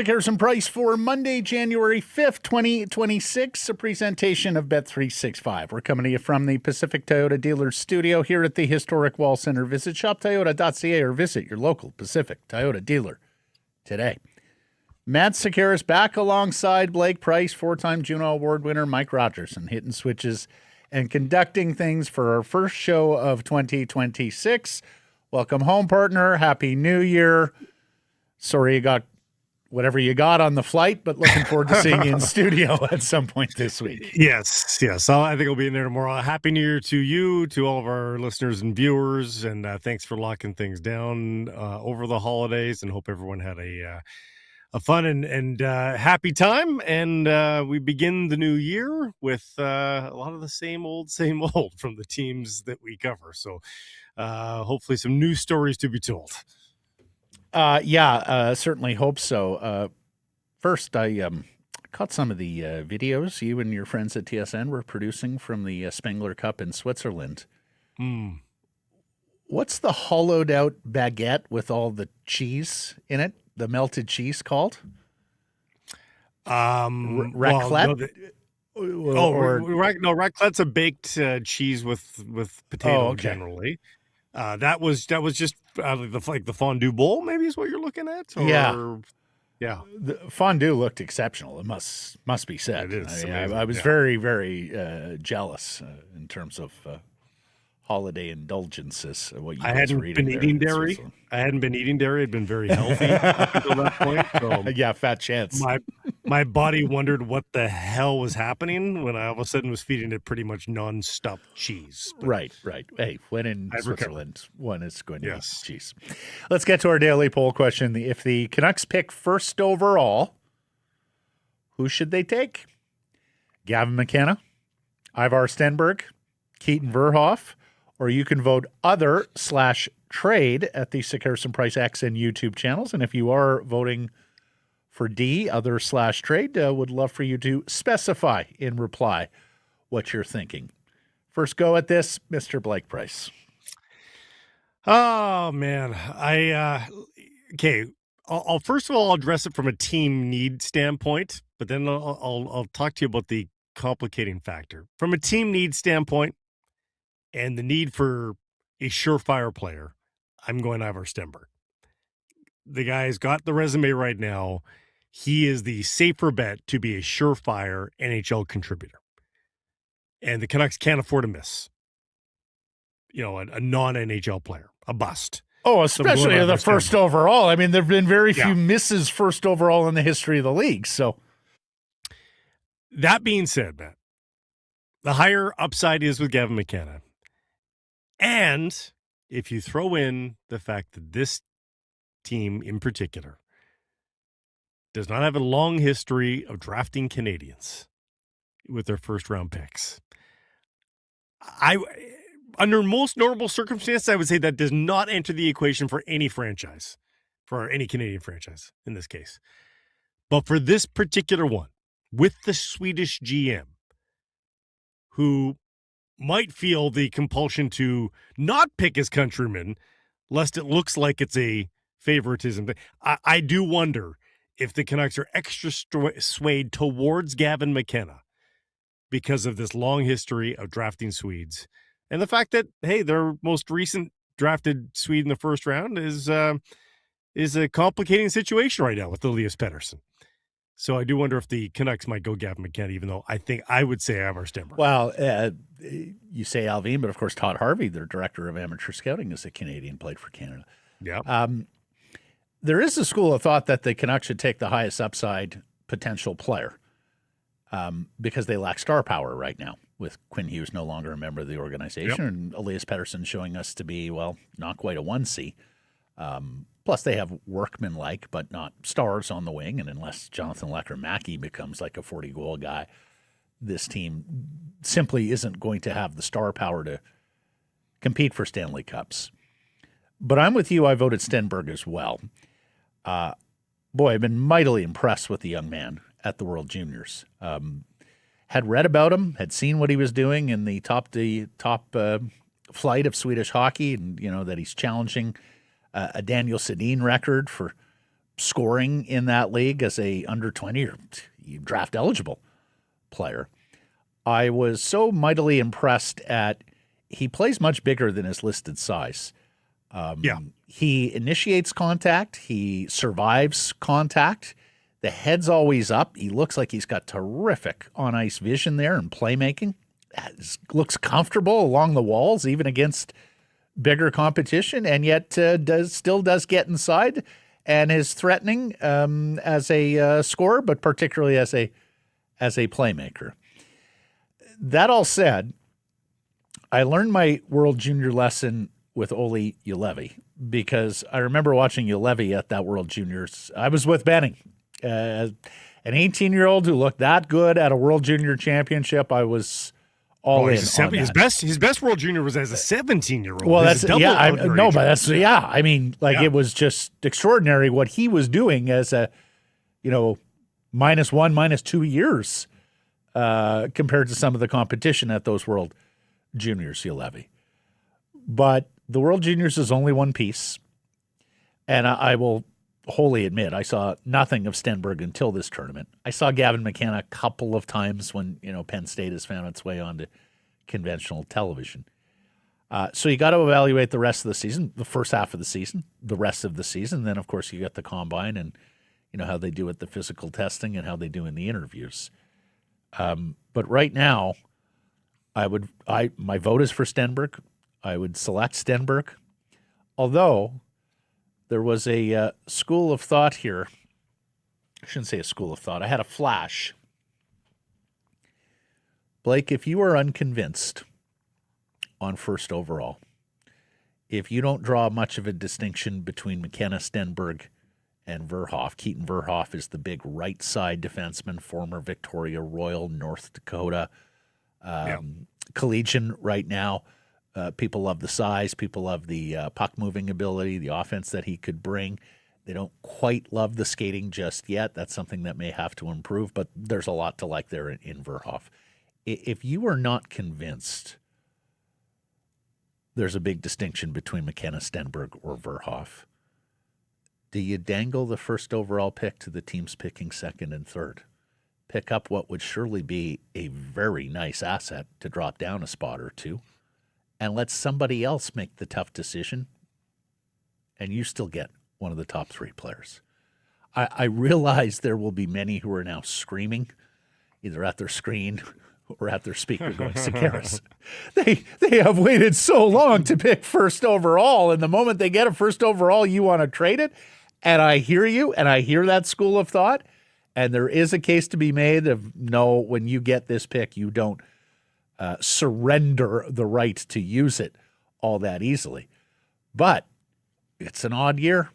Harrison Price for Monday, January 5th, 2026, a presentation of Bet365. We're coming to you from the Pacific Toyota Dealers Studio here at the historic Wall Center. Visit shoptoyota.ca or visit your local Pacific Toyota dealer today. Matt Sekeres back alongside Blake Price, four-time Juno Award winner Mike Rogerson, hitting switches and conducting things for our first show of 2026. Welcome home, partner. Happy New Year. Sorry you got whatever you got on the flight, but looking forward to seeing you in studio at some point this week. Yes. I think I'll be in there tomorrow. Happy New Year to you, to all of our listeners and viewers, and thanks for locking things down over the holidays, and hope everyone had a fun and happy time. And we begin the new year with a lot of the same old from the teams that we cover. So hopefully some new stories to be told. Certainly hope so. First, I caught some of the videos you and your friends at TSN were producing from the Spengler Cup in Switzerland. What's the hollowed out baguette with all the cheese in it? The melted cheese called? Raclette? Raclette's a baked cheese with potato generally. That was just the fondue bowl, maybe is what you're looking at. Yeah. The fondue looked exceptional. It must be said. It is. I was very, very jealous in terms of holiday indulgences. What you I hadn't been eating dairy. I'd been very healthy up until that point. So yeah, fat chance. My body wondered what the hell was happening when I all of a sudden was feeding it pretty much non-stop cheese. But right. Hey, when in Switzerland, one is going to eat cheese. Let's get to our daily poll question. If the Canucks pick first overall, who should they take? Gavin McKenna, Ivar Stenberg, Keaton Verhoff, or you can vote other/trade at the Harrison Price X and YouTube channels. And if you are voting for D, other/trade, would love for you to specify in reply what you're thinking. First go at this, Mr. Blake Price. Oh, man. I'll first of all address it from a team need standpoint, but then I'll talk to you about the complicating factor. From a team need standpoint, and the need for a surefire player, I'm going Ivar Stenberg. The guy's got the resume right now. He is the safer bet to be a surefire NHL contributor. And the Canucks can't afford to miss, a non-NHL player, a bust. Oh, especially the first overall. I mean, there have been very few misses first overall in the history of the league. So, that being said, Matt, the higher upside is with Gavin McKenna. And if you throw in the fact that this team in particular does not have a long history of drafting Canadians with their first round picks, under most normal circumstances, I would say that does not enter the equation for any franchise, for any Canadian franchise in this case. But for this particular one, with the Swedish GM, who might feel the compulsion to not pick his countrymen, lest it looks like it's a favoritism. I do wonder if the Canucks are extra swayed towards Gavin McKenna because of this long history of drafting Swedes. And the fact that, hey, their most recent drafted Swede in the first round is a complicating situation right now with Elias Pettersson. So I do wonder if the Canucks might go Gavin McKenna, even though I think I would say Ivar Stenberg. Well, you say Alvin, but of course Todd Harvey, their director of amateur scouting, is a Canadian, played for Canada. Yeah. There is a school of thought that the Canucks should take the highest upside potential player because they lack star power right now, with Quinn Hughes no longer a member of the organization and Elias Pettersson showing us to be, well, not quite a 1C. Plus, they have workman-like, but not stars on the wing. And unless Jonathan Lecker-Mackey becomes like a 40-goal guy, this team simply isn't going to have the star power to compete for Stanley Cups. But I'm with you. I voted Stenberg as well. Boy, I've been mightily impressed with the young man at the World Juniors. Had read about him, had seen what he was doing in the top flight of Swedish hockey, and that he's challenging a Daniel Sedin record for scoring in that league as a under 20 or draft eligible player. I was so mightily impressed at he plays much bigger than his listed size. He initiates contact. He survives contact. The head's always up. He looks like he's got terrific on-ice vision there and playmaking. Looks comfortable along the walls, even against bigger competition, and yet still does get inside and is threatening as a scorer, but particularly as a playmaker. That all said, I learned my World Junior lesson with Olli Juolevi because I remember watching Juolevi at that World Juniors. I was with Benning, an 18-year-old who looked that good at a World Junior Championship. I was all in on that. His best World Junior was as a 17-year-old. Well, it was just extraordinary what he was doing as a, -1, -2 years compared to some of the competition at those World Juniors, Juolevi. But the World Juniors is only one piece, and I will wholly admit I saw nothing of Stenberg until this tournament. I saw Gavin McKenna a couple of times when Penn State has found its way onto conventional television. So you got to evaluate the rest of the season, the first half of the season, the rest of the season. Then, of course, you got the combine and how they do at the physical testing and how they do in the interviews. But right now, my vote is for Stenberg. I would select Stenberg, although there was a school of thought here. I shouldn't say a school of thought. I had a flash. Blake, if you are unconvinced on first overall, if you don't draw much of a distinction between McKenna, Stenberg, and Verhoff, Keaton Verhoff is the big right side defenseman, former Victoria Royal, North Dakota, collegian right now. People love the size. People love the puck-moving ability, the offense that he could bring. They don't quite love the skating just yet. That's something that may have to improve, but there's a lot to like there in Verhoff. If you are not convinced there's a big distinction between McKenna, Stenberg, or Verhoff, do you dangle the first overall pick to the teams picking second and third? Pick up what would surely be a very nice asset to drop down a spot or two, and let somebody else make the tough decision, and you still get one of the top three players. I realize there will be many who are now screaming, either at their screen or at their speaker going, Sekeres, they have waited so long to pick first overall, and the moment they get a first overall, you want to trade it? And I hear you, and I hear that school of thought, and there is a case to be made of, no, when you get this pick, you don't surrender the right to use it all that easily. But it's an odd year.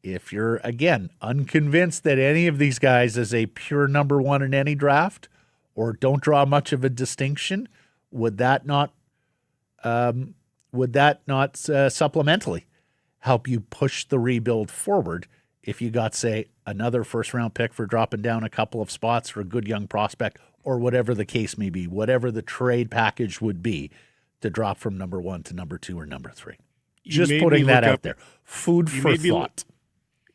If you're, again, unconvinced that any of these guys is a pure number one in any draft or don't draw much of a distinction, would that not supplementally help you push the rebuild forward if you got, say, another first-round pick for dropping down a couple of spots for a good young prospect, or whatever the case may be, whatever the trade package would be to drop from number one to number two or number three? Just putting that out there. Food for thought.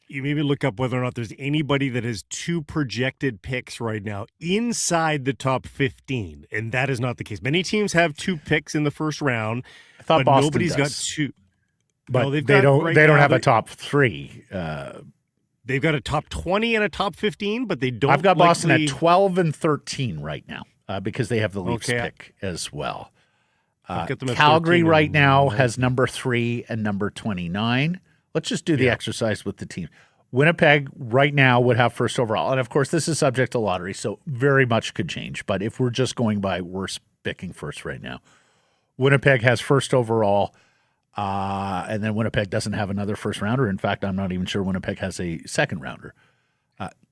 You maybe look up whether or not there's anybody that has two projected picks right now inside the top 15, and that is not the case. Many teams have two picks in the first round, I thought but Boston nobody's does. got two. But no, they don't have a top three. They've got a top 20 and a top 15, but they don't. I've got Boston at 12 and 13 right now because they have the Leafs pick as well. Calgary right now has number 3 and number 29. Let's just do the exercise with the team. Winnipeg right now would have first overall. And, of course, this is subject to lottery, so very much could change. But if we're just going by worst picking first right now, Winnipeg has first overall, and then Winnipeg doesn't have another first rounder. In fact, I'm not even sure Winnipeg has a second rounder.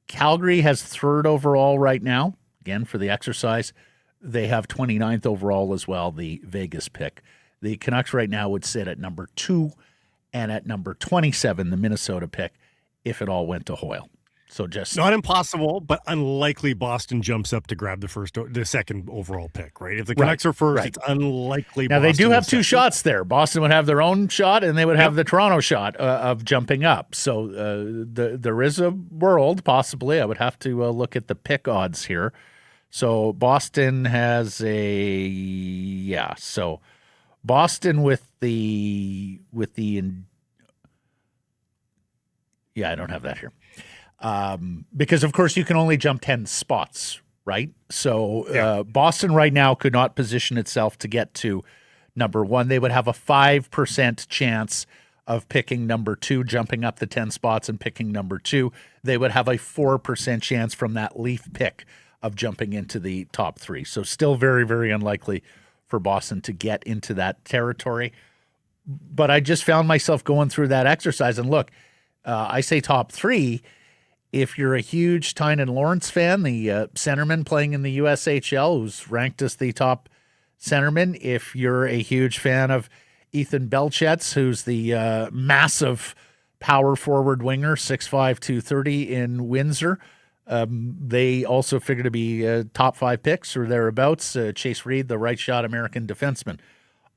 Calgary has third overall right now. Again, for the exercise, they have 29th overall as well, the Vegas pick. The Canucks right now would sit at number 2, and at number 27, the Minnesota pick, if it all went to Hoyle. So just not impossible, but unlikely Boston jumps up to grab the second overall pick, right? If the Canucks are first, it's unlikely. Now, Boston they do have two second. shots there. Boston would have their own shot, and they would have the Toronto shot of jumping up. So there is a world, possibly. I would have to look at the pick odds here. So Boston has so Boston with the I don't have that here. Because, of course, you can only jump 10 spots, right? So Boston right now could not position itself to get to number one. They would have a 5% chance of picking number two, jumping up the 10 spots and picking number two. They would have a 4% chance from that Leaf pick of jumping into the top three. So still very, very unlikely for Boston to get into that territory. But I just found myself going through that exercise. And look, I say top three. If you're a huge Tynan Lawrence fan, the centerman playing in the USHL, who's ranked as the top centerman, if you're a huge fan of Ethan Belchetz, who's the massive power forward winger, 6'5", 230 in Windsor, they also figure to be top five picks or thereabouts. Chase Reed, the right shot American defenseman,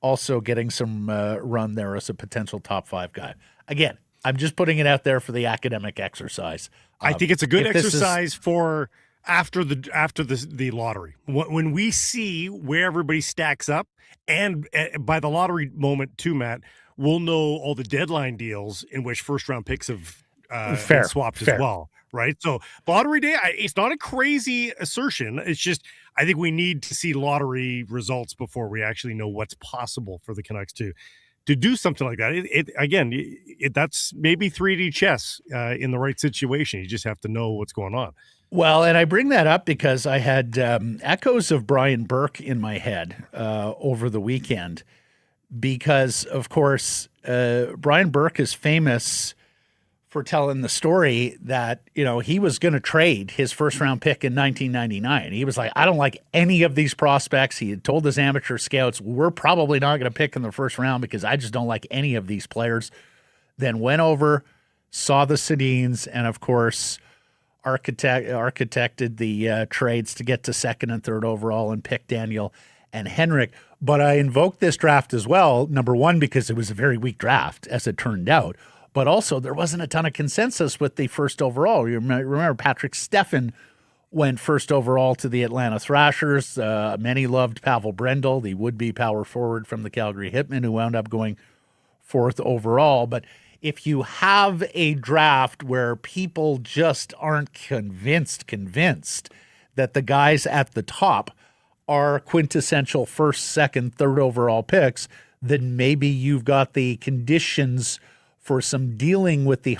also getting some run there as a potential top five guy. Again, I'm just putting it out there for the academic exercise. I think it's a good exercise for after the lottery. When we see where everybody stacks up, and by the lottery moment too, Matt, we'll know all the deadline deals in which first round picks have been swapped as well, right? So lottery day, it's not a crazy assertion. It's just I think we need to see lottery results before we actually know what's possible for the Canucks to do something like that. That's maybe 3D chess in the right situation. You just have to know what's going on. Well, and I bring that up because I had echoes of Brian Burke in my head over the weekend because, of course, Brian Burke is famous for telling the story that, he was going to trade his first-round pick in 1999. He was like, I don't like any of these prospects. He had told his amateur scouts, we're probably not going to pick in the first round because I just don't like any of these players. Then went over, saw the Sedins, and, of course, architected the trades to get to second and third overall and pick Daniel and Henrik. But I invoked this draft as well, number one, because it was a very weak draft, as it turned out. But also, there wasn't a ton of consensus with the first overall. You remember Patrick Steffen went first overall to the Atlanta Thrashers. Many loved Pavel Brendel, the would-be power forward from the Calgary Hitmen, who wound up going fourth overall. But if you have a draft where people just aren't convinced that the guys at the top are quintessential first, second, third overall picks, then maybe you've got the conditions for some dealing with the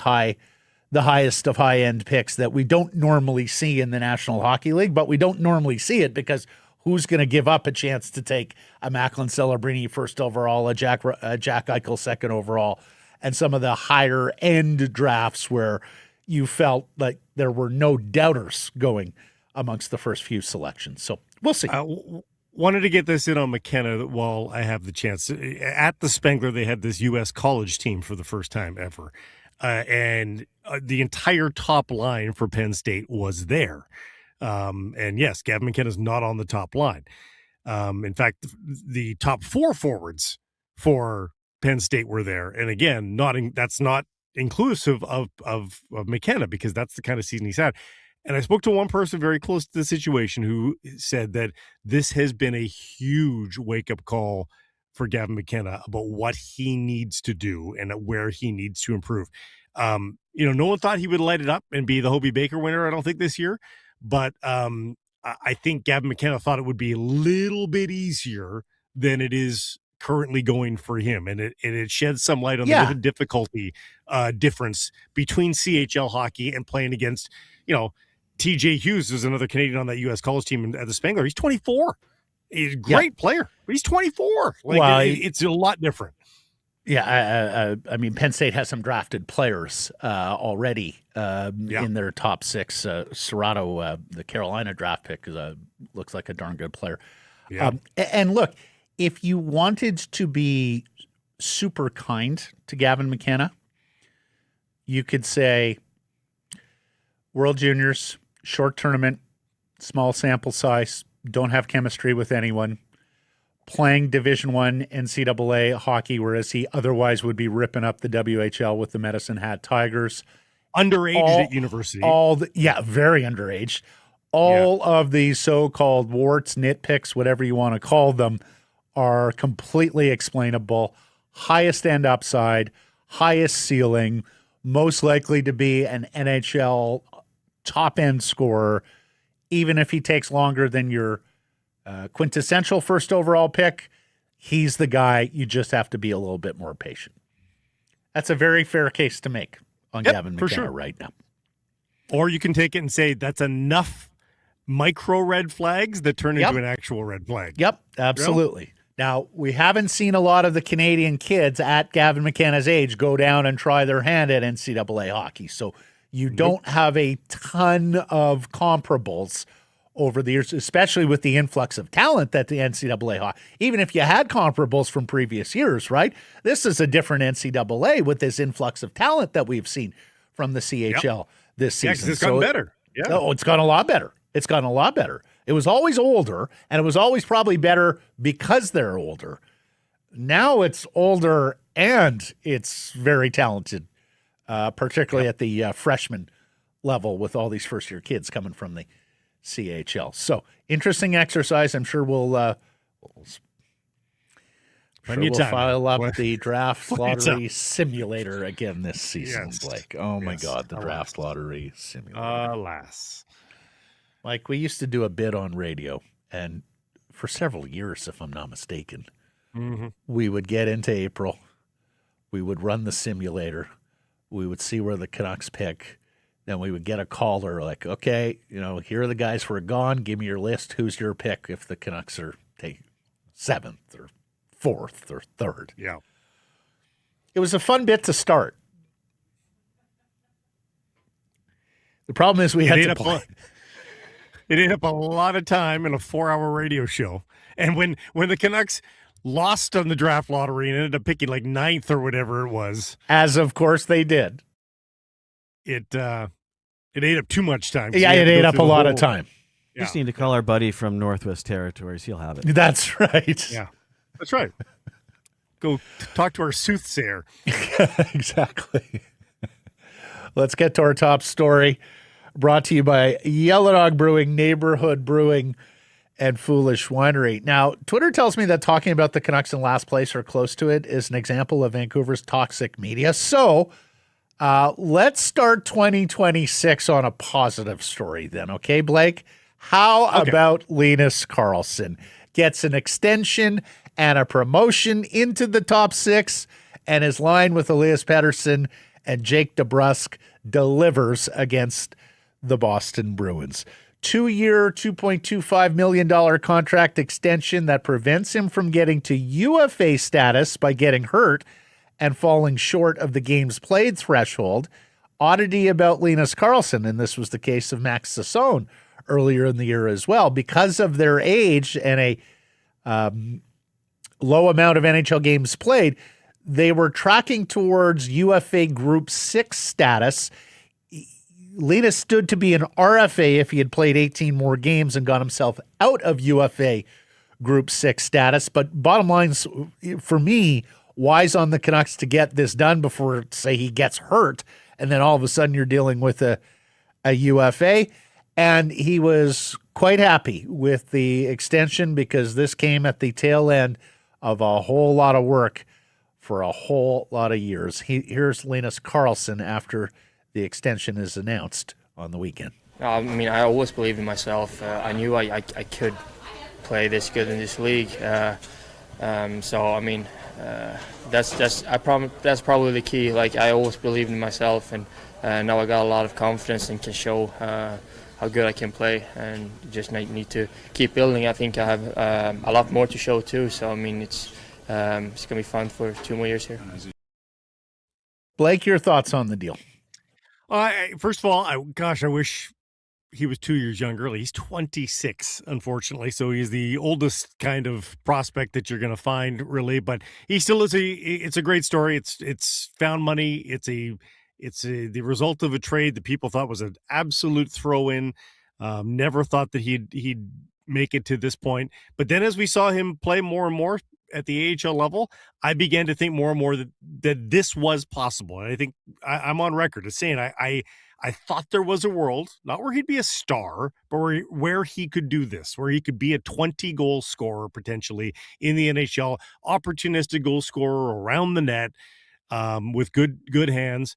highest of high-end picks that we don't normally see in the National Hockey League, but we don't normally see it because who's going to give up a chance to take a Macklin Celebrini first overall, a Jack Eichel second overall, and some of the higher-end drafts where you felt like there were no doubters going amongst the first few selections. So we'll see. Wanted to get this in on McKenna while I have the chance. At the Spengler, they had this U.S. college team for the first time ever. And the entire top line for Penn State was there. And yes, Gavin McKenna's not on the top line. In fact, the top four forwards for Penn State were there. And again, that's not inclusive of McKenna because that's the kind of season he's had. And I spoke to one person very close to the situation who said that this has been a huge wake-up call for Gavin McKenna about what he needs to do and where he needs to improve. No one thought he would light it up and be the Hobey Baker winner, I don't think, this year. But I think Gavin McKenna thought it would be a little bit easier than it is currently going for him. And it sheds some light on the difficulty difference between CHL hockey and playing against, TJ Hughes is another Canadian on that U.S. college team at the Spengler. He's 24. He's a great player, but he's 24. It's a lot different. Yeah, I mean, Penn State has some drafted players already in their top six. Serrato, the Carolina draft pick, looks like a darn good player. Yeah. And look, if you wanted to be super kind to Gavin McKenna, you could say, World Juniors, short tournament, small sample size, don't have chemistry with anyone, playing Division I NCAA hockey, whereas he otherwise would be ripping up the WHL with the Medicine Hat Tigers. Underage at university. Very underage. All of these so-called warts, nitpicks, whatever you want to call them, are completely explainable. Highest end upside, highest ceiling, most likely to be an NHL top-end scorer, even if he takes longer than your quintessential first overall pick. He's the guy. You just have to be a little bit more patient. That's a very fair case to make on Gavin McKenna right now. Or you can take it and say that's enough micro red flags that turn into an actual red flag. Yep, absolutely. You know? Now, we haven't seen a lot of the Canadian kids at Gavin McKenna's age go down and try their hand at NCAA hockey. So you don't have a ton of comparables over the years, especially with the influx of talent that the NCAA hockey. Even if you had comparables from previous years, right? This is a different NCAA with this influx of talent that we've seen from the CHL this season. Yeah, because it's gotten better. Yeah. Oh, it's gotten a lot better. It's gotten a lot better. It was always older, and it was always probably better because they're older. Now it's older and it's very talented, particularly at the freshman level with all these first-year kids coming from the CHL. So, interesting exercise. I'm sure we'll file up the draft lottery simulator again this season, Blake. Oh, my God, the draft lottery simulator. Alas. Like, we used to do a bit on radio, and for several years, if I'm not mistaken, we would get into April, we would run the simulator, we would see where the Canucks pick, then we would get a caller like, okay, here are the guys who are gone, give me your list, who's your pick if the Canucks are taking 7th or 4th or 3rd. Yeah. It was a fun bit to start. The problem is we had to play. It ate up a lot of time in a 4-hour radio show. And when the Canucks lost on the draft lottery and ended up picking like 9th or whatever it was. As of course they did. It ate up too much time. Yeah, it ate up a lot of time. You just need to call our buddy from Northwest Territories. He'll have it. That's right. Yeah, that's right. Go talk to our soothsayer. Exactly. Let's get to our top story. Brought to you by Yellow Dog Brewing, Neighborhood Brewing, and Foolish Winery. Now, Twitter tells me that talking about the Canucks in last place or close to it is an example of Vancouver's toxic media. So let's start 2026 on a positive story then, okay, Blake? How about Linus Karlsson gets an extension and a promotion into the top 6, and his line with Elias Pettersson and Jake DeBrusk delivers against the Boston Bruins. 2-year, $2.25 million contract extension that prevents him from getting to UFA status by getting hurt and falling short of the games played threshold. Oddity about Linus Karlsson, and this was the case of Max Sassone earlier in the year as well, because of their age and a low amount of NHL games played, they were tracking towards UFA Group 6 status. Linus stood to be an RFA if he had played 18 more games and got himself out of UFA Group 6 status. But bottom line, for me, wise on the Canucks to get this done before, say, he gets hurt, and then all of a sudden you're dealing with a UFA. And he was quite happy with the extension because this came at the tail end of a whole lot of work for a whole lot of years. Here's Linus Karlsson after the extension is announced on the weekend. I mean, I always believed in myself. I knew I could play this good in this league. So I mean, that's probably the key. Like, I always believed in myself, and now I got a lot of confidence and can show how good I can play, and just need to keep building. I think I have a lot more to show too. So I mean, it's gonna be fun for 2 more years here. Blake, your thoughts on the deal? First of all, I wish he was 2 years younger. He's 26, unfortunately, so he's the oldest kind of prospect that you're going to find, really. But he still is it's a great story. It's found money. It's a It's the result of a trade that people thought was an absolute throw-in. Never thought that he'd make it to this point. But then as we saw him play more and more at the AHL level, I began to think more and more that this was possible. And I think I'm on record as saying I thought there was a world, not where he'd be a star, but where he could do this, where he could be a 20-goal scorer potentially in the NHL, opportunistic goal scorer around the net with good hands.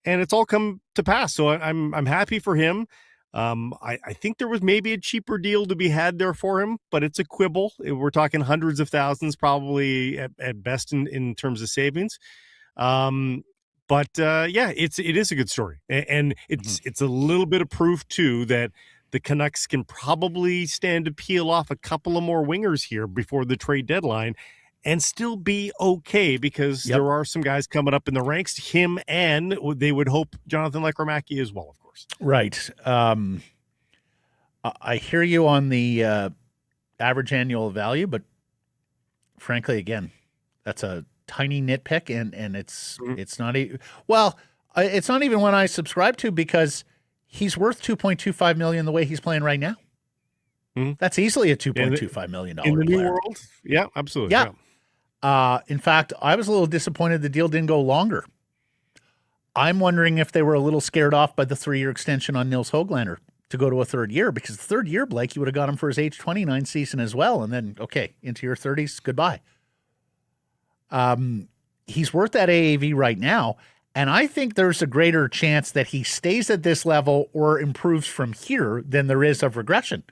And it's all come to pass. So I'm happy for him. I think there was maybe a cheaper deal to be had there for him, but it's a quibble. We're talking hundreds of thousands, probably at best in terms of savings. But it is a good story, and it's a little bit of proof too that the Canucks can probably stand to peel off a couple of more wingers here before the trade deadline and still be okay, because there are some guys coming up in the ranks, him and they would hope Jonathan Lekramaki as well, of course. Right. I hear you on the average annual value, but frankly, again, that's a tiny nitpick, and it's not it's not even one I subscribe to, because he's worth $2.25 million the way he's playing right now. That's easily a $2.25 million in the player. new world. Yeah, absolutely. Yeah. In fact, I was a little disappointed the deal didn't go longer. I'm wondering if they were a little scared off by the 3-year extension on Nils Höglander to go to a third year, because the third year, Blake, you would have got him for his age 29 season as well. And then, okay, into your 30s, goodbye. He's worth that AAV right now. And I think there's a greater chance that he stays at this level or improves from here than there is of regression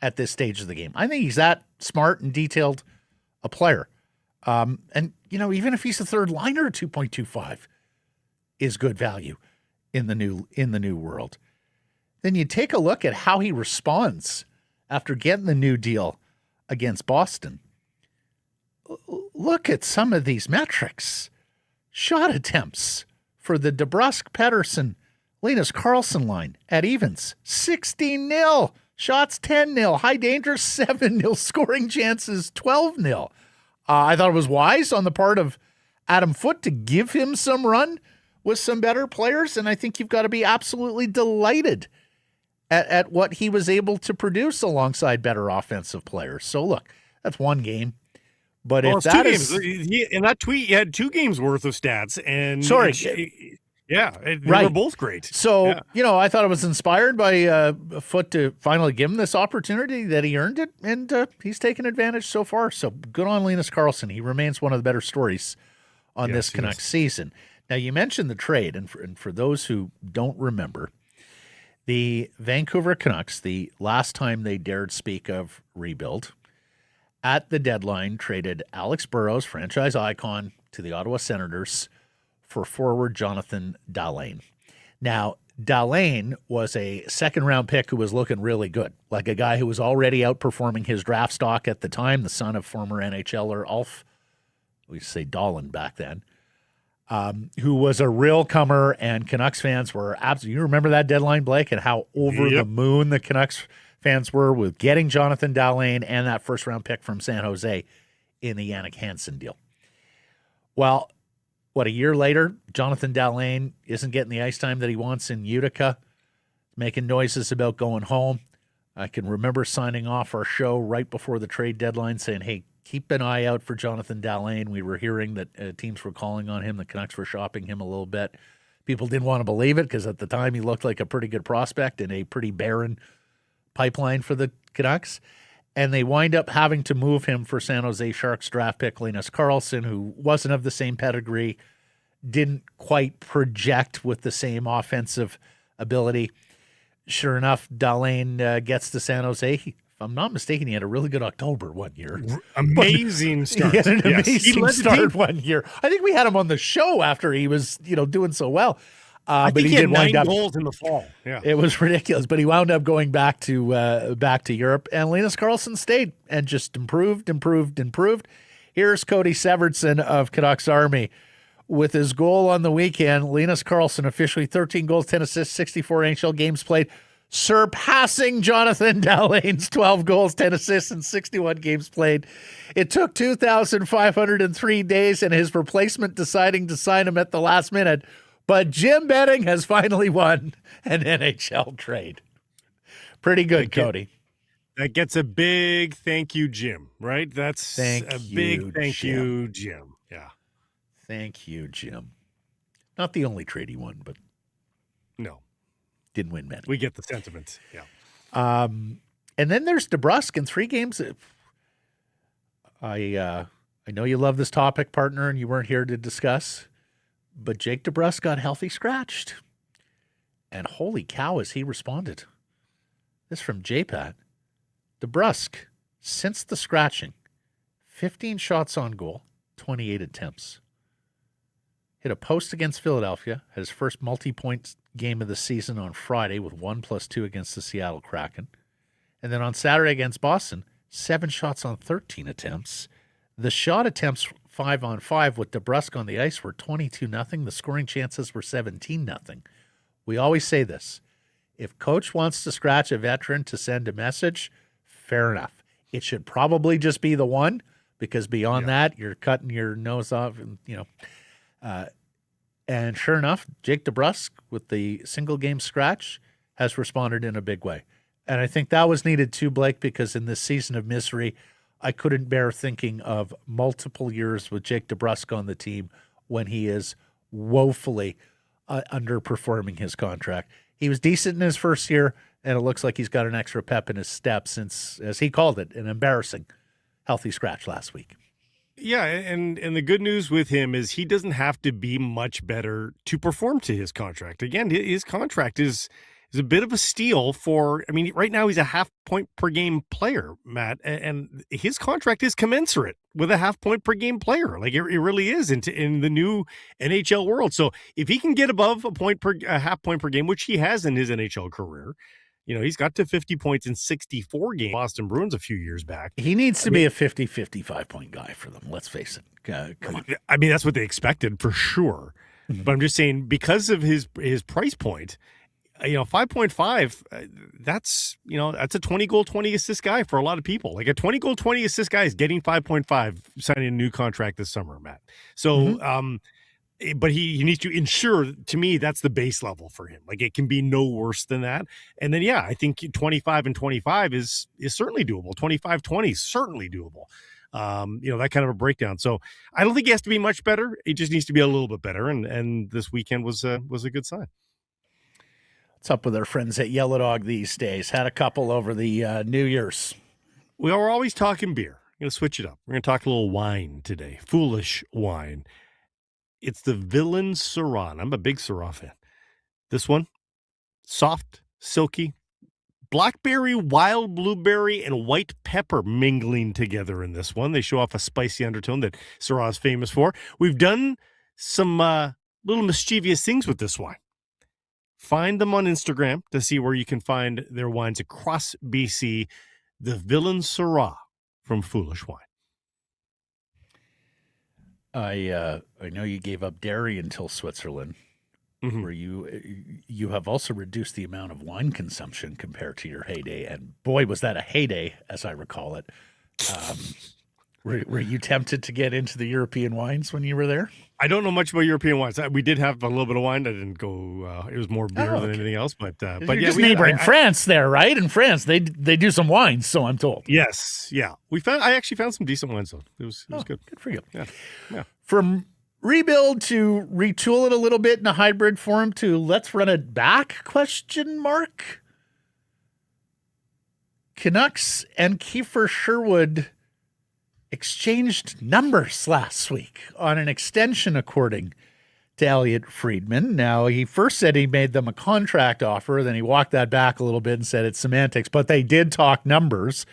at this stage of the game. I think he's that smart and detailed a player. And, even if he's a third liner at 2.25 is good value in the new world. Then you take a look at how he responds after getting the new deal against Boston. Look at some of these metrics. Shot attempts for the DeBrusk, Paterson, Linus Karlsson line at evens, 16-0. Shots, 10-0. High danger, 7-0. Scoring chances, 12-0. I thought it was wise on the part of Adam Foote to give him some run with some better players, and I think you've got to be absolutely delighted at what he was able to produce alongside better offensive players. So, look, that's one game. But if that is... in that tweet, you had 2 games worth of stats. And sorry. They were both great. So, I thought it was inspired by Foote to finally give him this opportunity that he earned it, and he's taken advantage so far. So good on Linus Karlsson. He remains one of the better stories on this Canucks season. Now, you mentioned the trade, and for those who don't remember, the Vancouver Canucks, the last time they dared speak of rebuild, at the deadline traded Alex Burrows, franchise icon, to the Ottawa Senators for forward Jonathan Dahlin. Now, Dahlin was a second-round pick who was looking really good, like a guy who was already outperforming his draft stock at the time, the son of former NHLer Ulf, we used to say Dahlin back then, who was a real comer, and Canucks fans were absolutely, you remember that deadline, Blake, and how over the moon the Canucks fans were with getting Jonathan Dahlin and that first-round pick from San Jose in the Yannick Hansen deal. Well, a year later, Jonathan Dahlin isn't getting the ice time that he wants in Utica, making noises about going home. I can remember signing off our show right before the trade deadline saying, hey, keep an eye out for Jonathan Dahlin. We were hearing that teams were calling on him. The Canucks were shopping him a little bit. People didn't want to believe it because at the time he looked like a pretty good prospect in a pretty barren pipeline for the Canucks. And they wind up having to move him for San Jose Sharks draft pick Linus Karlsson, who wasn't of the same pedigree, didn't quite project with the same offensive ability. Sure enough, Dahlin gets to San Jose. If I'm not mistaken, he had a really good October one year. Amazing start. He had an amazing start one year. I think we had him on the show after he was, doing so well. I think he had 9 goals in the fall. Yeah, it was ridiculous. But he wound up going back to Europe, and Linus Karlsson stayed and just improved. Here's Cody Severson of Canucks Army with his goal on the weekend. Linus Karlsson officially 13 goals, 10 assists, 64 NHL games played, surpassing Jonathan Dahlin's 12 goals, 10 assists, and 61 games played. It took 2,503 days and his replacement deciding to sign him at the last minute But Jim Benning has finally won an NHL trade. Pretty good, Cody. That gets a big thank you, Jim, right? That's big thank you, Jim. Yeah. Thank you, Jim. Not the only trade he won, but no, didn't win many. We get the sentiment. Yeah. And then there's DeBrusk in 3 games. I know you love this topic, partner, and you weren't here to discuss, but Jake DeBrusk got healthy scratched. And holy cow, has he responded. This from JPat. DeBrusk, since the scratching, 15 shots on goal, 28 attempts. Hit a post against Philadelphia, had his first multi-point game of the season on Friday with 1+2 against the Seattle Kraken. And then on Saturday against Boston, 7 shots on 13 attempts. The shot attempts 5-on-5 with DeBrusk on the ice were 22-0. The scoring chances were 17-0. We always say this. If coach wants to scratch a veteran to send a message, fair enough. It should probably just be the one, because beyond that, you're cutting your nose off. And sure enough, Jake DeBrusk, with the single-game scratch, has responded in a big way. And I think that was needed too, Blake, because in this season of misery, I couldn't bear thinking of multiple years with Jake DeBrusk on the team when he is woefully underperforming his contract. He was decent in his first year, and it looks like he's got an extra pep in his step since, as he called it, an embarrassing healthy scratch last week. Yeah, and the good news with him is he doesn't have to be much better to perform to his contract. Again, his contract is a bit of a steal for, I mean, right now he's a half-point per game player, Matt, and his contract is commensurate with a half-point per game player. Like, it really is in the new NHL world. So if he can get above a half point per game, which he has in his NHL career, you know, he's got to 50 points in 64 games. Boston Bruins a few years back. He needs to be a 50, 55-point guy for them. Let's face it. Come on. I mean, that's what they expected for sure. Mm-hmm. But I'm just saying, because of his price point, 5.5, that's a 20-goal, 20-assist guy for a lot of people. Like, a 20-goal, 20-assist guy is getting 5.5, signing a new contract this summer, Matt. So, but he needs to ensure, to me, that's the base level for him. Like, it can be no worse than that. And then, I think 25 and 25 is certainly doable. 25-20 is certainly doable. That kind of a breakdown. So I don't think he has to be much better. He just needs to be a little bit better. And this weekend was a good sign. What's up with our friends at Yellow Dog these days? Had a couple over the New Year's. We are always talking beer. We're going to switch it up. We're going to talk a little wine today. Foolish wine. It's the Villain Syrah. I'm a big Syrah fan. This one, soft, silky, blackberry, wild blueberry, and white pepper mingling together in this one. They show off a spicy undertone that Syrah is famous for. We've done some little mischievous things with this wine. Find them on Instagram to see where you can find their wines across BC. The Villain Syrah from Foolish Wine. I know you gave up dairy until Switzerland, where you have also reduced the amount of wine consumption compared to your heyday. And boy, was that a heyday, as I recall it. Were you tempted to get into the European wines when you were there? I don't know much about European wines. We did have a little bit of wine. I didn't go. It was more beer than anything else. But just neighboring France there, right? In France, they do some wines, so I'm told. Yes, yeah. I actually found some decent wines though. It was good. Good for you. Yeah. From rebuild to retool it a little bit in a hybrid form to let's run it back ? Canucks and Kiefer Sherwood exchanged numbers last week on an extension, according to Elliot Friedman. Now, he first said he made them a contract offer, then he walked that back a little bit and said it's semantics, but they did talk numbers.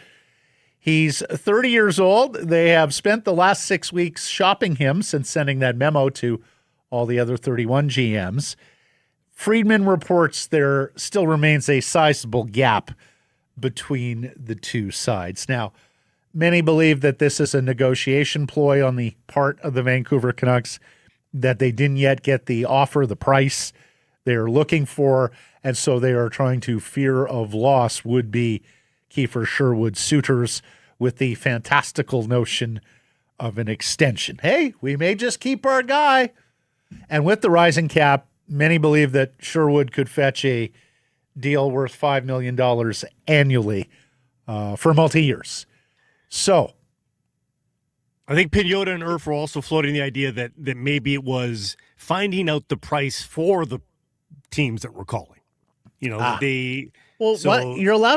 He's 30 years old. They have spent the last 6 weeks shopping him since sending that memo to all the other 31 GMs. Friedman reports there still remains a sizable gap between the two sides. Now, many believe that this is a negotiation ploy on the part of the Vancouver Canucks, that they didn't yet get the offer, the price they're looking for, and so they are trying to fear of loss would be Kiefer Sherwood suitors with the fantastical notion of an extension. Hey, we may just keep our guy. And with the rising cap, many believe that Sherwood could fetch a deal worth $5 million annually for multi-years. So I think Pinota and Irf were also floating the idea that maybe it was finding out the price for the teams that were calling. You're allowed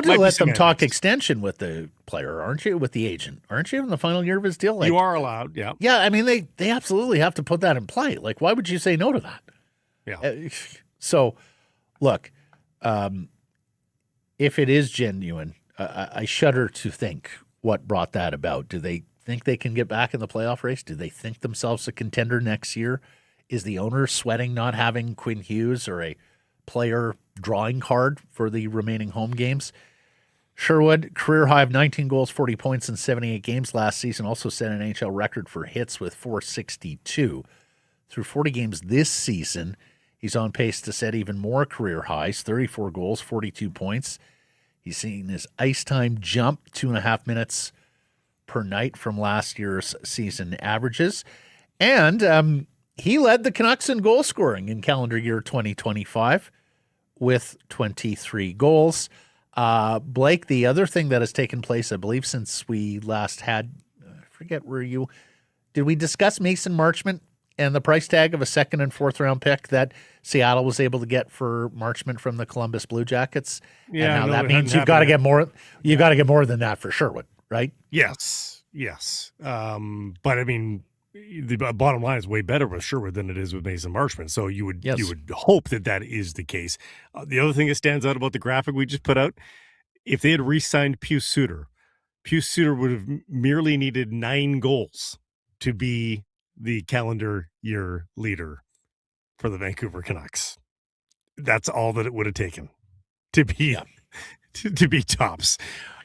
to let them talk extension with the player, aren't you? With the agent, aren't you? In the final year of his deal, you are allowed. Yeah. Yeah. I mean, they absolutely have to put that in play. Like, why would you say no to that? Yeah. So, look, if it is genuine, I shudder to think what brought that about. Do they think they can get back in the playoff race? Do they think themselves a contender next year? Is the owner sweating not having Quinn Hughes or a player drawing card for the remaining home games? Sherwood, career high of 19 goals, 40 points in 78 games last season, also set an NHL record for hits with 462. Through 40 games this season, he's on pace to set even more career highs, 34 goals, 42 points. He's seen his ice time jump 2.5 minutes per night from last year's season averages. And he led the Canucks in goal scoring in calendar year 2025 with 23 goals. Blake, the other thing that has taken place, I believe, since we last had, I forget where did we discuss Mason Marchment and the price tag of a second and fourth round pick that Seattle was able to get for Marchment from the Columbus Blue Jackets? Yeah, and now that means you've got to get more. You got to get more than that for Sherwood, right? Yes. But I mean, the bottom line is way better with Sherwood than it is with Mason Marchment. So you would hope that is the case. The other thing that stands out about the graphic we just put out, if they had re-signed Pius Suter would have merely needed 9 goals to be the calendar year leader for the Vancouver Canucks. That's all that it would have taken to be to be tops.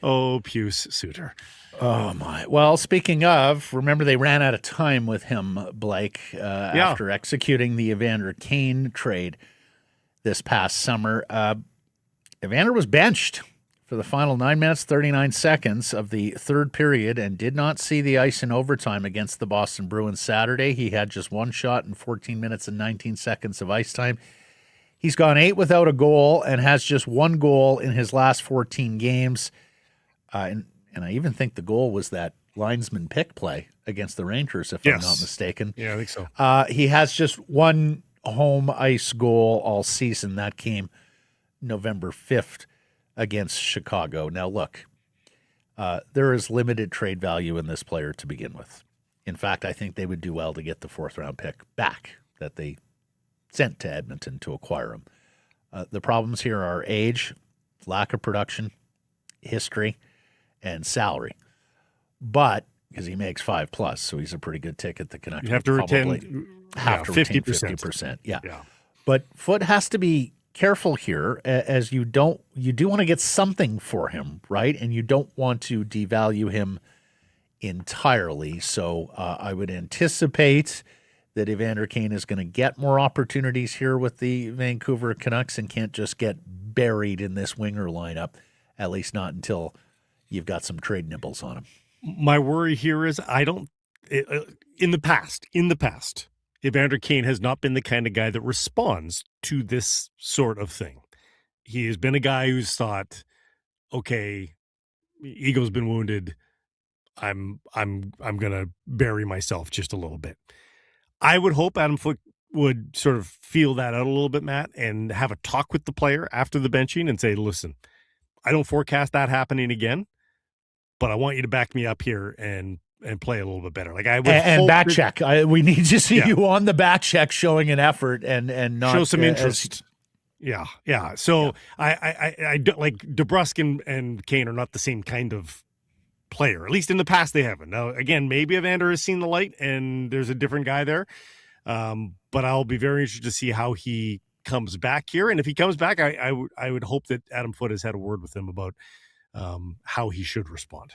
Oh, Pius Suter. Oh, my. Well, speaking of, remember they ran out of time with him, Blake, after executing the Evander Kane trade this past summer. Evander was benched for the final 9 minutes, 39 seconds of the third period and did not see the ice in overtime against the Boston Bruins Saturday. He had just one shot in 14 minutes and 19 seconds of ice time. He's gone 8 without a goal and has just 1 goal in his last 14 games. And I even think the goal was that linesman pick play against the Rangers, if I'm not mistaken. Yeah, I think so. He has just 1 home ice goal all season. That came November 5th against Chicago. Now, look, there is limited trade value in this player to begin with. In fact, I think they would do well to get the 4th-round pick back that they sent to Edmonton to acquire him. The problems here are age, lack of production, history, and salary. But because he makes 5+, so he's a pretty good ticket. The Canucks you have to retain 50%. Yeah. But Foote has to be careful here, as you do want to get something for him, right? And you don't want to devalue him entirely. So I would anticipate that Evander Kane is going to get more opportunities here with the Vancouver Canucks and can't just get buried in this winger lineup, at least not until you've got some trade nibbles on him. My worry here is in the past, Evander Kane has not been the kind of guy that responds to this sort of thing. He has been a guy who's thought, okay, ego's been wounded. I'm gonna bury myself just a little bit. I would hope Adam Foote would sort of feel that out a little bit, Matt, and have a talk with the player after the benching and say, listen, I don't forecast that happening again, but I want you to back me up here and play a little bit better. Like I would and back check. We need to see you on the back check showing an effort and not show some interest. Yeah. So I don't like DeBrusk and Kane are not the same kind of player. At least in the past they haven't. Now again, maybe Evander has seen the light and there's a different guy there. But I'll be very interested to see how he comes back here. And if he comes back, I would hope that Adam Foote has had a word with him about how he should respond.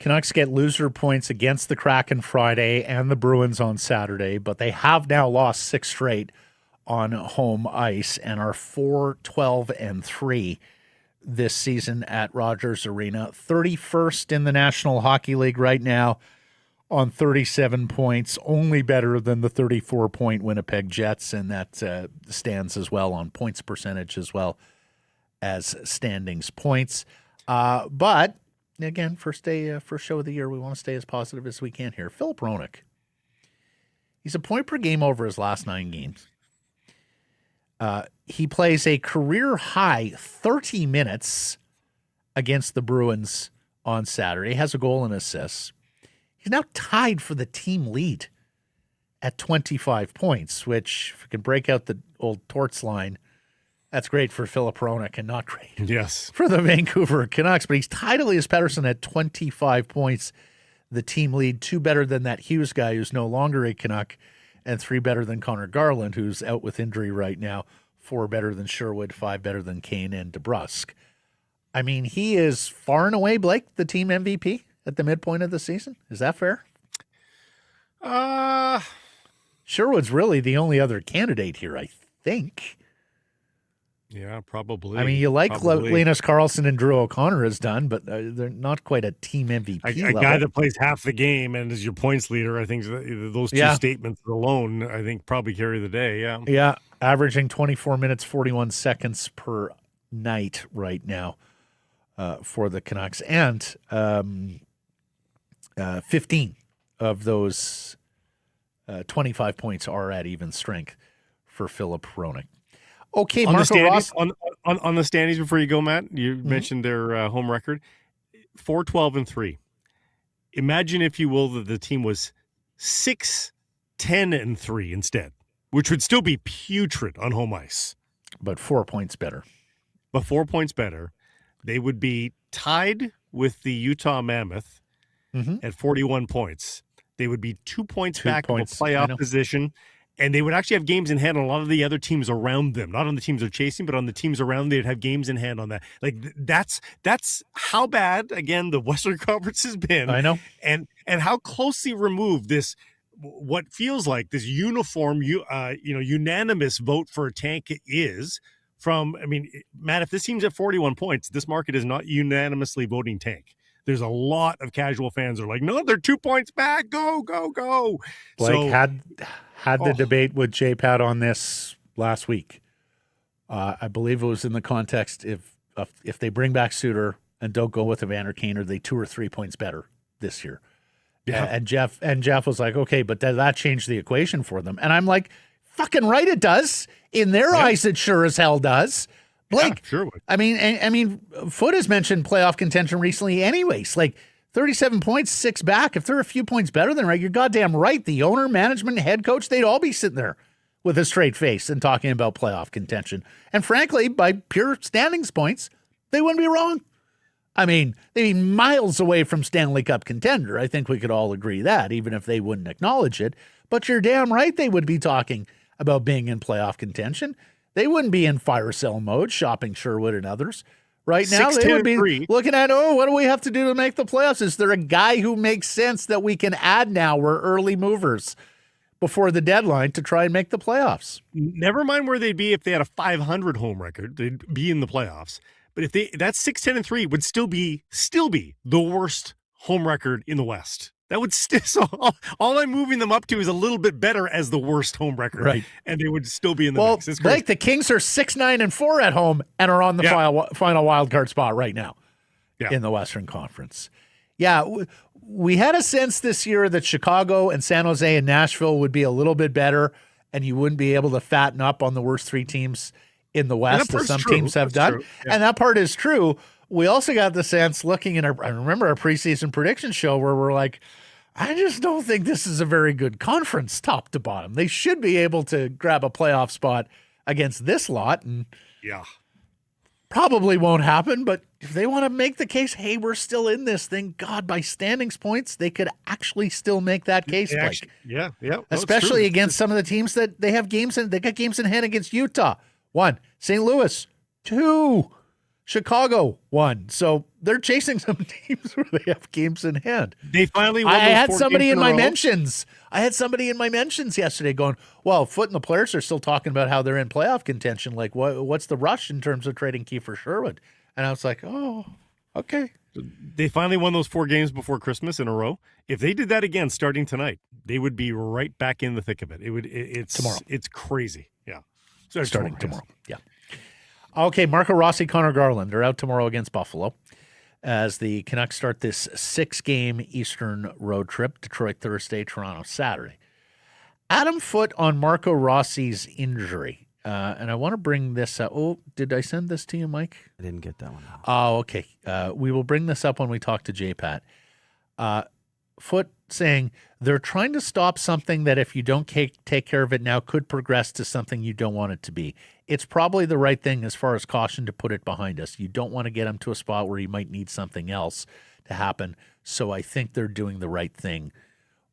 Canucks get loser points against the Kraken Friday and the Bruins on Saturday, but they have now lost 6 straight on home ice and are 4-12-3 this season at Rogers Arena. 31st in the National Hockey League right now. on 37 points, only better than the 34-point Winnipeg Jets, and that stands as well on points percentage as well as standings points. But, again, first show of the year, we want to stay as positive as we can here. Fiip Chytil. He's a point per game over his last 9 games. He plays a career-high 30 minutes against the Bruins on Saturday. Has a goal and assists. He's now tied for the team lead at 25 points, which, if we can break out the old Torts line, that's great for Fiip Chytil and not great for the Vancouver Canucks. But he's tied Elias Pettersson at 25 points, the team lead, 2 better than that Hughes guy who's no longer a Canuck, and 3 better than Connor Garland, who's out with injury right now, 4 better than Sherwood, 5 better than Kane and DeBrusk. I mean, he is far and away, Blake, the team MVP at the midpoint of the season. Is that fair? Sherwood's really the only other candidate here, I think. Yeah, probably. I mean, you like Linus Karlsson and Drew O'Connor has done, but they're not quite a team MVP level. A guy that plays half the game and is your points leader, I think those two statements alone, I think, probably carry the day, yeah. Yeah, averaging 24 minutes, 41 seconds per night right now for the Canucks. And 15 of those 25 points are at even strength for Fiip Chytil. Okay, on Marco Ross. on the standings before you go, Matt, you mentioned their home record, 4-12-3. Imagine, if you will, that the team was 6-10-3 instead, which would still be putrid on home ice. But 4 points better. But 4 points better. They would be tied with the Utah Mammoth at 41 points. They would be 2 points back of a playoff position. And they would actually have games in hand on a lot of the other teams around them. Not on the teams they're chasing, but on the teams around, they'd have games in hand on that. Like, that's how bad, again, the Western Conference has been. I know. And how closely removed this, what feels like this uniform, unanimous vote for a tank is from, I mean, Matt, if this team's at 41 points, this market is not unanimously voting tank. There's a lot of casual fans that are like, no, they're 2 points back. Go, go, go. Blake had the debate with JPat on this last week. I believe it was in the context if they bring back Suter and don't go with Evander Kane, are they 2 or 3 points better this year? Yeah. And Jeff was like, okay, but does that change the equation for them? And I'm like, fucking right, it does. In their eyes, it sure as hell does. Blake, sure would. I mean, Foote has mentioned playoff contention recently anyways. Like, 37 points, 6 back. If they're a few points better than right, you're goddamn right. The owner, management, head coach, they'd all be sitting there with a straight face and talking about playoff contention. And frankly, by pure standings points, they wouldn't be wrong. I mean, they'd be miles away from Stanley Cup contender. I think we could all agree that, even if they wouldn't acknowledge it. But you're damn right they would be talking about being in playoff contention. They wouldn't be in fire sale mode, shopping Sherwood and others. Right now, they would be looking at, what do we have to do to make the playoffs? Is there a guy who makes sense that we can add now? We're early movers before the deadline to try and make the playoffs. Never mind where they'd be if they had a 500 home record. They'd be in the playoffs. But if that 6-10-3 would still be the worst home record in the West. That would still, so all I'm moving them up to is a little bit better as the worst home record, right? And they would still be in the mix. It's Blake, the Kings are 6-9-4 at home and are on the final wild card spot right now in the Western Conference. Yeah, we had a sense this year that Chicago and San Jose and Nashville would be a little bit better, and you wouldn't be able to fatten up on the worst 3 teams in the West, as some teams have done. Yeah. And that part is true. We also got the sense looking at I remember our preseason prediction show where we're like, I just don't think this is a very good conference top to bottom. They should be able to grab a playoff spot against this lot, and probably won't happen. But if they want to make the case, hey, we're still in this thing, God, by standings points, they could actually still make that case. Especially against some of the teams that they have games in. They got games in hand against Utah, 1, St. Louis, 2. Chicago, 1. So they're chasing some teams where they have games in hand. They finally won. I had somebody in my mentions. Yesterday going, well, Foote and the players are still talking about how they're in playoff contention. Like, what's the rush in terms of trading Kiefer Sherwood? And I was like, oh, okay. They finally won those 4 games before Christmas in a row. If they did that again starting tonight, they would be right back in the thick of it. It's tomorrow. It's crazy. Yeah. Starting tomorrow. Yes. Yeah. Okay, Marco Rossi, Connor Garland. They're out tomorrow against Buffalo as the Canucks start this 6-game Eastern road trip. Detroit Thursday, Toronto Saturday. Adam Foote on Marco Rossi's injury. And I want to bring this up. Oh, did I send this to you, Mike? I didn't get that one. Oh, okay. We will bring this up when we talk to JPat. Foote saying they're trying to stop something that if you don't take care of it now could progress to something you don't want it to be. It's probably the right thing as far as caution to put it behind us. You don't want to get him to a spot where he might need something else to happen. So I think they're doing the right thing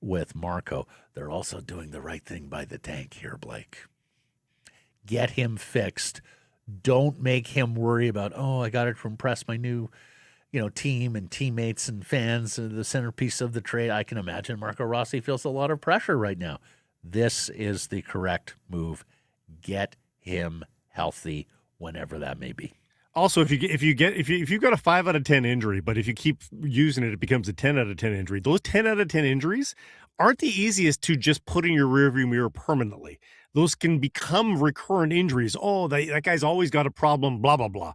with Marco. They're also doing the right thing by the tank here, Blake. Get him fixed. Don't make him worry about, I got it to impress my new, team and teammates and fans, the centerpiece of the trade. I can imagine Marco Rossi feels a lot of pressure right now. This is the correct move. Get him healthy whenever that may be. Also, if you've got a 5 out of 10 injury, but if you keep using it, it becomes a 10 out of 10 injury. Those 10 out of 10 injuries aren't the easiest to just put in your rearview mirror permanently. Those can become recurrent injuries. Oh, that guy's always got a problem, blah, blah, blah,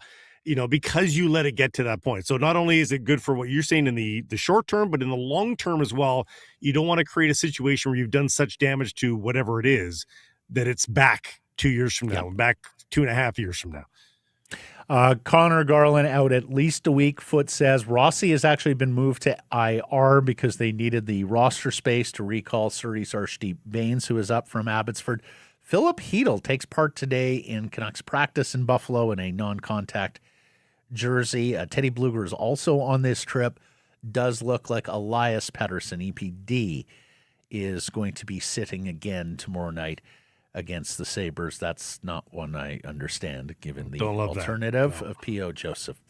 because you let it get to that point. So not only is it good for what you're saying in the short term, but in the long term as well, you don't want to create a situation where you've done such damage to whatever it is that it's back 2 years from now, back 2.5 years from now. Connor Garland out at least a week. Foote says Rossi has actually been moved to IR because they needed the roster space to recall Surrey's Archdeep Baines, who is up from Abbotsford. Fiip Chytil takes part today in Canucks practice in Buffalo in a non-contact jersey. Teddy Blueger is also on this trip. Does look like Elias Pettersson, EPD, is going to be sitting again tomorrow night against the Sabres. That's not one I understand, given the alternative of P.O. Joseph.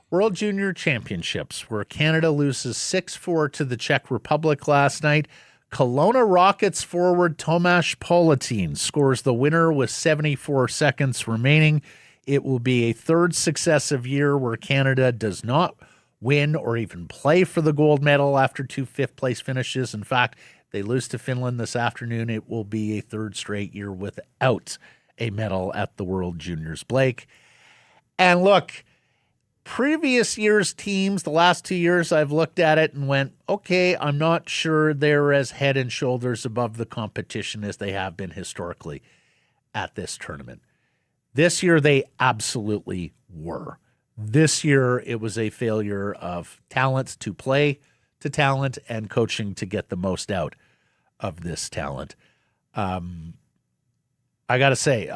World Junior Championships, where Canada loses 6-4 to the Czech Republic last night. Kelowna Rockets forward Tomáš Politín scores the winner with 74 seconds remaining. It will be a third successive year where Canada does not win or even play for the gold medal after 2 fifth-place finishes. In fact, they lose to Finland this afternoon. It will be a third straight year without a medal at the World Juniors, Blake. And look, previous year's teams, the last 2 years, I've looked at it and went, okay, I'm not sure they're as head and shoulders above the competition as they have been historically at this tournament. This year, they absolutely were. This year, it was a failure of talent to play to talent and coaching to get the most out of this talent. I got to say,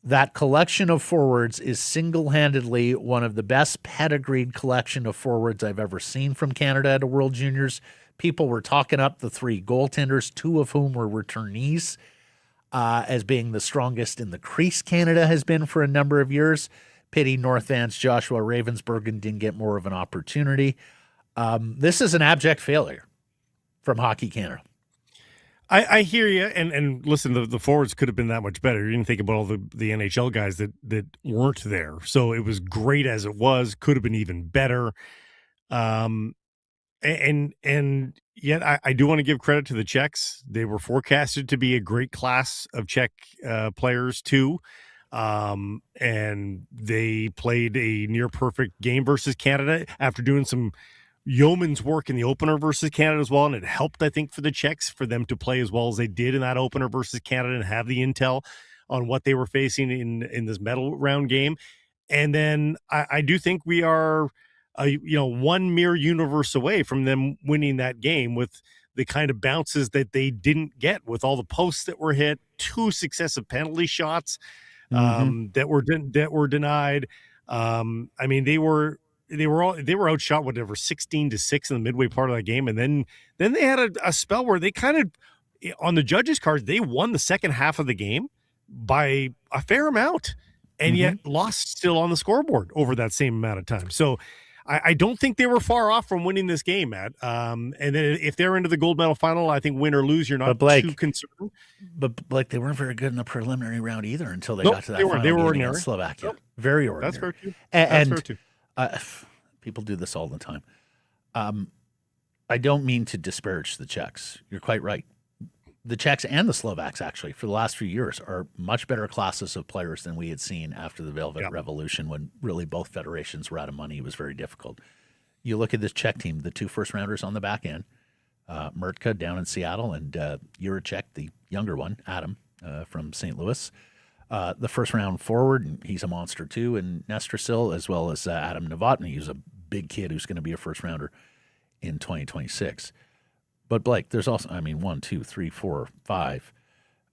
that collection of forwards is single-handedly one of the best pedigreed collection of forwards I've ever seen from Canada at a World Juniors. People were talking up the 3 goaltenders, 2 of whom were returnees, as being the strongest in the crease Canada has been for a number of years. Pity North Van's Joshua Ravensbergen didn't get more of an opportunity. This is an abject failure from Hockey Canada. I hear you, and listen, the forwards could have been that much better. You didn't think about all the NHL guys that weren't there. So it was great as it was, could have been even better. And yet I do want to give credit to the Czechs. They were forecasted to be a great class of Czech players too. And they played a near perfect game versus Canada after doing some yeoman's work in the opener versus Canada as well, and it helped, I think, for the Czechs for them to play as well as they did in that opener versus Canada and have the intel on what they were facing in this medal round game. And then I do think we are, one mere universe away from them winning that game with the kind of bounces that they didn't get with all the posts that were hit, 2 successive penalty shots that were denied. I mean, they were outshot, 16-6 in the midway part of that game. And then they had a spell where they kind of, on the judges' cards, they won the second half of the game by a fair amount and yet lost still on the scoreboard over that same amount of time. So I don't think they were far off from winning this game, Matt. And then if they're into the gold medal final, I think win or lose, you're not too concerned. But Blake, they weren't very good in the preliminary round either until they got to that final. They were ordinary. Slovakia. Nope. Very ordinary. That's fair too. That's fair too. People do this all the time. I don't mean to disparage the Czechs. You're quite right. The Czechs and the Slovaks, actually, for the last few years, are much better classes of players than we had seen after the Velvet Revolution, when really both federations were out of money. It was very difficult. You look at this Czech team, the 2 first-rounders on the back end, Mrtka down in Seattle, and Juracek, the younger one, Adam, from St. Louis. The first-round forward, and he's a monster too, and Nestrasil, as well as Adam Novotny, who's a big kid who's going to be a first-rounder in 2026. But Blake, there's also, 1, 2, 3, 4, 5.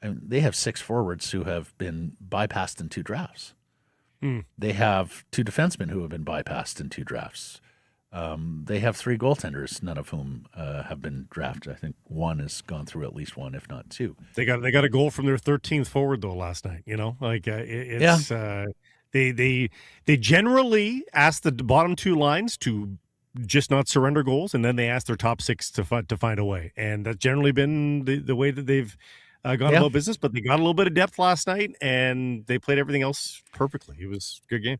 They have 6 forwards who have been bypassed in 2 drafts. They have 2 defensemen who have been bypassed in 2 drafts. They have 3 goaltenders, none of whom have been drafted. I think one has gone through at least 1, if not 2. They got a goal from their 13th forward though last night. They generally ask the bottom 2 lines to just not surrender goals, and then they ask their top 6 to find a way, and that's generally been the way that they've gone about business. But they got a little bit of depth last night, and they played everything else perfectly. It was a good game.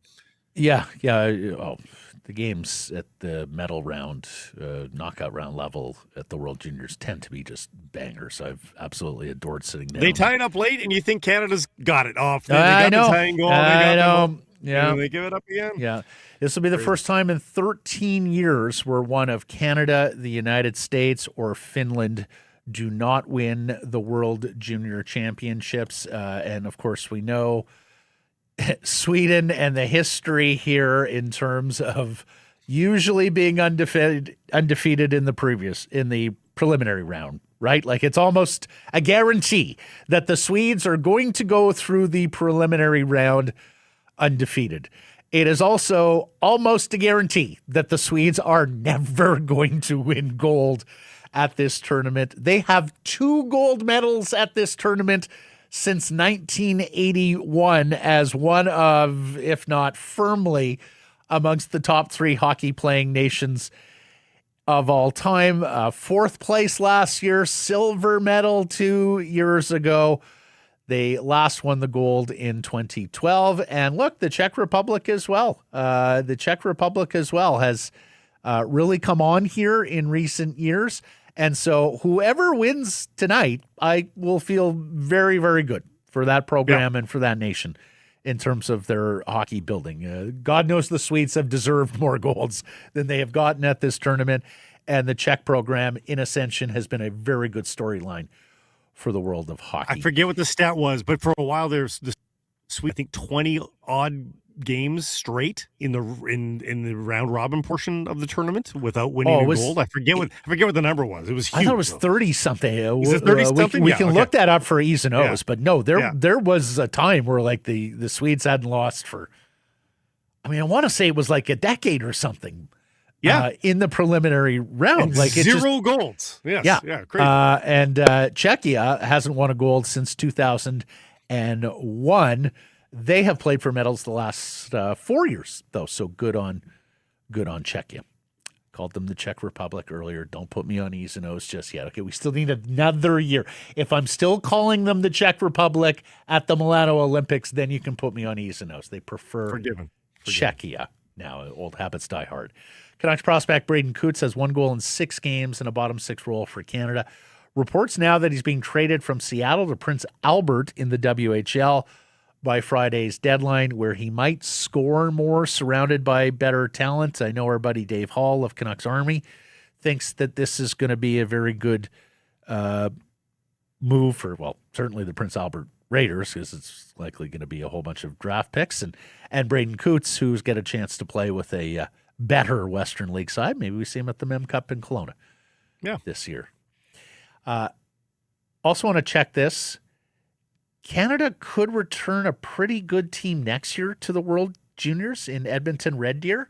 Yeah. The games at the medal round, knockout round level at the World Juniors tend to be just bangers. I've absolutely adored sitting down. They tie it up late, and you think Canada's got it off. I know. I know. Yeah. And they give it up again. Yeah. This will be the first time in 13 years where one of Canada, the United States, or Finland do not win the World Junior Championships. And, of course, we know Sweden and the history here in terms of usually being undefeated in the preliminary round, right? Like, it's almost a guarantee that the Swedes are going to go through the preliminary round undefeated. It is also almost a guarantee that the Swedes are never going to win gold at this tournament. They have 2 gold medals at this tournament since 1981 as one of, if not firmly, amongst the top 3 hockey-playing nations of all time. 4th place last year, silver medal 2 years ago. They last won the gold in 2012. And look, the Czech Republic as well. Has really come on here in recent years. And so whoever wins tonight, I will feel very, very good for that program and for that nation in terms of their hockey building. God knows the Swedes have deserved more golds than they have gotten at this tournament. And the Czech program in ascension has been a very good storyline for the world of hockey. I forget what the stat was, but for a while there's the Swedes, I think 20 odd games straight in the round robin portion of the tournament without winning a gold. I forget what the number was. It was huge. I thought it was 30 something. Is it 30 something? We can look that up for E's and O's, but no, there was a time where like the Swedes hadn't lost for, I want to say it was like a decade or something. Yeah, in the preliminary round, and like 0 golds. Yes, yeah, crazy. And Czechia hasn't won a gold since 2001. They have played for medals the last 4 years, though. So good on Czechia. Called them the Czech Republic earlier. Don't put me on E's and O's just yet. Okay, we still need another year. If I'm still calling them the Czech Republic at the Milano Olympics, then you can put me on E's and O's. They prefer Forgiven. Czechia. Now, old habits die hard. Canucks prospect Braden Coots has 1 goal in 6 games and a bottom 6 role for Canada. Reports now that he's being traded from Seattle to Prince Albert in the WHL by Friday's deadline, where he might score more surrounded by better talent. I know our buddy Dave Hall of Canucks Army thinks that this is going to be a very good move for, certainly the Prince Albert Raiders, because it's likely going to be a whole bunch of draft picks. And Braden Coots, who's get a chance to play with a better Western League side. Maybe we see him at the Mem Cup in Kelowna this year. Also want to check this. Canada could return a pretty good team next year to the World Juniors in Edmonton Red Deer.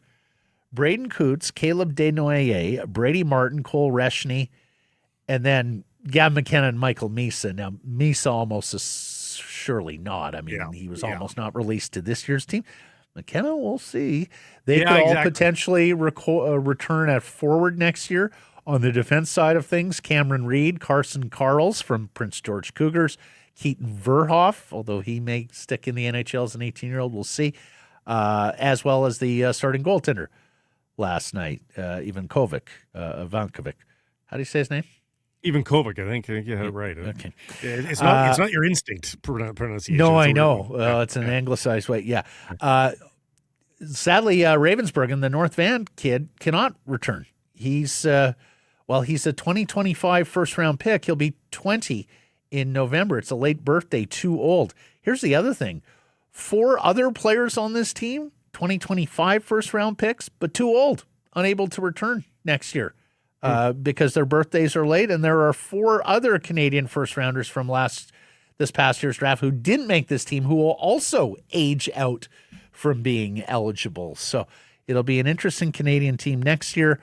Braden Coots, Caleb Desnoyers, Brady Martin, Cole Reshney, and then Gavin McKenna and Michael Misa. Now, Misa almost is surely not. He was almost not released to this year's team. McKenna, we'll see. They could all potentially return at forward next year. On the defense side of things, Cameron Reed, Carson Karls from Prince George Cougars, Keaton Verhoff, although he may stick in the NHL as an 18-year-old, we'll see, as well as the starting goaltender, last night. Ivankovic. How do you say his name? Even Kovac, I think you had it right. Okay. It's not your instinct pronunciation. No, I know. It's an anglicized way. Yeah. Sadly, Ravensburg, the North Van kid, cannot return. He's a 2025 first-round pick. He'll be 20 in November. It's a late birthday, too old. Here's the other thing. 4 other players on this team, 2025 first-round picks, but too old, unable to return next year. Because their birthdays are late, and there are 4 other Canadian first-rounders from this past year's draft who didn't make this team who will also age out from being eligible. So it'll be an interesting Canadian team next year.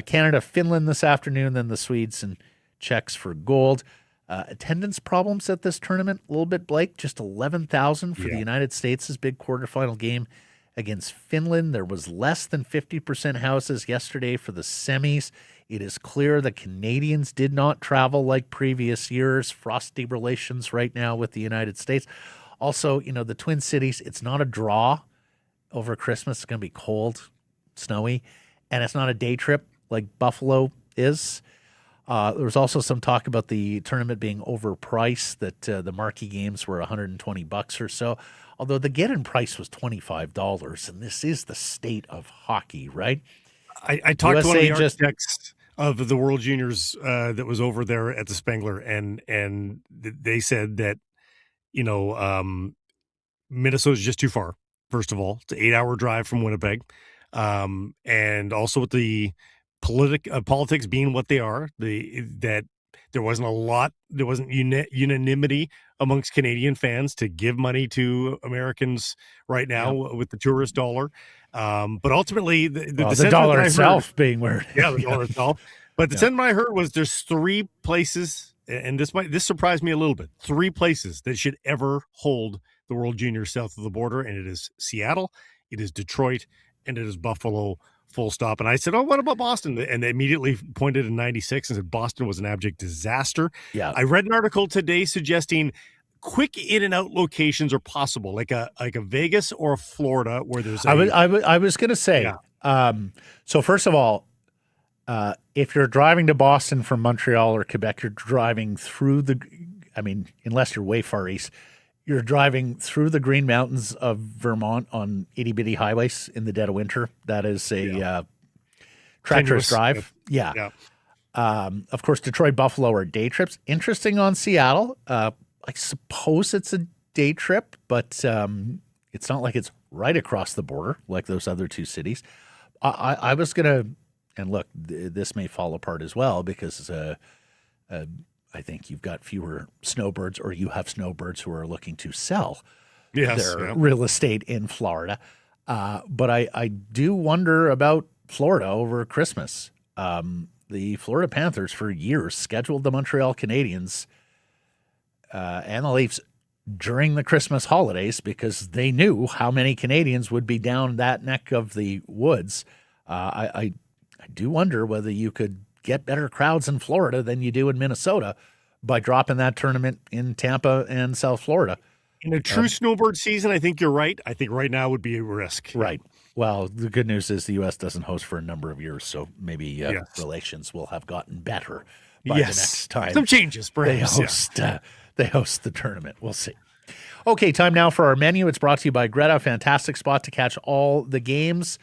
Canada, Finland this afternoon, then the Swedes and Czechs for gold. Attendance problems at this tournament, a little bit, Blake, just 11,000 for the United States' big quarterfinal game against Finland. There was less than 50% houses yesterday for the semis. It is clear the Canadians did not travel like previous years. Frosty relations right now with the United States. Also, the Twin Cities, it's not a draw over Christmas. It's going to be cold, snowy, and it's not a day trip like Buffalo is. There was also some talk about the tournament being overpriced, that the marquee games were $120 or so, although the get-in price was $25, and this is the state of hockey, right? I talked to one of the architects of the World Juniors that was over there at the Spengler, and they said that, Minnesota's just too far, first of all. It's an 8-hour drive from Winnipeg. And also with the politics being what they are, that there wasn't unanimity amongst Canadian fans to give money to Americans right now with the tourist dollar. But ultimately, the dollar itself being where the dollar itself. But the sentiment I heard was there's 3 places, and this surprised me a little bit, 3 places that should ever hold the World Juniors south of the border, and it is Seattle, it is Detroit, and it is Buffalo, full stop. And I said, what about Boston? And they immediately pointed in 96 and said Boston was an abject disaster. Yeah. I read an article today suggesting quick in and out locations are possible, like a Vegas or a Florida where there's I was going to say, so first of all, if you're driving to Boston from Montreal or Quebec, you're driving through unless you're way far east, you're driving through the Green Mountains of Vermont on itty-bitty highways in the dead of winter. That is a treacherous drive. Yeah. Of course, Detroit, Buffalo are day trips. Interesting on Seattle. I suppose it's a day trip, but it's not like it's right across the border like those other 2 cities. I was going to, and look, this may fall apart as well because I think you've got fewer snowbirds, or you have snowbirds who are looking to sell their real estate in Florida. But I do wonder about Florida over Christmas. The Florida Panthers for years scheduled the Montreal Canadiens and the Leafs during the Christmas holidays because they knew how many Canadians would be down that neck of the woods. I do wonder whether you could get better crowds in Florida than you do in Minnesota by dropping that tournament in Tampa and South Florida. In a true snowbird season, I think you're right. I think right now would be a risk. Right. Well, the good news is the U.S. doesn't host for a number of years, so maybe relations will have gotten better by the next time. Some changes, perhaps. They host the tournament. We'll see. Okay, time now for our menu. It's brought to you by Greta. Fantastic spot to catch all the games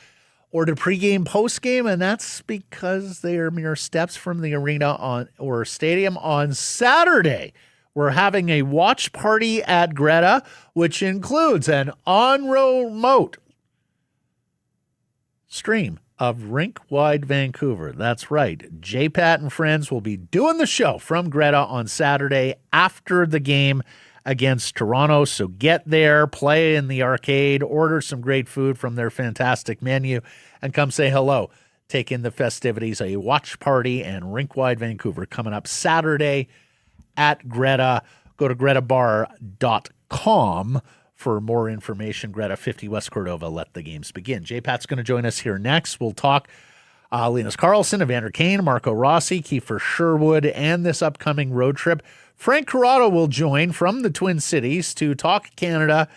or to pregame, postgame, and that's because they are mere steps from the arena or stadium on Saturday. We're having a watch party at Greta, which includes an on-remote stream of RinkWide Vancouver. That's right. JPat and friends will be doing the show from Greta on Saturday after the game against Toronto. So get there, play in the arcade, order some great food from their fantastic menu, and come say hello. Take in the festivities, a watch party and RinkWide Vancouver coming up Saturday at Greta. Go to gretabar.com for more information. Greta, 50 West Cordova. Let the games begin. JPat's going to join us here next. We'll talk Linus Karlsson, Evander Kane, Marco Rossi, Kiefer Sherwood, and this upcoming road trip. Frank Corrado will join from the Twin Cities to talk Canada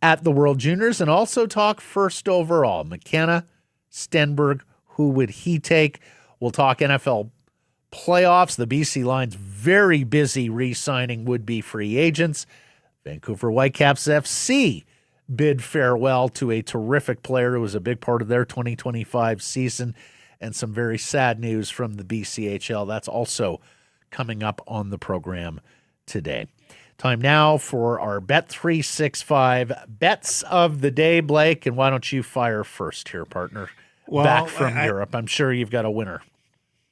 at the World Juniors and also talk first overall. McKenna, Stenberg, Who would he take? We'll talk NFL playoffs. The BC Lions very busy re-signing would-be free agents. Vancouver Whitecaps FC bid farewell to a terrific player who was a big part of their 2025 season, and some very sad news from the BCHL. That's also coming up on the program today. Time now for our Bet365 bets of the day, Blake. And why don't you fire first here, partner? Well, back from Europe. I'm sure you've got a winner.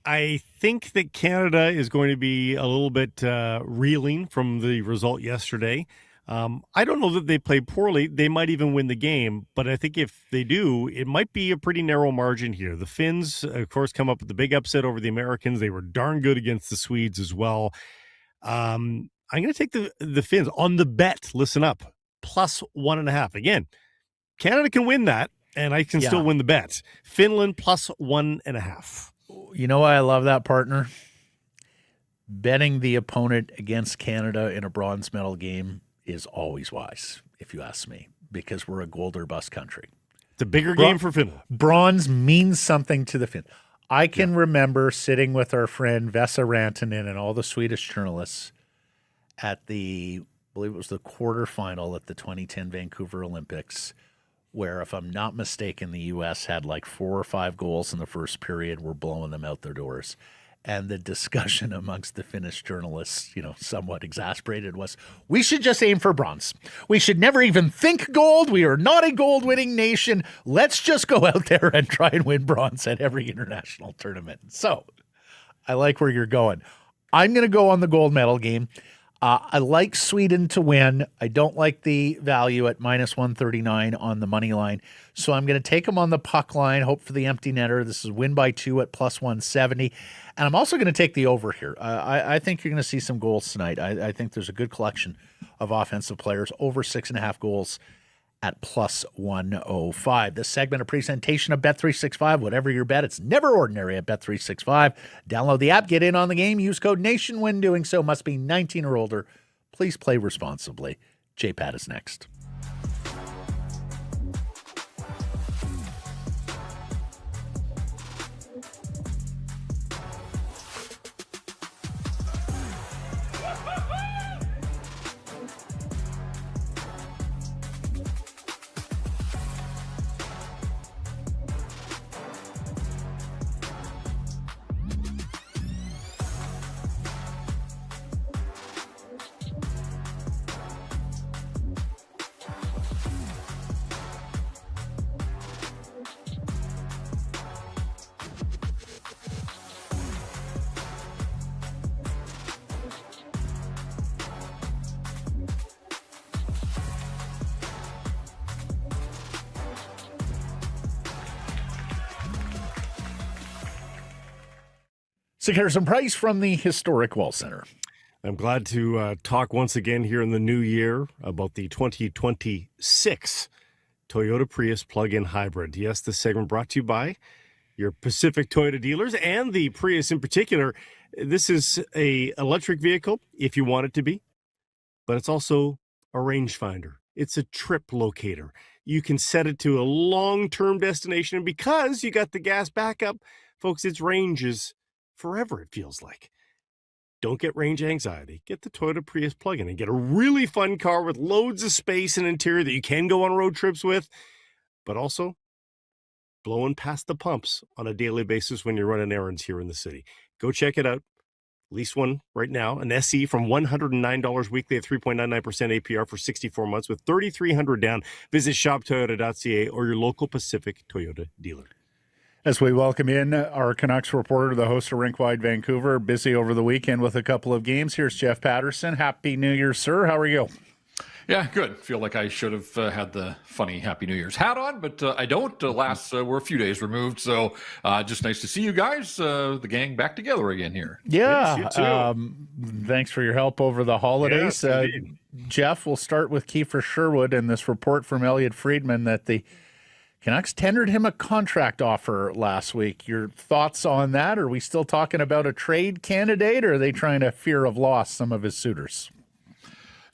I think that Canada is going to be a little bit reeling from the result yesterday. I don't know that they played poorly. They might even win the game, but I think if they do, it might be a pretty narrow margin here. The Finns, of course, come up with the big upset over the Americans. They were darn good against the Swedes as well. I'm going to take the Finns on the bet. Listen up, plus 1.5. Again, Canada can win that, and I can still win the bet. Finland plus 1.5. You know why I love that, partner? Betting the opponent against Canada in a bronze medal game is always wise, if you ask me, because we're a gold or bust country. It's a bigger game for Finland. Bronze means something to the Finns. I can remember sitting with our friend Vesa Rantanen and all the Swedish journalists at the, I believe it was the quarterfinal at the 2010 Vancouver Olympics, where, if I'm not mistaken, the U.S. had like 4 or 5 goals in the first period. We're blowing them out their doors. And the discussion amongst the Finnish journalists, somewhat exasperated, was, we should just aim for bronze. We should never even think gold. We are not a gold-winning nation. Let's just go out there and try and win bronze at every international tournament. So I like where you're going. I'm going to go on the gold medal game. I like Sweden to win. I don't like the value at minus 139 on the money line. So I'm going to take them on the puck line, hope for the empty netter. This is win by 2 at plus 170. And I'm also going to take the over here. I think you're going to see some goals tonight. I think there's a good collection of offensive players, over 6.5 goals at plus 105. This segment, a presentation of Bet365. Whatever your bet, it's never ordinary at Bet365. Download the app, get in on the game, use code NATION when doing so. Must be 19 or older. Please play responsibly. JPat is next. So here's some price from the historic Wall Center. I'm glad to talk once again here in the new year about the 2026 Toyota Prius plug-in hybrid. Yes, this segment brought to you by your Pacific Toyota dealers and the Prius in particular. This is a electric vehicle if you want it to be, but it's also a rangefinder. It's a trip locator. You can set it to a long-term destination, and because you got the gas backup, folks, its range is forever, it feels like. Don't get range anxiety. Get the Toyota Prius plug-in and get a really fun car with loads of space and interior that you can go on road trips with, but also blowing past the pumps on a daily basis when you're running errands here in the city. Go check it out. Lease one right now, an SE from $109 weekly at 3.99% APR for 64 months with $3,300 down. Visit shoptoyota.ca or your local Pacific Toyota dealer. As we welcome in our Canucks reporter, the host of RinkWide Vancouver, busy over the weekend with a couple of games. Here's Jeff Paterson. Happy New Year, sir. How are you? Yeah, good. Feel like I should have had the funny Happy New Year's hat on, but I don't. We're a few days removed, so just nice to see you guys, the gang, back together again here. Yeah. Yes, you too. Thanks for your help over the holidays. Yes, Jeff, we'll start with Kiefer Sherwood and this report from Elliot Friedman that the Canucks tendered him a contract offer last week. Your thoughts on that? Are we still talking about a trade candidate, or are they trying to fear of loss some of his suitors?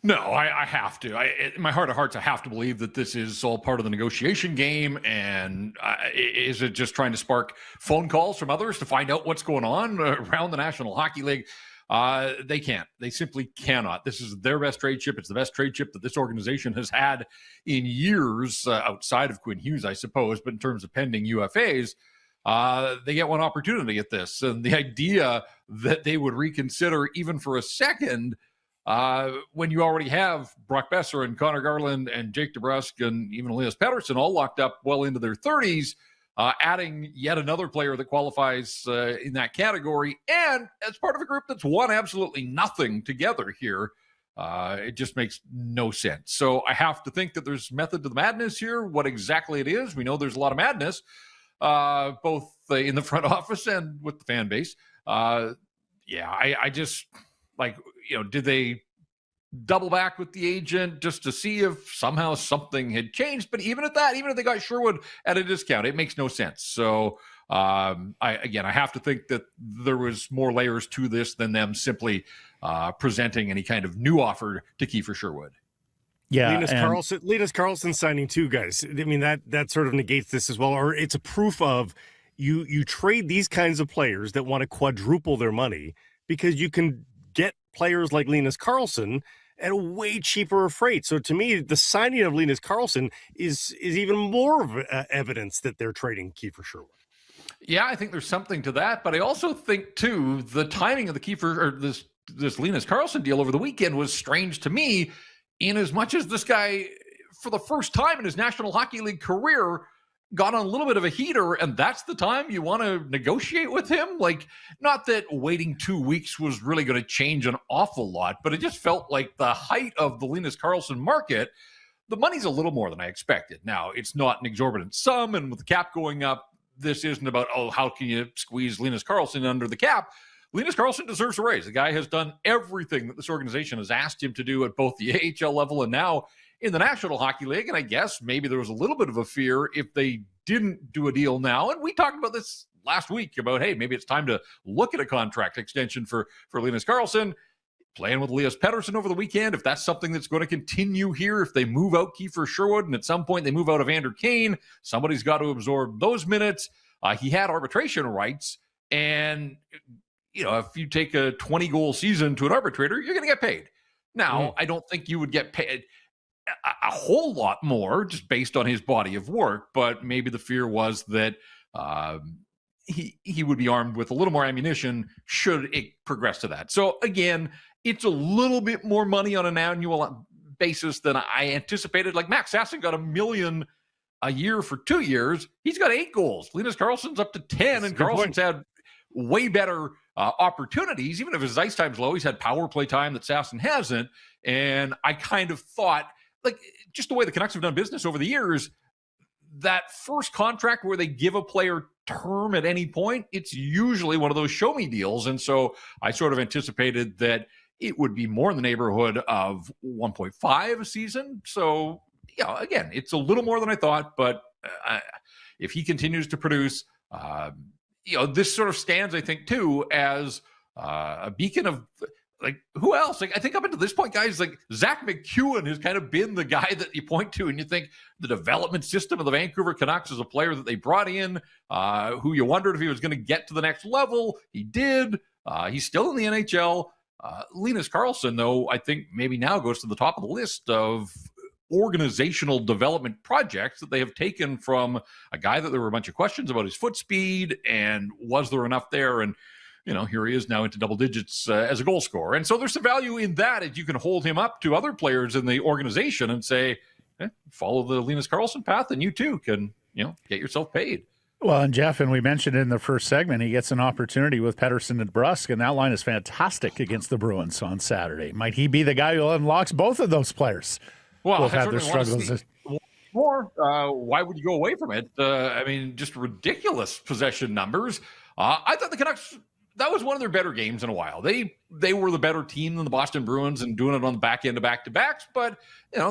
No, I have to. In my heart of hearts, I have to believe that this is all part of the negotiation game. And is it just trying to spark phone calls from others to find out what's going on around the National Hockey League? They can't. They simply cannot. This is their best trade chip. It's the best trade chip that this organization has had in years, outside of Quinn Hughes, I suppose. But in terms of pending UFAs, they get one opportunity at this. And the idea that they would reconsider even for a second when you already have Brock Besser and Connor Garland and Jake DeBrusk and even Linus Paterson all locked up well into their 30s, adding yet another player that qualifies in that category, and as part of a group that's won absolutely nothing together here, it just makes no sense. So I have to think that there's method to the madness here. What exactly it is, we know there's a lot of madness, both in the front office and with the fan base. I just, like, did they double back with the agent just to see if somehow something had changed? But even at that, even if they got Sherwood at a discount, it makes no sense. So I have to think that there was more layers to this than them simply presenting any kind of new offer to Kiefer Sherwood. Yeah, Linus Karlsson signing two guys. I mean, that sort of negates this as well, or it's a proof of you trade these kinds of players that want to quadruple their money because you can get players like Linus Karlsson at a way cheaper freight. So to me, the signing of Linus Karlsson is even more of evidence that they're trading Kiefer Sherwood. Yeah, I think there's something to that, but I also think too the timing of the Kiefer or this Linus Karlsson deal over the weekend was strange to me, in as much as this guy, for the first time in his National Hockey League career, got on a little bit of a heater, and that's the time you want to negotiate with him? Like, not that waiting 2 weeks was really going to change an awful lot, but it just felt like the height of the Linus Karlsson market, the money's a little more than I expected. Now, it's not an exorbitant sum, and with the cap going up, this isn't about, how can you squeeze Linus Karlsson under the cap? Linus Karlsson deserves a raise. The guy has done everything that this organization has asked him to do at both the AHL level and now in the National Hockey League. And I guess maybe there was a little bit of a fear if they didn't do a deal now. And we talked about this last week about, hey, maybe it's time to look at a contract extension for Linus Karlsson. Playing with Linus Paterson over the weekend, if that's something that's going to continue here, if they move out Kiefer Sherwood and at some point they move out Evander Kane, somebody's got to absorb those minutes. He had arbitration rights. And, if you take a 20-goal season to an arbitrator, you're going to get paid. Now, I don't think you would get paid a whole lot more just based on his body of work, but maybe the fear was that he would be armed with a little more ammunition should it progress to that. So again, it's a little bit more money on an annual basis than I anticipated. Like Max Sasson got $1 million a year for 2 years. He's got 8 goals. Linus Karlsson's up to 10, and Karlsson's had way better opportunities. Even if his ice time's low, he's had power play time that Sasson hasn't. And I kind of thought, like, just the way the Canucks have done business over the years, that first contract where they give a player term at any point, it's usually one of those show me deals. And so I sort of anticipated that it would be more in the neighborhood of 1.5 a season. So, again, it's a little more than I thought, but if he continues to produce, this sort of stands, I think, too, as a beacon of, like, who else? Like, I think up until this point, guys, like Zach McEwen has kind of been the guy that you point to, and you think the development system of the Vancouver Canucks is a player that they brought in, who you wondered if he was going to get to the next level. He did. He's still in the NHL. Linus Karlsson, though, I think maybe now goes to the top of the list of organizational development projects that they have taken from a guy that there were a bunch of questions about his foot speed and was there enough there, and here he is now into double digits as a goal scorer. And so there's some value in that, as you can hold him up to other players in the organization and say, follow the Linus Karlsson path, and you too can get yourself paid. Well, and Jeff, and we mentioned in the first segment, he gets an opportunity with Paterson and DeBrusk, and that line is fantastic against the Bruins on Saturday. Might he be the guy who unlocks both of those players? Well, both have their struggles. More, why would you go away from it? Just ridiculous possession numbers. I thought the Canucks, that was one of their better games in a while. They were the better team than the Boston Bruins and doing it on the back end of back-to-backs, but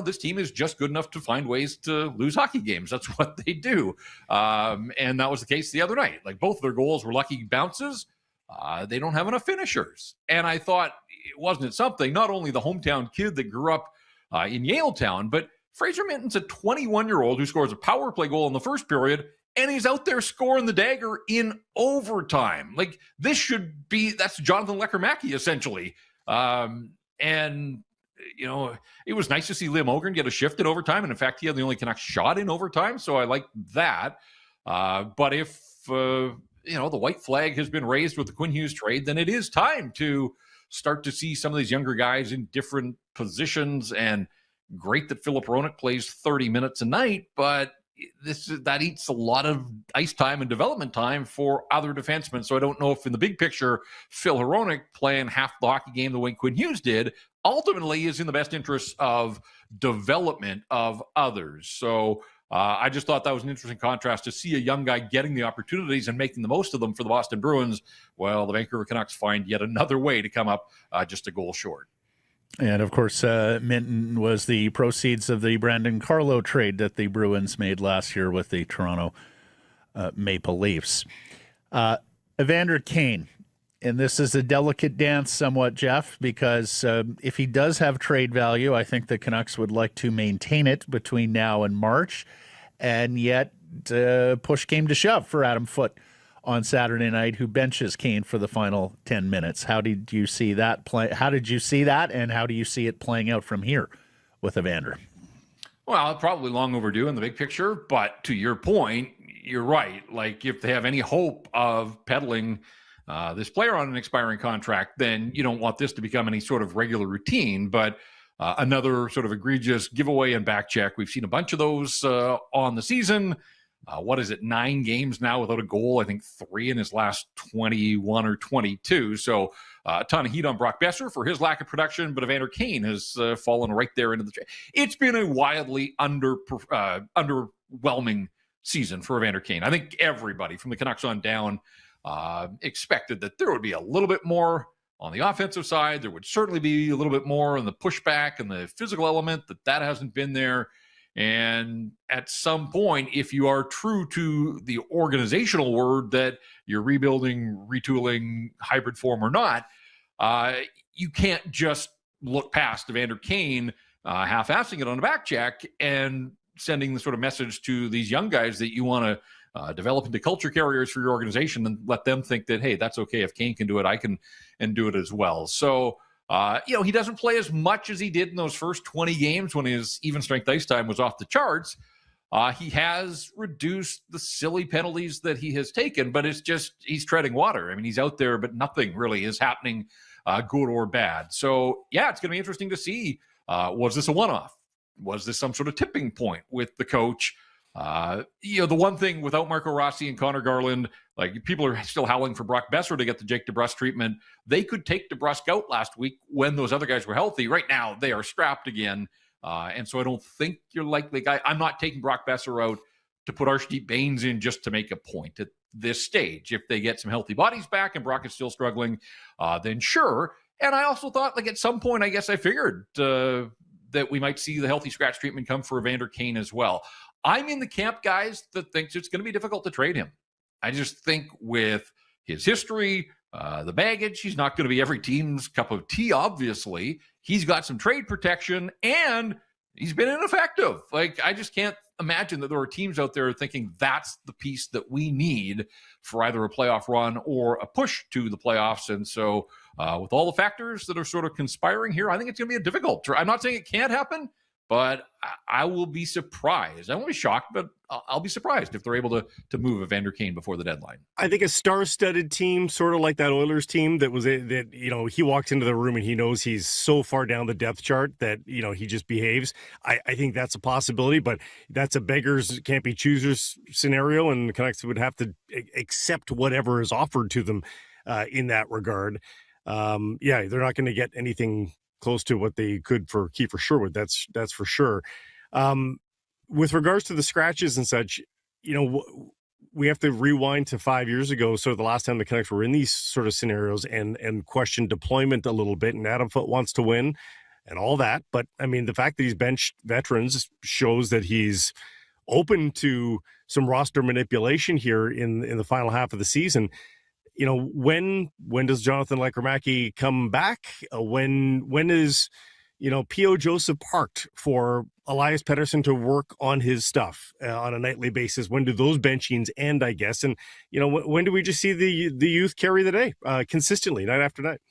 this team is just good enough to find ways to lose hockey games. That's what they do. And that was the case the other night. Like, both of their goals were lucky bounces. They don't have enough finishers. And I thought, wasn't it something? Not only the hometown kid that grew up in Yaletown, but Fraser Minton's a 21-year-old who scores a power play goal in the first period, and he's out there scoring the dagger in overtime. Like, this should be, that's Jonathan Lecker-Mackey, essentially. And, you know, it was nice to see Liam Ogren get a shift in overtime. And in fact, he had the only Canucks shot in overtime. So I like that. But if, you know, the white flag has been raised with the Quinn Hughes trade, then it is time to start to see some of these younger guys in different positions. And great that Filip Hronek plays 30 minutes a night, but that eats a lot of ice time and development time for other defensemen. So I don't know if in the big picture, Phil Hronek playing half the hockey game the way Quinn Hughes did ultimately is in the best interest of development of others. So I just thought that was an interesting contrast to see a young guy getting the opportunities and making the most of them for the Boston Bruins, while the Vancouver Canucks find yet another way to come up just a goal short. And, of course, Minton was the proceeds of the Brandon Carlo trade that the Bruins made last year with the Toronto Maple Leafs. Evander Kane, and this is a delicate dance somewhat, Jeff, because if he does have trade value, I think the Canucks would like to maintain it between now and March, and yet push came to shove for Adam Foote on Saturday night, who benches Kane for the final 10 minutes. How did you see that play? How did you see that, and how do you see it playing out from here with Evander? Well, probably long overdue in the big picture, but to your point, you're right. Like, if they have any hope of peddling this player on an expiring contract, then you don't want this to become any sort of regular routine, but another sort of egregious giveaway and back check. We've seen a bunch of those on the season. 9 games now without a goal? I think 3 in his last 21 or 22. So a ton of heat on Brock Boeser for his lack of production, but Evander Kane has fallen right there into the trade. It's been a wildly underwhelming season for Evander Kane. I think everybody from the Canucks on down expected that there would be a little bit more on the offensive side. There would certainly be a little bit more on the pushback and the physical element. That hasn't been there. And at some point, if you are true to the organizational word that you're rebuilding, retooling, hybrid form or not, you can't just look past Evander Kane half-assing it on a back check and sending the sort of message to these young guys that you want to develop into culture carriers for your organization and let them think that, hey, that's okay. If Kane can do it, I can and do it as well. So, he doesn't play as much as he did in those first 20 games when his even strength ice time was off the charts. He has reduced the silly penalties that he has taken, but it's just he's treading water. I mean, he's out there, but nothing really is happening, good or bad. So, yeah, it's going to be interesting to see. Was this a one-off? Was this some sort of tipping point with the coach? The one thing without Marco Rossi and Connor Garland, like, people are still howling for Brock Boeser to get the Jake DeBrusk treatment. They could take DeBrusk out last week when those other guys were healthy. Right now, they are strapped again. And so I don't think you're likely guy. I'm not taking Brock Boeser out to put Arshdeep Bains in just to make a point at this stage. If they get some healthy bodies back and Brock is still struggling, then sure. And I also thought, like, at some point, I guess I figured that we might see the healthy scratch treatment come for Evander Kane as well. I'm in the camp, guys, that thinks it's going to be difficult to trade him. I just think with his history, the baggage, he's not going to be every team's cup of tea, obviously. He's got some trade protection, and he's been ineffective. Like, I just can't imagine that there are teams out there thinking that's the piece that we need for either a playoff run or a push to the playoffs. And so with all the factors that are sort of conspiring here, I think it's going to be a difficult I'm not saying it can't happen, but I will be surprised. I won't be shocked, but I'll be surprised if they're able to move Evander Kane before the deadline. I think a star-studded team, sort of like that Oilers team he walks into the room and he knows he's so far down the depth chart that, he just behaves. I think that's a possibility, but that's a beggars can't be choosers scenario, and the Canucks would have to accept whatever is offered to them in that regard. They're not going to get anything close to what they could for Kiefer Sherwood. That's for sure. With regards to the scratches and such, we have to rewind to 5 years ago. So the last time the Canucks were in these sort of scenarios and question deployment a little bit, and Adam Foote wants to win and all that. But I mean, the fact that he's benched veterans shows that he's open to some roster manipulation here in the final half of the season. when does Jonathan Lekramacky come back? When is, P.O. Joseph parked for Elias Pettersson to work on his stuff on a nightly basis? When do those benchings end, I guess? And, when do we just see the youth carry the day consistently, night after night?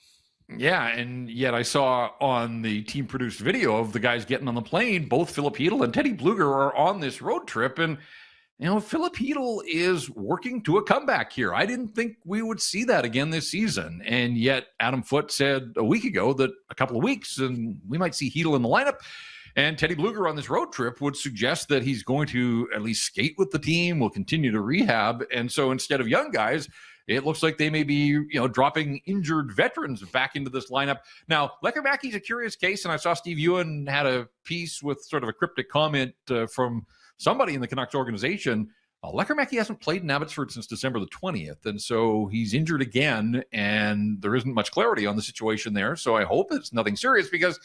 Yeah, and yet I saw on the team-produced video of the guys getting on the plane, both Fiip Chytil and Teddy Blueger are on this road trip, and Fiip Chytil is working to a comeback here. I didn't think we would see that again this season, and yet Adam Foote said a week ago that a couple of weeks and we might see Chytil in the lineup. And Teddy Blueger on this road trip would suggest that he's going to at least skate with the team, will continue to rehab, and so instead of young guys, it looks like they may be, dropping injured veterans back into this lineup. Now, Lekramaki's a curious case, and I saw Steve Ewan had a piece with sort of a cryptic comment from somebody in the Canucks organization. Lekramacky hasn't played in Abbotsford since December the 20th, and so he's injured again, and there isn't much clarity on the situation there. So I hope it's nothing serious because,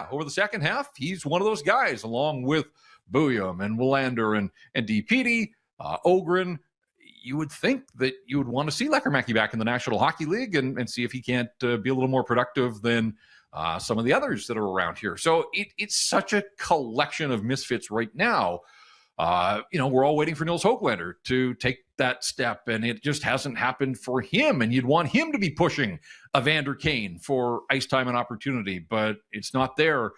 over the second half, he's one of those guys, along with Bouillon and Willander and DPD, Ogren. You would think that you would want to see Lekramacky back in the National Hockey League and see if he can't be a little more productive than some of the others that are around here. So it's such a collection of misfits right now. We're all waiting for Nils Höglander to take that step, and it just hasn't happened for him. And you'd want him to be pushing Evander Kane for ice time and opportunity, but it's not there.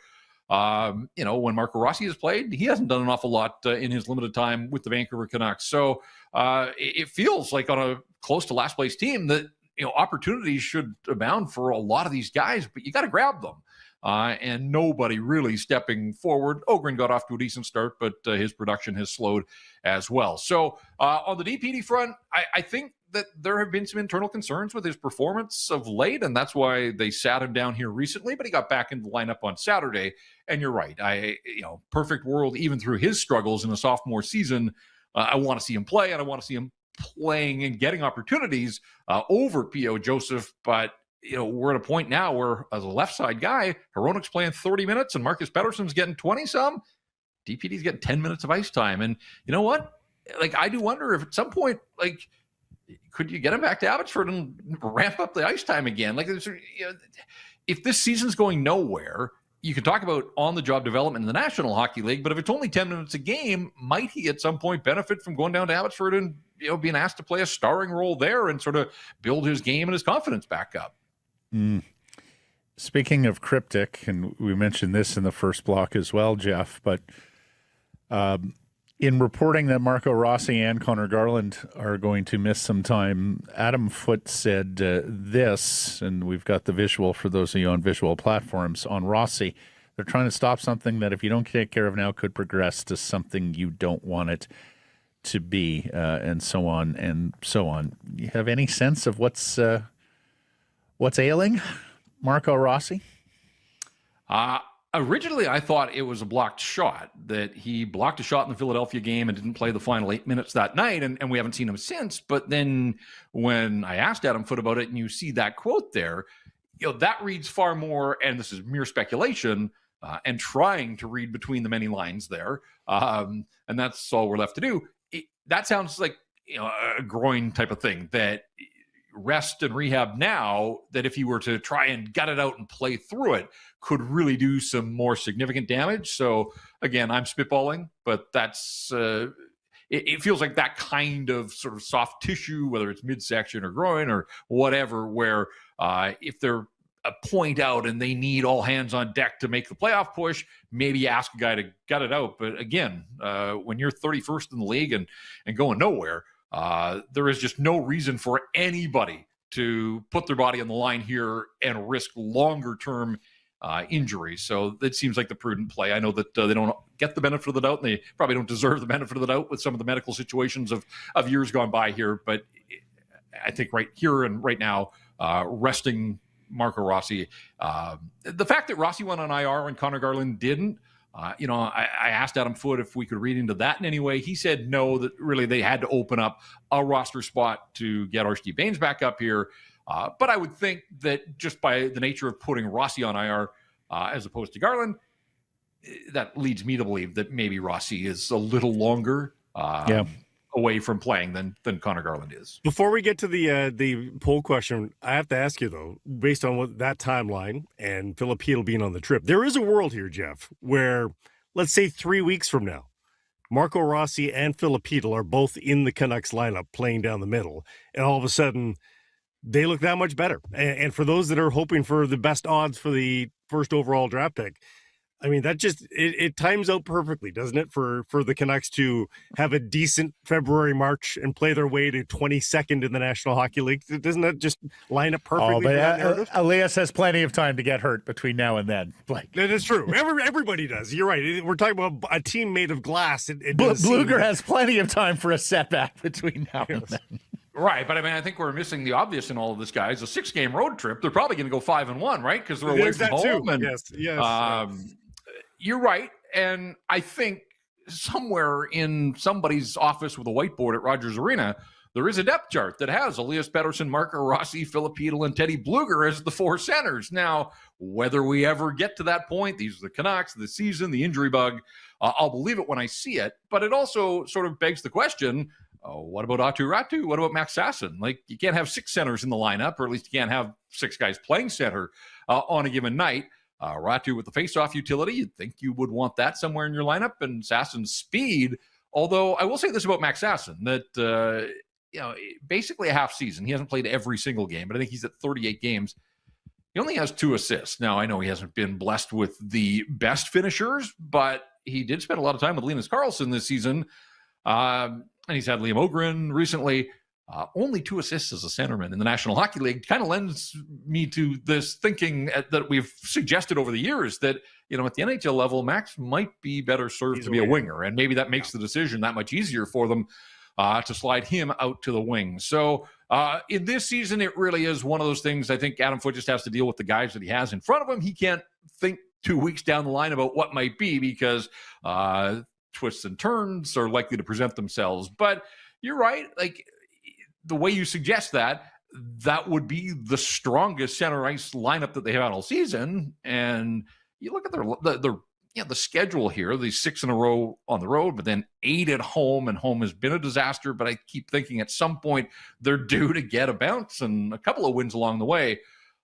When Marco Rossi has played, he hasn't done an awful lot in his limited time with the Vancouver Canucks. So it feels like on a close to last place team that, opportunities should abound for a lot of these guys, but you got to grab them. And nobody really stepping forward. Ogren got off to a decent start, but his production has slowed as well. So on the DPD front, I think that there have been some internal concerns with his performance of late, and that's why they sat him down here recently, but he got back into the lineup on Saturday. And you're right. Perfect world, even through his struggles in a sophomore season, I want to see him play, and I want to see him playing and getting opportunities over P.O. Joseph. But, we're at a point now where, as a left side guy, Hronek's playing 30 minutes and Marcus Pettersson's getting 20-some. DPD's getting 10 minutes of ice time. And you know what? I do wonder if at some point, could you get him back to Abbotsford and ramp up the ice time again? If this season's going nowhere, you can talk about on-the-job development in the National Hockey League, but if it's only 10 minutes a game, might he at some point benefit from going down to Abbotsford and being asked to play a starring role there and sort of build his game and his confidence back up? Speaking of cryptic, and we mentioned this in the first block as well, Jeff, but in reporting that Marco Rossi and Connor Garland are going to miss some time, Adam Foote said this, and we've got the visual for those of you on visual platforms, on Rossi. They're trying to stop something that if you don't take care of now could progress to something you don't want it to be, and so on and so on. You have any sense of what's ailing Marco Rossi? Originally, I thought it was a blocked shot, that he blocked a shot in the Philadelphia game and didn't play the final 8 minutes that night, and we haven't seen him since. But then when I asked Adam Foote about it, and you see that quote there, that reads far more, and this is mere speculation, and trying to read between the many lines there, and that's all we're left to do. That sounds like a groin type of thing, that rest and rehab now, that if he were to try and gut it out and play through it, could really do some more significant damage. So again, I'm spitballing, but that's it feels like that kind of sort of soft tissue, whether it's midsection or groin or whatever, where if they're a point out and they need all hands on deck to make the playoff push, maybe ask a guy to gut it out. But again, when you're 31st in the league and going nowhere, there is just no reason for anybody to put their body on the line here and risk longer-term injuries. So that seems like the prudent play. I know that they don't get the benefit of the doubt, and they probably don't deserve the benefit of the doubt with some of the medical situations of years gone by here. But I think right here and right now, resting Marco Rossi, the fact that Rossi went on IR and Connor Garland didn't, I asked Adam Foote if we could read into that in any way. He said no, that really they had to open up a roster spot to get Archie Baines back up here. But I would think that just by the nature of putting Rossi on IR as opposed to Garland, that leads me to believe that maybe Rossi is a little longer. away from playing than Connor Garland is. Before we get to the poll question, I have to ask you, though, based on that timeline and Fiip Chytil being on the trip, there is a world here, Jeff, where, let's say 3 weeks from now, Marco Rossi and Fiip Chytil are both in the Canucks lineup playing down the middle, and all of a sudden they look that much better. And for those that are hoping for the best odds for the first overall draft pick, I mean, that just it times out perfectly, doesn't it, for the Canucks to have a decent February, March and play their way to 22nd in the National Hockey League? Doesn't that just line up perfectly? Oh, but Elias has plenty of time to get hurt between now and then. Blake. That is true. Everybody does. You're right. We're talking about a team made of glass. Blueger has plenty of time for a setback between now and then. Right, but I mean, I think we're missing the obvious in all of this, guys. A 6-game road trip, they're probably going to go 5-1, right? Because they're away from home. Too. And, yes. You're right, and I think somewhere in somebody's office with a whiteboard at Rogers Arena, there is a depth chart that has Linus Karlsson, Marco Rossi, Fiip Chytil, and Teddy Blueger as the 4 centers. Now, whether we ever get to that point, these are the Canucks, the season, the injury bug, I'll believe it when I see it. But it also sort of begs the question, what about Aatu Ratu? What about Max Sasson? Like, you can't have 6 centers in the lineup, or at least you can't have 6 guys playing center on a given night. Ratu with the face-off utility, you'd think you would want that somewhere in your lineup, and Sasson's speed. Although I will say this about Max Sasson, that basically a half season. He hasn't played every single game, but I think he's at 38 games. He only has 2 assists. Now, I know he hasn't been blessed with the best finishers, but he did spend a lot of time with Linus Karlsson this season. And he's had Liam Ogren recently. Only 2 assists as a centerman in the National Hockey League kind of lends me to this thinking that we've suggested over the years that, at the NHL level, Max might be better served to be a winger. And maybe that makes the decision that much easier for them to slide him out to the wing. So in this season, it really is one of those things. I think Adam Foote just has to deal with the guys that he has in front of him. He can't think 2 weeks down the line about what might be, because twists and turns are likely to present themselves. But you're right. Like, the way you suggest that would be the strongest center ice lineup that they have had all season. And you look at the schedule here, these 6 in a row on the road, but then 8 at home, and home has been a disaster. But I keep thinking at some point they're due to get a bounce and a couple of wins along the way.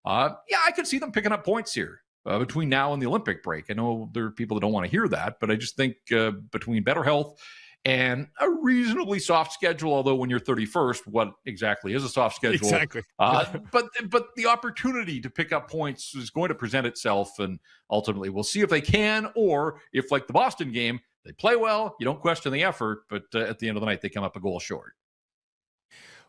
I could see them picking up points here between now and the Olympic break. I know there are people that don't want to hear that, but I just think between better health and a reasonably soft schedule, although when you're 31st, what exactly is a soft schedule? Exactly. But the opportunity to pick up points is going to present itself, and ultimately we'll see if they can, or if, like the Boston game, they play well, you don't question the effort, but at the end of the night, they come up a goal short.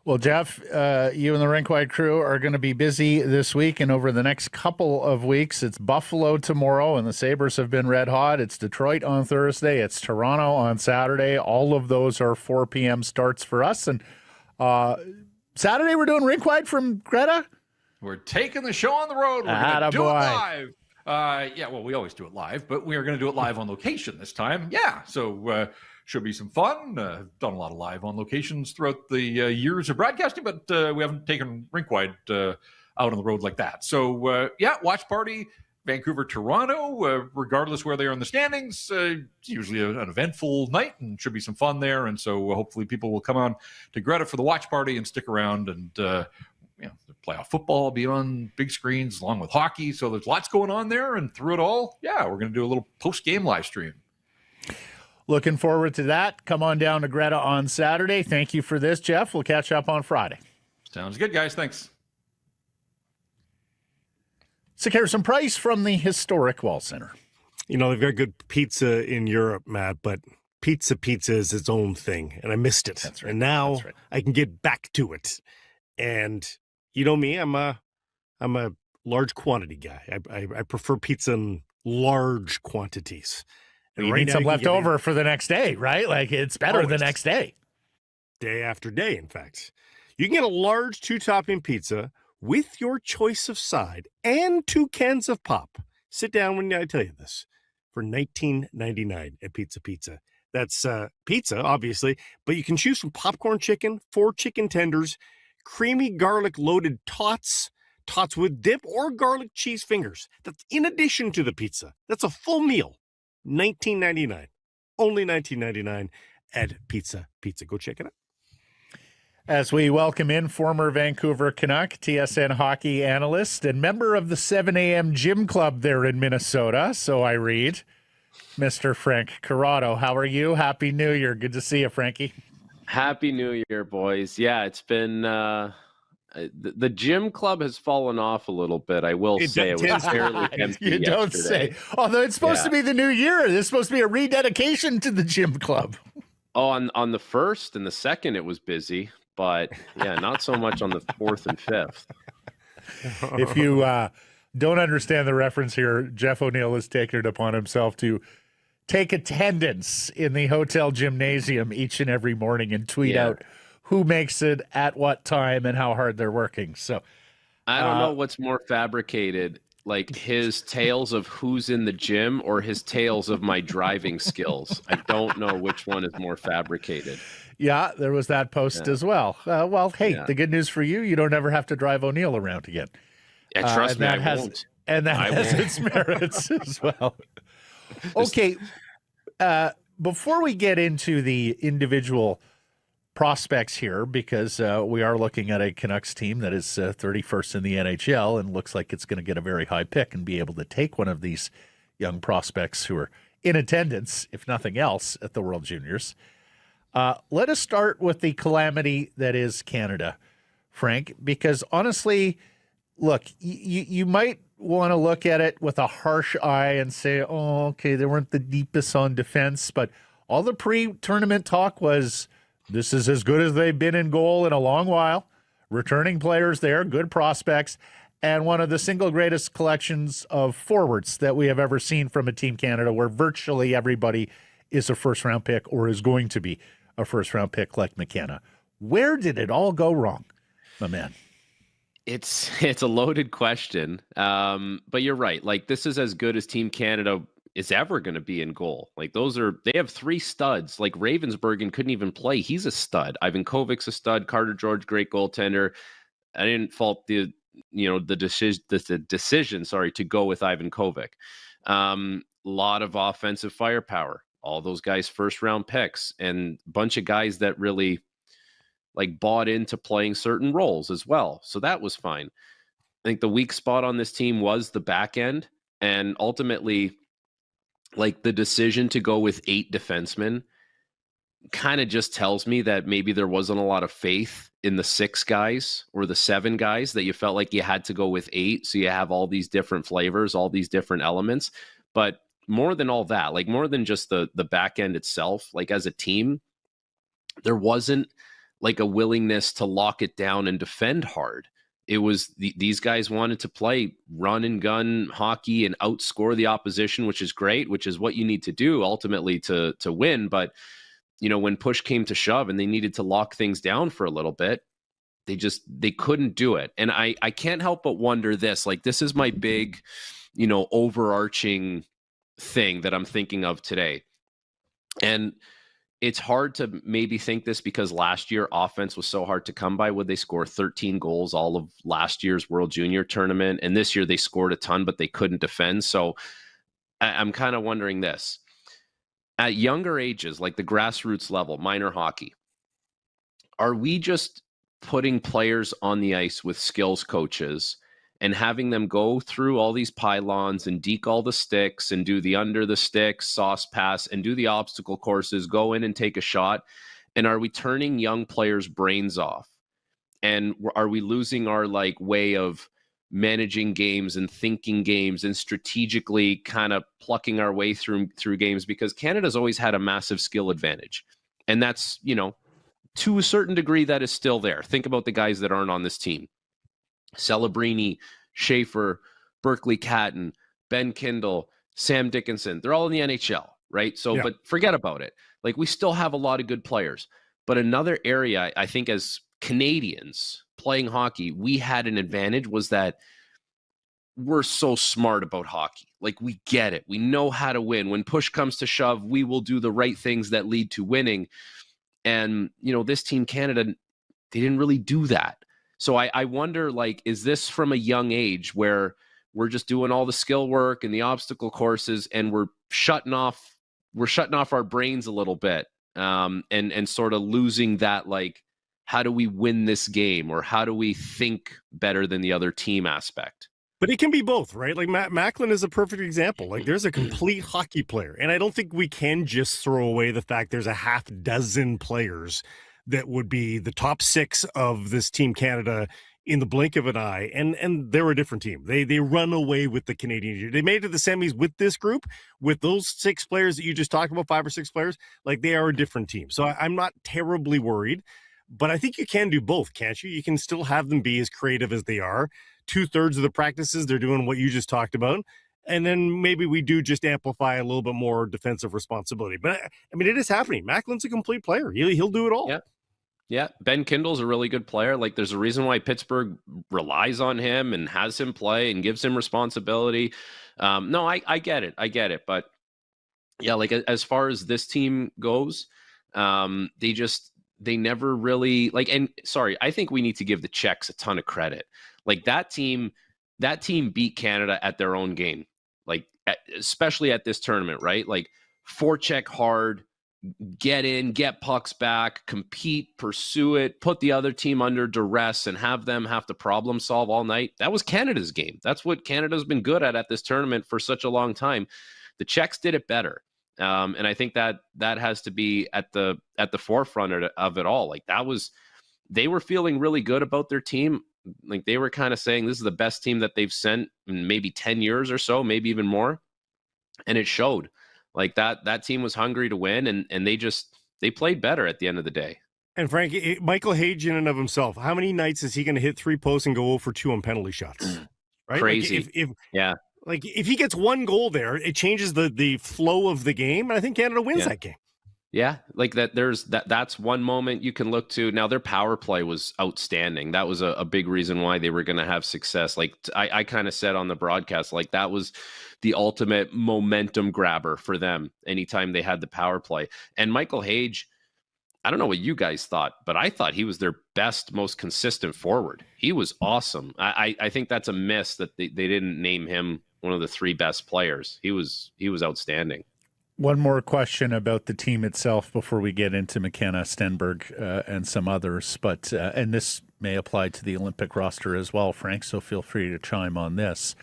Well, Jeff, you and the RinkWide crew are going to be busy this week and over the next couple of weeks. It's Buffalo tomorrow, and the Sabres have been red hot. It's Detroit on Thursday. It's Toronto on Saturday. All of those are 4 p.m. starts for us. And Saturday, we're doing RinkWide from Greta. We're taking the show on the road. We're going to do it live. We always do it live, but we are going to do it live on location this time. Yeah, so should be some fun. Done a lot of live on locations throughout the years of broadcasting, but we haven't taken RinkWide out on the road like that. So, watch party, Vancouver, Toronto, regardless where they are in the standings. It's usually an eventful night and should be some fun there. And so hopefully people will come on to Greta for the watch party and stick around, and the playoff football will be on big screens along with hockey. So there's lots going on there, and through it all, we're going to do a little post-game live stream. Looking forward to that. Come on down to Greta on Saturday. Thank you for this, Jeff. We'll catch up on Friday. Sounds good, guys. Thanks. So here's some price from the historic Wall Center. They've got good pizza in Europe, Matt, but pizza is its own thing, and I missed it. That's right. And now I can get back to it. And you know me, I'm a large quantity guy. I prefer pizza in large quantities. And you need some left over for the next day, right? Like, it's better the next day. Day after day, in fact. You can get a large 2-topping pizza with your choice of side and 2 cans of pop. Sit down when I tell you this. For $19.99 at Pizza. That's pizza, obviously, but you can choose from popcorn chicken, 4 chicken tenders, creamy garlic-loaded tots with dip, or garlic cheese fingers. That's in addition to the pizza. That's a full meal. $19.99. Only $19.99 Ed Pizza. Go check it out. As we welcome in former Vancouver Canuck, TSN hockey analyst, and member of the 7 a.m. gym club there in Minnesota, so I read, Mr. Frank Corrado. How are you? Happy New Year. Good to see you, Frankie. Happy New Year, boys. Yeah, it's been the gym club has fallen off a little bit. I will say it was fairly empty You don't yesterday. say. Although it's supposed to be the new year. It's supposed to be a rededication to the gym club. Oh, on the 1st and the 2nd, it was busy. But, yeah, not so much on the 4th and 5th. If you don't understand the reference here, Jeff O'Neill has taken it upon himself to take attendance in the hotel gymnasium each and every morning and tweet out who makes it at what time and how hard they're working. So I don't know what's more fabricated, like his tales of who's in the gym or his tales of my driving skills. I don't know which one is more fabricated. Yeah, there was that post as well. The good news for you, you don't ever have to drive O'Neill around again. Yeah, trust me, that I won't. And that has its merits as well. Okay, before we get into the individual prospects here, because we are looking at a Canucks team that is 31st in the NHL and looks like it's going to get a very high pick and be able to take one of these young prospects who are in attendance, if nothing else, at the World Juniors. Let us start with the calamity that is Canada, Frank, because honestly, look, you might want to look at it with a harsh eye and say, oh, okay, they weren't the deepest on defense, but all the pre-tournament talk was this is as good as they've been in goal in a long while. Returning players there, good prospects, and one of the single greatest collections of forwards that we have ever seen from a Team Canada, where virtually everybody is a first-round pick or is going to be a first-round pick like McKenna. Where did it all go wrong, my man? It's a loaded question, but you're right. Like, this is as good as Team Canada is ever going to be in goal. Like, they have 3 studs. Like, Ravensburgen couldn't even play. He's a stud. Ivan Kovic's a stud. Carter George, great goaltender. I didn't fault the decision to go with Ivan Kovic. Lot of offensive firepower. All those guys first round picks, and a bunch of guys that really like bought into playing certain roles as well. So that was fine. I think the weak spot on this team was the back end, and ultimately, like, the decision to go with 8 defensemen kind of just tells me that maybe there wasn't a lot of faith in the 6 guys or the 7 guys, that you felt like you had to go with 8. So you have all these different flavors, all these different elements. But more than all that, like more than just the back end itself, like as a team, there wasn't like a willingness to lock it down and defend hard. It was these guys wanted to play run and gun hockey and outscore the opposition, which is great, which is what you need to do ultimately to win. But, you know, when push came to shove and they needed to lock things down for a little bit, they couldn't do it. And I can't help but wonder this, like, this is my big, you know, overarching thing that I'm thinking of today. And it's hard to maybe think this because last year offense was so hard to come by. Would they score 13 goals all of last year's World Junior tournament? And this year they scored a ton, but they couldn't defend. So I'm kind of wondering this. At younger ages, like the grassroots level, minor hockey, are we just putting players on the ice with skills coaches and having them go through all these pylons and deke all the sticks and do the under the sticks, sauce pass, and do the obstacle courses, go in and take a shot? And are we turning young players' brains off? And are we losing our like way of managing games and thinking games and strategically kind of plucking our way through games? Because Canada's always had a massive skill advantage. And that's, you know, to a certain degree, that is still there. Think about the guys that aren't on this team. Celebrini, Schaefer, Berkeley Catton, Ben Kindle, Sam Dickinson. They're all in the NHL, right? So, but forget about it. Like, we still have a lot of good players. But another area, I think, as Canadians playing hockey, we had an advantage was that we're so smart about hockey. Like, we get it. We know how to win. When push comes to shove, we will do the right things that lead to winning. And, you know, this Team Canada, they didn't really do that. So I wonder, like, is this from a young age where we're just doing all the skill work and the obstacle courses and we're shutting off our brains a little bit and sort of losing that, like, how do we win this game, or how do we think better than the other team aspect. But it can be both, right? Like Macklin is a perfect example. Like, there's a complete hockey player, and I don't think we can just throw away the fact there's a half dozen players that would be the top 6 of this Team Canada in the blink of an eye, and they're a different team. They run away with the Canadian. They made it to the semis with this group, with those 6 players that you just talked about, 5 or 6 players. Like, they are a different team. So I'm not terribly worried, but I think you can do both, can't you? You can still have them be as creative as they are. 2/3 of the practices, they're doing what you just talked about. And then maybe we do just amplify a little bit more defensive responsibility. But I mean, it is happening. Macklin's a complete player. He'll do it all. Yeah. Yeah, Ben Kindle's a really good player. Like, there's a reason why Pittsburgh relies on him and has him play and gives him responsibility. No, I get it. I get it. But yeah, like, as far as this team goes, they never really, like, and sorry, I think we need to give the Czechs a ton of credit. Like, that team beat Canada at their own game, like, especially at this tournament, right? Like, forecheck hard, get in, get pucks back, compete, pursue it, put the other team under duress, and have them have to problem solve all night. That was Canada's game. That's what Canada's been good at this tournament for such a long time. The Czechs did it better. And I think that has to be at the forefront of it all. Like, they were feeling really good about their team. Like, they were kind of saying this is the best team that they've sent in maybe 10 years or so, maybe even more. And it showed. Like, that team was hungry to win, and they played better at the end of the day. And Frankie, Michael Hage in and of himself, how many nights is he going to hit 3 posts and go 0 for 2 on penalty shots? Right? Crazy. Like, yeah. Like, if he gets 1 goal there, it changes the flow of the game, and I think Canada wins that game. Yeah, like that's one moment you can look to. Now, their power play was outstanding. That was a big reason why they were going to have success. Like, I kind of said on the broadcast, like, that was the ultimate momentum grabber for them anytime they had the power play. And Michael Hage, I don't know what you guys thought, but I thought he was their best, most consistent forward. He was awesome. I think that's a miss that they didn't name him one of the 3 best players. He was outstanding. One more question about the team itself before we get into McKenna, Stenberg, and some others. But and this may apply to the Olympic roster as well, Frank, so feel free to chime on this.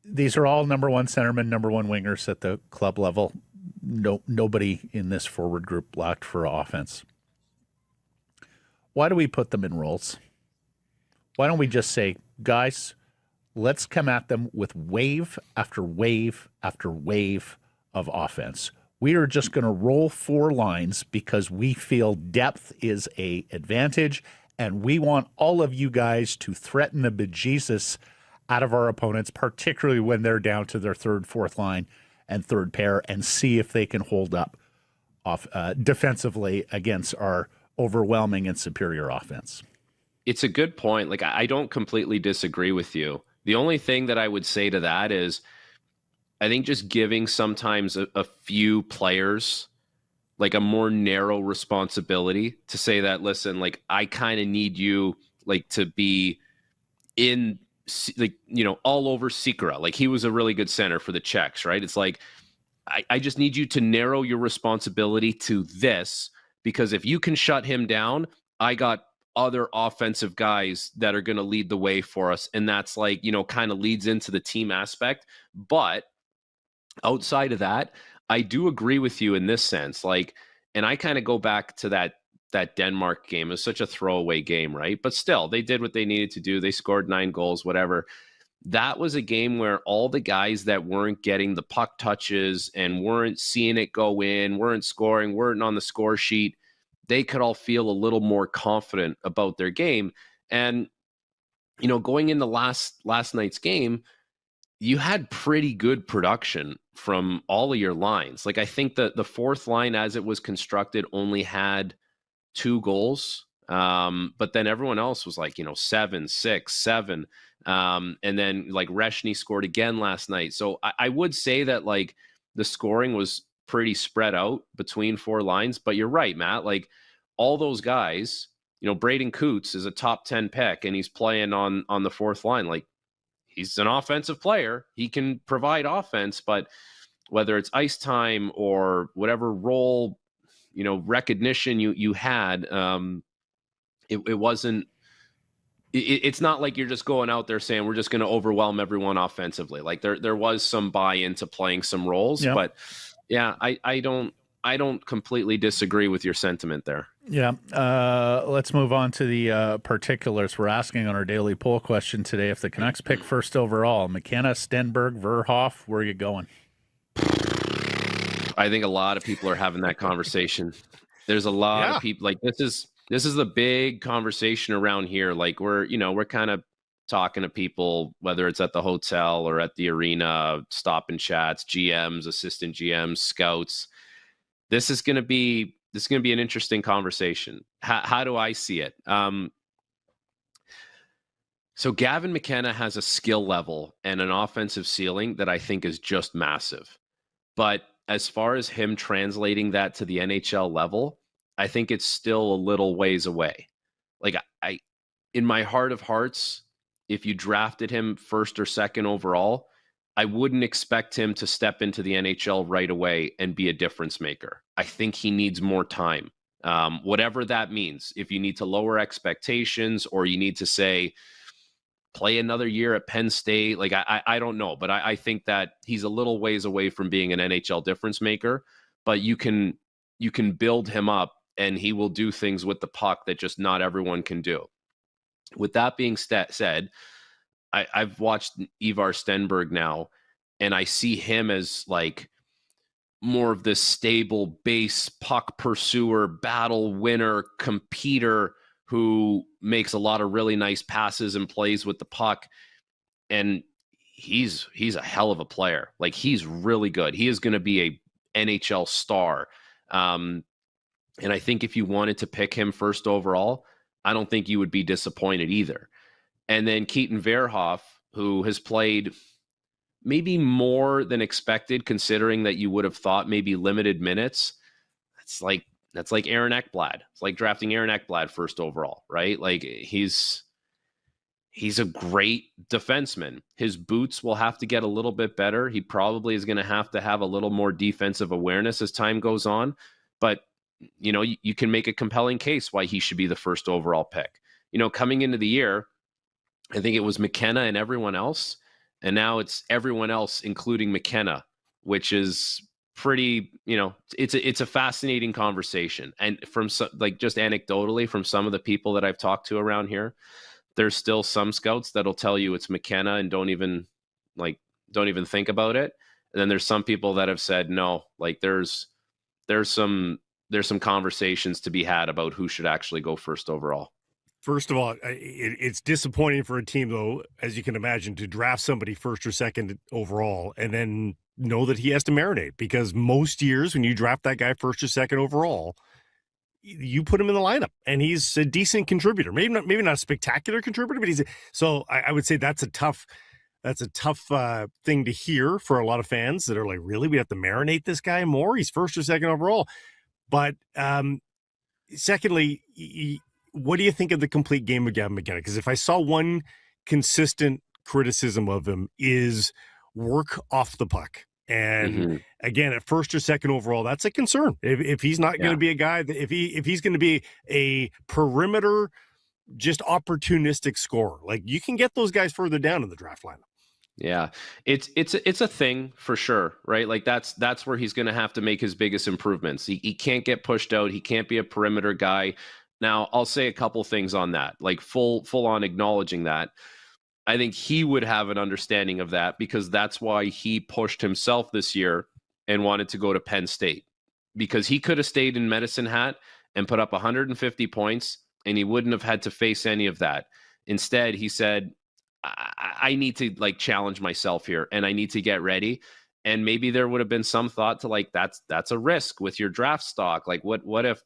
These are all number 1 centermen, number 1 wingers at the club level. Nobody in this forward group lacked for offense. Why do we put them in roles? Why don't we just say, guys, let's come at them with wave after wave after wave of offense. We are just going to roll 4 lines because we feel depth is an advantage, and we want all of you guys to threaten the bejesus out of our opponents, particularly when they're down to their 3rd, 4th line and 3rd pair, and see if they can hold up defensively against our overwhelming and superior offense. It's a good point. Like, I don't completely disagree with you. The only thing that I would say to that is, I think just giving sometimes a few players like a more narrow responsibility to say that, listen, like, I kind of need you, like, to be in, like, you know, all over Sikora. Like, he was a really good center for the Czechs, right? It's like, I just need you to narrow your responsibility to this, because if you can shut him down, I got other offensive guys that are going to lead the way for us. And that's, like, you know, kind of leads into the team aspect. But outside of that, I do agree with you in this sense. Like, and I kind of go back to that Denmark game. It was such a throwaway game, right? But still, they did what they needed to do. They scored 9 goals, whatever. That was a game where all the guys that weren't getting the puck touches and weren't seeing it go in, weren't scoring, weren't on the score sheet, they could all feel a little more confident about their game. And, you know, going into last night's game, you had pretty good production from all of your lines. Like, I think that the 4th line, as it was constructed, only had 2 goals. But then everyone else was like, you know, 7, 6, 7. And then, like, Reshny scored again last night. So I would say that, like, the scoring was pretty spread out between 4 lines. But you're right, Matt. Like, all those guys, you know, Braden Coots is a top 10 pick, and he's playing on the 4th line. Like, he's an offensive player. He can provide offense, but whether it's ice time or whatever role, recognition you had, it wasn't. It's not like you're just going out there saying we're just going to overwhelm everyone offensively. Like there was some buy-in to playing some roles, but yeah, I don't completely disagree with your sentiment there. Yeah. Let's move on to the particulars. We're asking on our daily poll question today, if the Canucks pick first overall, McKenna, Stenberg, Verhoff, where are you going? I think a lot of people are having that conversation. There's a lot of people like this is the big conversation around here. Like we're kind of talking to people, whether it's at the hotel or at the arena, stop and chats, GMs, assistant GMs, scouts. This is going to be an interesting conversation. How do I see it? So Gavin McKenna has a skill level and an offensive ceiling that I think is just massive. But as far as him translating that to the NHL level, I think it's still a little ways away. Like I in my heart of hearts, if you drafted him first or second overall, I wouldn't expect him to step into the NHL right away and be a difference maker. I think he needs more time. Whatever that means. If you need to lower expectations or you need to say, play another year at Penn State, like I don't know. But I think that he's a little ways away from being an NHL difference maker. But you can build him up and he will do things with the puck that just not everyone can do. With that being said, I've watched Ivar Stenberg now, and I see him as like more of this stable base puck pursuer, battle winner, competitor who makes a lot of really nice passes and plays with the puck. And he's a hell of a player. Like he's really good. He is going to be a NHL star. And I think if you wanted to pick him first overall, I don't think you would be disappointed either. And then Keaton Verhoff, who has played maybe more than expected, considering that you would have thought maybe limited minutes. That's like Aaron Ekblad. It's like drafting Aaron Ekblad first overall, right? Like he's a great defenseman. His boots will have to get a little bit better. He probably is going to have a little more defensive awareness as time goes on. But, you can make a compelling case why he should be the first overall pick. Coming into the year, I think it was McKenna and everyone else. And now it's everyone else, including McKenna, which is pretty, it's a fascinating conversation. And from just anecdotally from some of the people that I've talked to around here, there's still some scouts that'll tell you it's McKenna and don't even think about it. And then there's some people that have said, no, like there's some conversations to be had about who should actually go first overall. First of all, it's disappointing for a team, though, as you can imagine, to draft somebody first or second overall and then know that he has to marinate. Because most years when you draft that guy first or second overall, you put him in the lineup and he's a decent contributor. Maybe not a spectacular contributor, but so I would say that's a tough thing to hear for a lot of fans that are like, really, we have to marinate this guy more? He's first or second overall. But secondly, what do you think of the complete game of Gavin McKenna? Because if I saw one consistent criticism of him is work off the puck. And again, at first or second overall, that's a concern. If he's not going to be a guy that if he's going to be a perimeter, just opportunistic scorer, like you can get those guys further down in the draft lineup. Yeah, it's a thing for sure, right? Like that's where he's going to have to make his biggest improvements. He can't get pushed out. He can't be a perimeter guy. Now, I'll say a couple things on that, like full on acknowledging that. I think he would have an understanding of that because that's why he pushed himself this year and wanted to go to Penn State, because he could have stayed in Medicine Hat and put up 150 points and he wouldn't have had to face any of that. Instead, he said, I need to challenge myself here and I need to get ready. And maybe there would have been some thought to that's a risk with your draft stock. Like what if,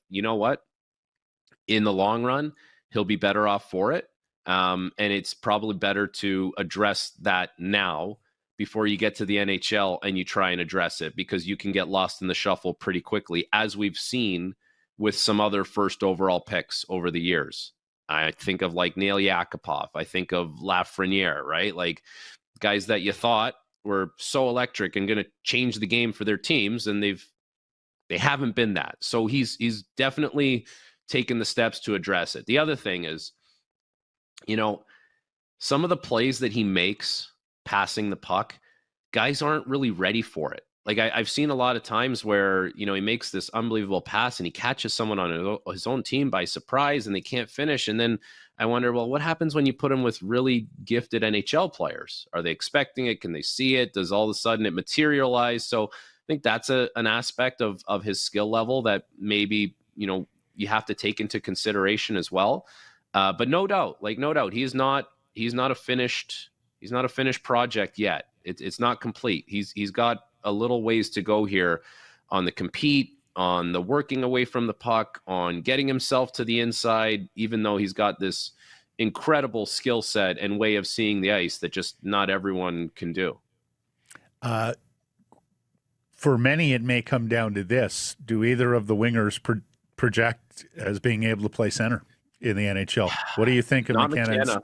in the long run, he'll be better off for it. And it's probably better to address that now before you get to the NHL and you try and address it, because you can get lost in the shuffle pretty quickly, as we've seen with some other first overall picks over the years. I think of Neil Yakupov. I think of Lafreniere, right? Like guys that you thought were so electric and going to change the game for their teams, and they haven't been that. So he's definitely taken the steps to address it. The other thing is, some of the plays that he makes passing the puck, guys aren't really ready for it. Like I've seen a lot of times where, he makes this unbelievable pass and he catches someone on his own team by surprise and they can't finish. And then I wonder, well, what happens when you put him with really gifted NHL players? Are they expecting it? Can they see it? Does all of a sudden it materialize? So I think that's an aspect of his skill level that maybe, you have to take into consideration as well. But no doubt, he's not a finished project yet. It's not complete. He's got a little ways to go here on the compete, on the working away from the puck, on getting himself to the inside, even though he's got this incredible skill set and way of seeing the ice that just not everyone can do. For many, it may come down to this. Do either of the wingers project as being able to play center in the NHL? What do you think of McKenna?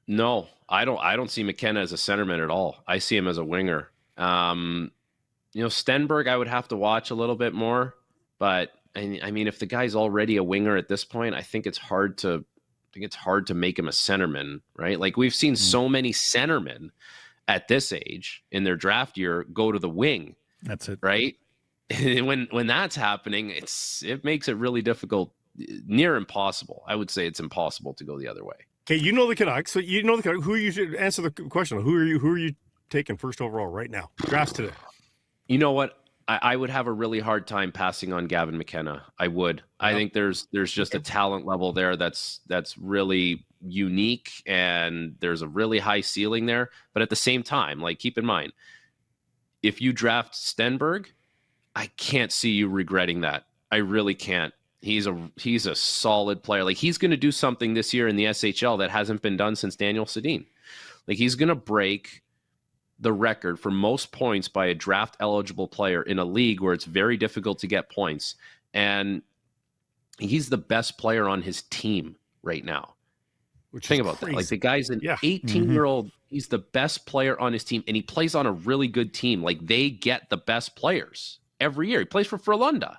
No, I don't see McKenna as a centerman at all. I see him as a winger. Stenberg, I would have to watch a little bit more, but I mean, if the guy's already a winger at this point, I think it's hard to make him a centerman, right? Like we've seen so many centermen at this age in their draft year go to the wing. That's it, right? when that's happening, it makes it really difficult, near impossible. I would say it's impossible to go the other way. Okay, the Canucks. So the Canucks. Who you should answer the question? Who are you taking first overall right now? Drafts today. You know what? I would have a really hard time passing on Gavin McKenna. I would. Yep. I think there's just a talent level there that's really unique, and there's a really high ceiling there. But at the same time, like, keep in mind, if you draft Stenberg, I can't see you regretting that. I really can't. He's a solid player. Like, he's going to do something this year in the SHL that hasn't been done since Daniel Sedin. Like, he's going to break the record for most points by a draft eligible player in a league where it's very difficult to get points. And he's the best player on his team right now. Think about that. Like, the guy's an 18-year-old. He's the best player on his team, and he plays on a really good team. Like, they get the best players every year. He plays for Frölunda.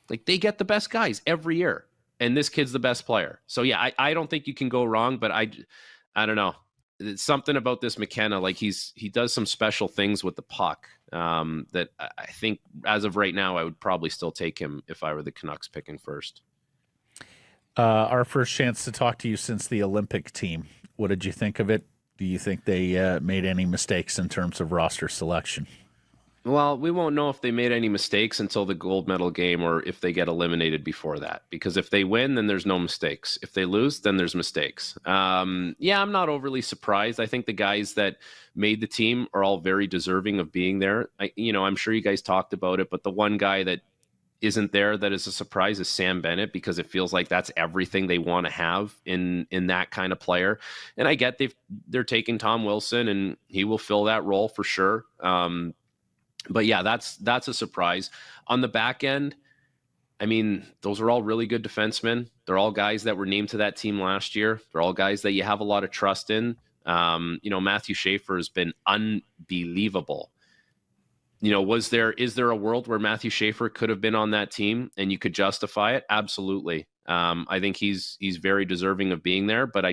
Like, they get the best guys every year, and this kid's the best player. So yeah, I don't think you can go wrong, but I don't know. It's something about this McKenna. Like, he does some special things with the puck that I think as of right now, I would probably still take him if I were the Canucks picking first. Our first chance to talk to you since the Olympic team. What did you think of it? Do you think they made any mistakes in terms of roster selection? Well, we won't know if they made any mistakes until the gold medal game, or if they get eliminated before that. Because if they win, then there's no mistakes. If they lose, then there's mistakes. I'm not overly surprised. I think the guys that made the team are all very deserving of being there. I'm sure you guys talked about it, but the one guy that isn't there that is a surprise is Sam Bennett, because it feels like that's everything they want to have in that kind of player. And I get they're taking Tom Wilson, and he will fill that role for sure. But yeah, that's a surprise. On the back end, I mean, those are all really good defensemen. They're all guys that were named to that team last year. They're all guys that you have a lot of trust in. Matthew Schaefer has been unbelievable. Is there a world where Matthew Schaefer could have been on that team and you could justify it? Absolutely. I think he's very deserving of being there, but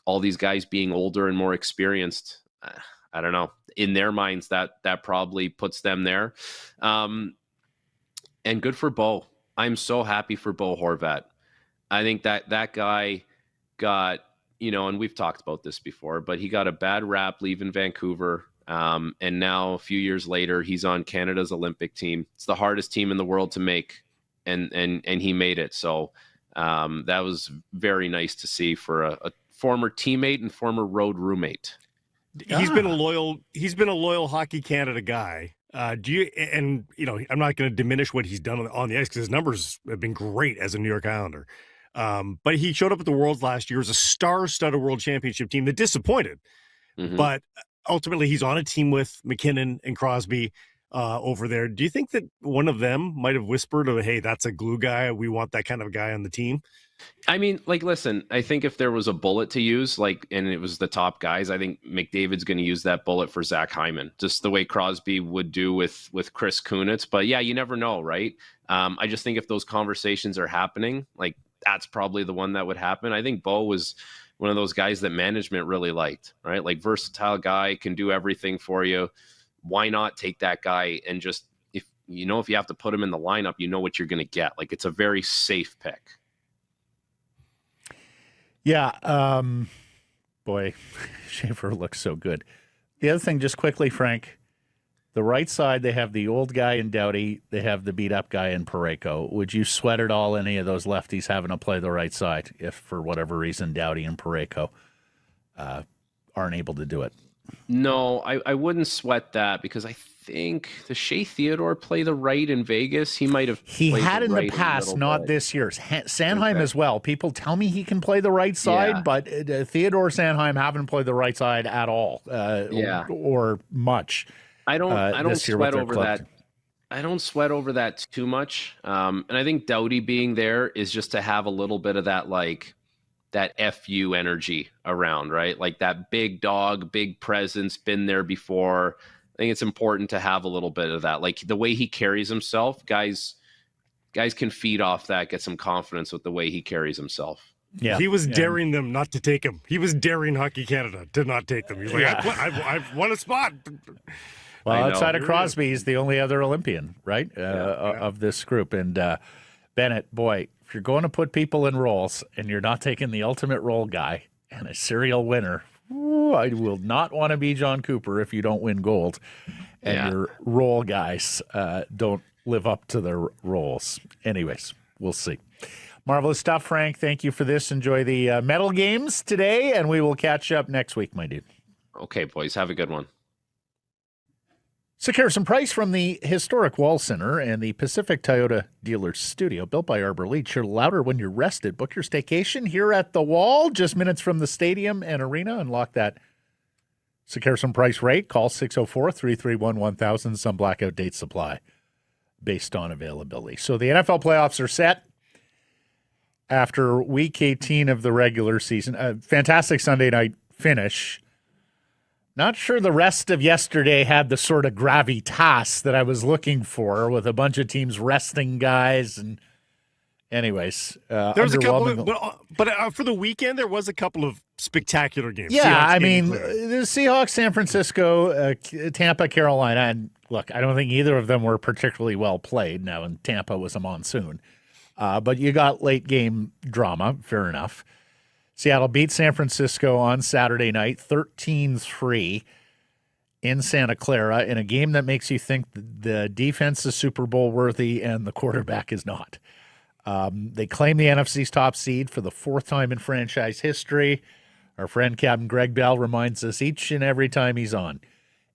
all these guys being older and more experienced, I don't know. In their minds, that probably puts them there. And good for Bo. I'm so happy for Bo Horvat. I think that guy got, and we've talked about this before, but he got a bad rap leaving Vancouver. And now a few years later, he's on Canada's Olympic team. It's the hardest team in the world to make, and he made it. So that was very nice to see for a former teammate and former road roommate. He's been a loyal Hockey Canada guy. I'm not going to diminish what he's done on the ice, because his numbers have been great as a New York Islander. But he showed up at the Worlds last year as a star-studded World Championship team that disappointed. Mm-hmm. But ultimately, he's on a team with McKinnon and Crosby over there. Do you think that one of them might have whispered, "Hey, that's a glue guy. We want that kind of guy on the team"? I mean, like, listen, I think if there was a bullet to use, like, and it was the top guys, I think McDavid's going to use that bullet for Zach Hyman, just the way Crosby would do with Chris Kunitz. But yeah, you never know, right? I just think if those conversations are happening, like, that's probably the one that would happen. I think Bo was one of those guys that management really liked, right? Like, versatile guy, can do everything for you. Why not take that guy and just, if you have to put him in the lineup, you know what you're going to get. Like, it's a very safe pick. Yeah. Boy, Schaefer looks so good. The other thing, just quickly, Frank, the right side, they have the old guy in Doughty. They have the beat-up guy in Parayko. Would you sweat at all any of those lefties having to play the right side if, for whatever reason, Doughty and Parayko aren't able to do it? No, I wouldn't sweat that, because I think the Shea Theodore play the right in Vegas. He might have. He had in the past, not this year. Sanheim as well. People tell me he can play the right side, but Theodore Sanheim haven't played the right side at all, or much. I don't sweat over that. I don't sweat over that too much. And I think Doughty being there is just to have a little bit of that, like, that FU energy around, right? Like that big dog, big presence, been there before. I think it's important to have a little bit of that. Like the way he carries himself, guys can feed off that, get some confidence with the way he carries himself. Yeah, he was daring them not to take him. He was daring Hockey Canada to not take them. He's like, I've won a spot. Well, outside of Crosby, he's the only other Olympian, right, of this group. And Bennett, boy, if you're going to put people in roles and you're not taking the ultimate role guy and a serial winner, I will not want to be John Cooper if you don't win gold and your role guys don't live up to their roles. Anyways, we'll see. Marvelous stuff, Frank. Thank you for this. Enjoy the medal games today, and we will catch up next week, my dude. Okay, boys. Have a good one. Harrison Price from the historic Wall Center and the Pacific Toyota Dealer Studio, built by Arbor Lee. Cheer louder when you're rested. Book your staycation here at the Wall, just minutes from the stadium and arena. Unlock that Harrison Price rate. Call 604-331-1000. Some blackout date supply based on availability. So the NFL playoffs are set after Week 18 of the regular season. A fantastic Sunday night finish. Not sure the rest of yesterday had the sort of gravitas that I was looking for, with a bunch of teams resting guys. And anyways, there was a couple, but for the weekend there was a couple of spectacular games. Yeah, I mean, the Seahawks, San Francisco, Tampa, Carolina, and look, I don't think either of them were particularly well played. Now, in Tampa was a monsoon, but you got late game drama. Fair enough. Seattle beat San Francisco on Saturday night, 13-3 in Santa Clara, in a game that makes you think the defense is Super Bowl worthy and the quarterback is not. They claim the NFC's top seed for the fourth time in franchise history. Our friend Captain Greg Bell reminds us each and every time he's on.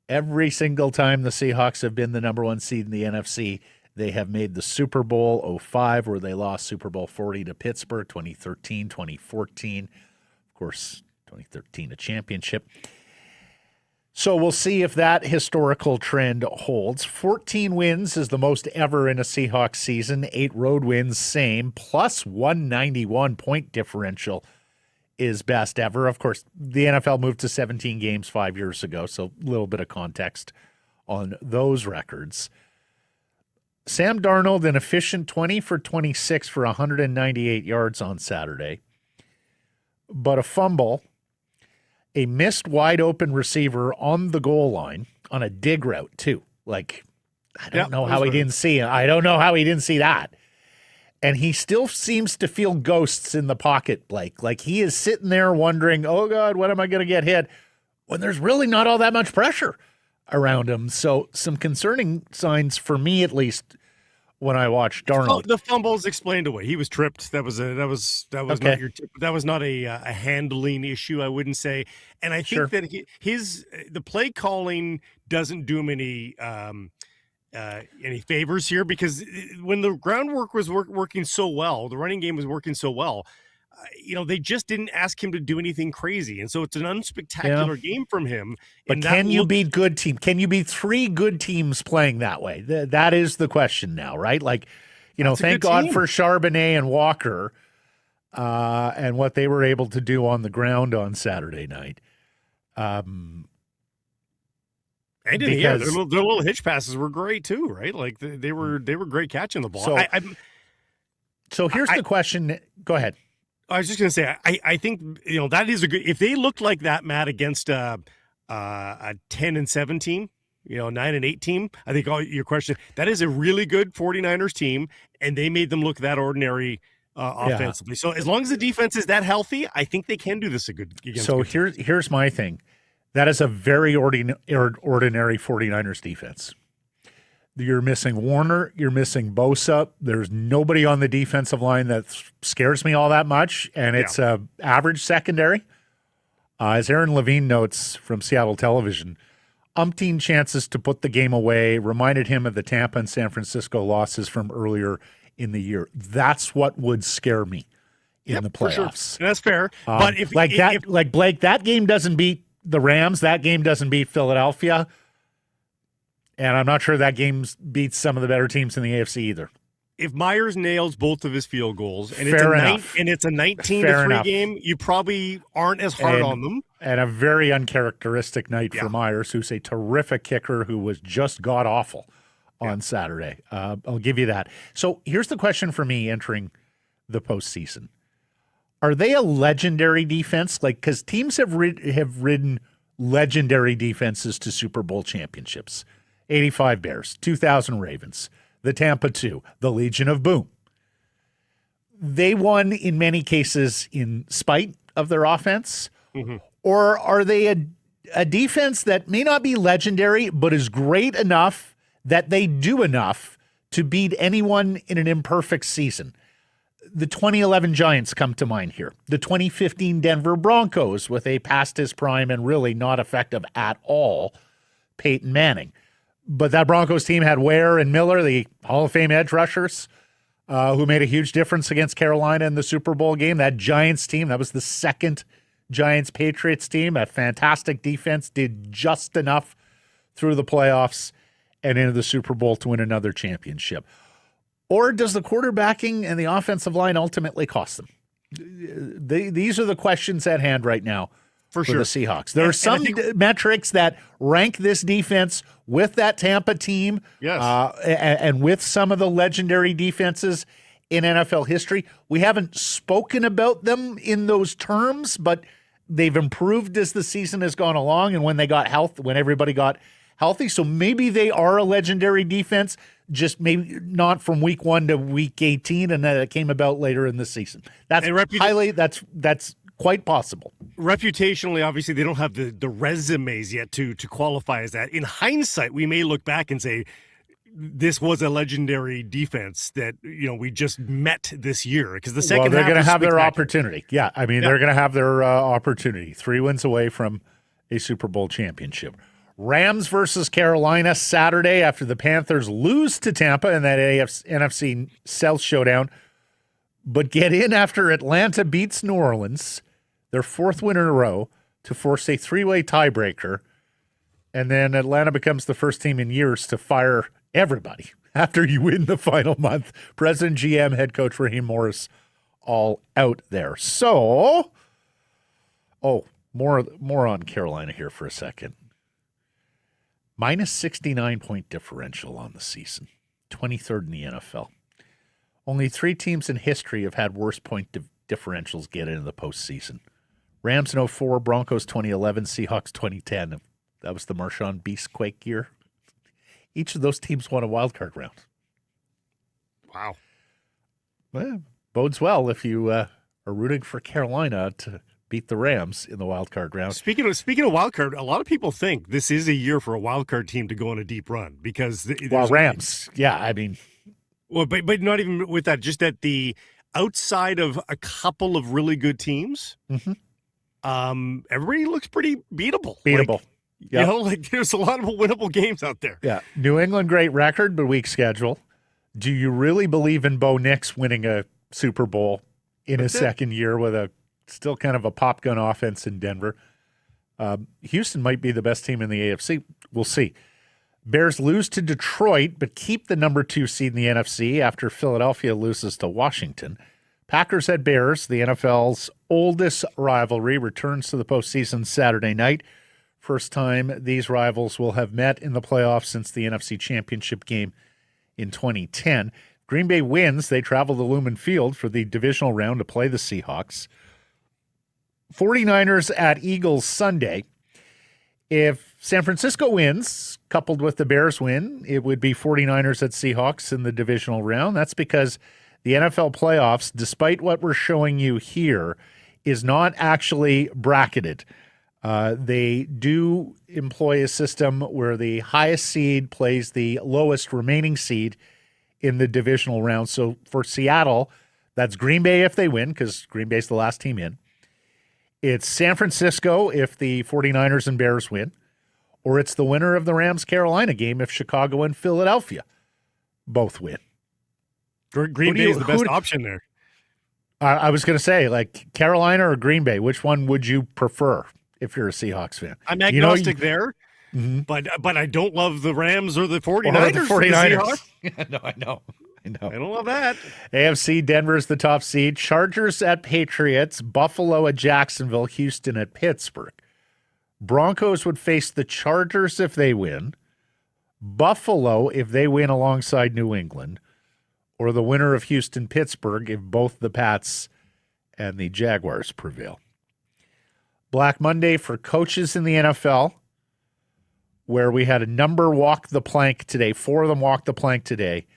Every single time the Seahawks have been the number one seed in the NFC, they have made the Super Bowl 05, where they lost Super Bowl 40 to Pittsburgh, 2013, 2014. Of course, 2013, a championship. So we'll see if that historical trend holds. 14 wins is the most ever in a Seahawks season. 8 road wins, same. Plus 191 point differential is best ever. Of course, the NFL moved to 17 games 5 years ago, so a little bit of context on those records. Sam Darnold, an efficient 20 for 26 for 198 yards on Saturday, but a fumble, a missed wide open receiver on the goal line on a dig route too. Like, I don't know how he didn't see it. I don't know how he didn't see that. And he still seems to feel ghosts in the pocket, Blake. Like, he is sitting there wondering, oh God, when am I going to get hit? When there's really not all that much pressure around him. So some concerning signs, for me at least, when I watched Darnold. The fumbles explained away. He was tripped. That was not your tip. That was not a handling issue, I wouldn't say. And I think that the play calling doesn't do him any favors here, because when the groundwork was working so well, the running game was working so well, they just didn't ask him to do anything crazy. And so it's an unspectacular game from him. But can you beat good team? Can you beat 3 good teams playing that way? That is the question now, right? Like, thank God for Charbonnet and Walker. and what they were able to do on the ground on Saturday night. And in the air, their little hitch passes were great too, right? Like they were great catching the ball. So here's the question. Go ahead. I was just going to say, I think that is a good. If they looked like that, Matt, against a 10-7 team, 9-8 team, I think your question, that is a really good 49ers team, and they made them look that ordinary offensively. So as long as the defense is that healthy, I think they can do this against. So here's my thing. That is a very ordinary 49ers defense. You're missing Warner. You're missing Bosa. There's nobody on the defensive line that scares me all that much, and it's a average secondary. As Aaron Levine notes from Seattle Television, umpteen chances to put the game away reminded him of the Tampa and San Francisco losses from earlier in the year. That's what would scare me in the playoffs. Sure. That's fair. But if Blake, that game doesn't beat the Rams. That game doesn't beat Philadelphia. And I'm not sure that game beats some of the better teams in the AFC either. If Myers nails both of his field goals and it's a 19-3 game, you probably aren't as hard on them. And a very uncharacteristic night for Myers, who's a terrific kicker who was just god-awful on Saturday. I'll give you that. So here's the question for me entering the postseason. Are they a legendary defense? Because teams have ridden legendary defenses to Super Bowl championships. 85 Bears, 2000 Ravens, the Tampa 2, the Legion of Boom. They won in many cases in spite of their offense. Mm-hmm. Or are they a defense that may not be legendary, but is great enough that they do enough to beat anyone in an imperfect season? The 2011 Giants come to mind here. The 2015 Denver Broncos with a past his prime and really not effective at all Peyton Manning. But that Broncos team had Ware and Miller, the Hall of Fame edge rushers, who made a huge difference against Carolina in the Super Bowl game. That Giants team, that was the second Giants-Patriots team, a fantastic defense, did just enough through the playoffs and into the Super Bowl to win another championship. Or does the quarterbacking and the offensive line ultimately cost them? These are the questions at hand right now for the Seahawks. There are some metrics that rank this defense with that Tampa team and with some of the legendary defenses in NFL history. We haven't spoken about them in those terms, but they've improved as the season has gone along and when everybody got healthy. So maybe they are a legendary defense, just maybe not from week 1 to week 18, and that came about later in the season. That's quite possible. Reputationally, obviously, they don't have the resumes yet to qualify as that. In hindsight, we may look back and say, this was a legendary defense that we just met this year, because the second they're going to have their opportunity. Yeah, I mean, they're going to have their opportunity. 3 wins away from a Super Bowl championship. Rams versus Carolina Saturday after the Panthers lose to Tampa in that NFC South showdown, but get in after Atlanta beats New Orleans, their 4th win in a row, to force a 3-way tiebreaker. And then Atlanta becomes the first team in years to fire everybody after you win the final month. President, GM, head coach Raheem Morris, all out there. So, more on Carolina here for a second. Minus 69-point differential on the season, 23rd in the NFL. Only 3 teams in history have had worse point differentials get into the postseason. Rams in 2004, Broncos 2011, Seahawks 2010. That was the Marshawn Beastquake year. Each of those teams won a wildcard round. Wow. Well, bodes well if you are rooting for Carolina to beat the Rams in the wildcard round. Speaking of wildcard, a lot of people think this is a year for a wildcard team to go on a deep run because Rams, I mean. Well, but not even with that, just that the outside of a couple of really good teams, everybody looks pretty beatable. There's a lot of winnable games out there. Yeah. New England, great record, but weak schedule. Do you really believe in Bo Nix winning a Super Bowl in his second year with a still kind of a pop gun offense in Denver? Houston might be the best team in the AFC. We'll see. Bears lose to Detroit, but keep the number 2 seed in the NFC after Philadelphia loses to Washington. Packers at Bears, the NFL's oldest rivalry, returns to the postseason Saturday night. First time these rivals will have met in the playoffs since the NFC Championship game in 2010. Green Bay wins. They travel to Lumen Field for the divisional round to play the Seahawks. 49ers at Eagles Sunday. If San Francisco wins, coupled with the Bears win, it would be 49ers at Seahawks in the divisional round. That's because the NFL playoffs, despite what we're showing you here, is not actually bracketed. They do employ a system where the highest seed plays the lowest remaining seed in the divisional round. So for Seattle, that's Green Bay if they win, because Green Bay's the last team in. It's San Francisco if the 49ers and Bears win, or it's the winner of the Rams-Carolina game if Chicago and Philadelphia both win. Green Bay is the best option there. I was going to say, like, Carolina or Green Bay, which one would you prefer if you're a Seahawks fan? I'm agnostic there, but I don't love the Rams or the 49ers. Or the 49ers. No, I know. I don't love that. AFC, Denver's the top seed. Chargers at Patriots. Buffalo at Jacksonville. Houston at Pittsburgh. Broncos would face the Chargers if they win. Buffalo if they win alongside New England. Or the winner of Houston-Pittsburgh if both the Pats and the Jaguars prevail. Black Monday for coaches in the NFL, where we had a number walk the plank today. 4 of them walked the plank today,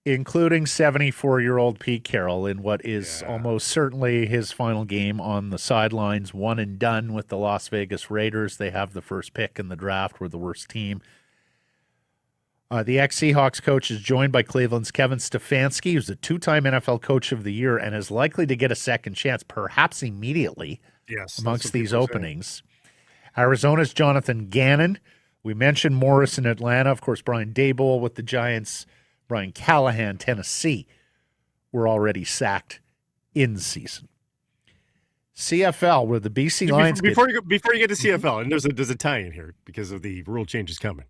including 74-year-old Pete Carroll in what is almost certainly his final game on the sidelines, one and done with the Las Vegas Raiders. They have the first pick in the draft. We're the worst team. The ex-Seahawks coach is joined by Cleveland's Kevin Stefanski, who's a 2-time NFL Coach of the Year and is likely to get a second chance, perhaps immediately, amongst these openings. Arizona's Jonathan Gannon. We mentioned Morris in Atlanta. Of course, Brian Daboll with the Giants. Brian Callahan, Tennessee, were already sacked in season. CFL, where the BC Lions before you get to CFL, and there's a tie-in here because of the rule changes coming.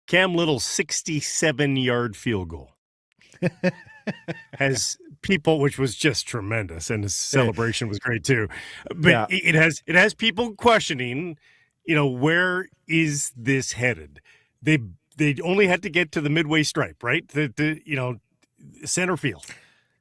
Cam Little's 67-yard field goal has people, which was just tremendous, and his celebration was great too. But it has people questioning, where is this headed? They only had to get to the midway stripe, right? The center field.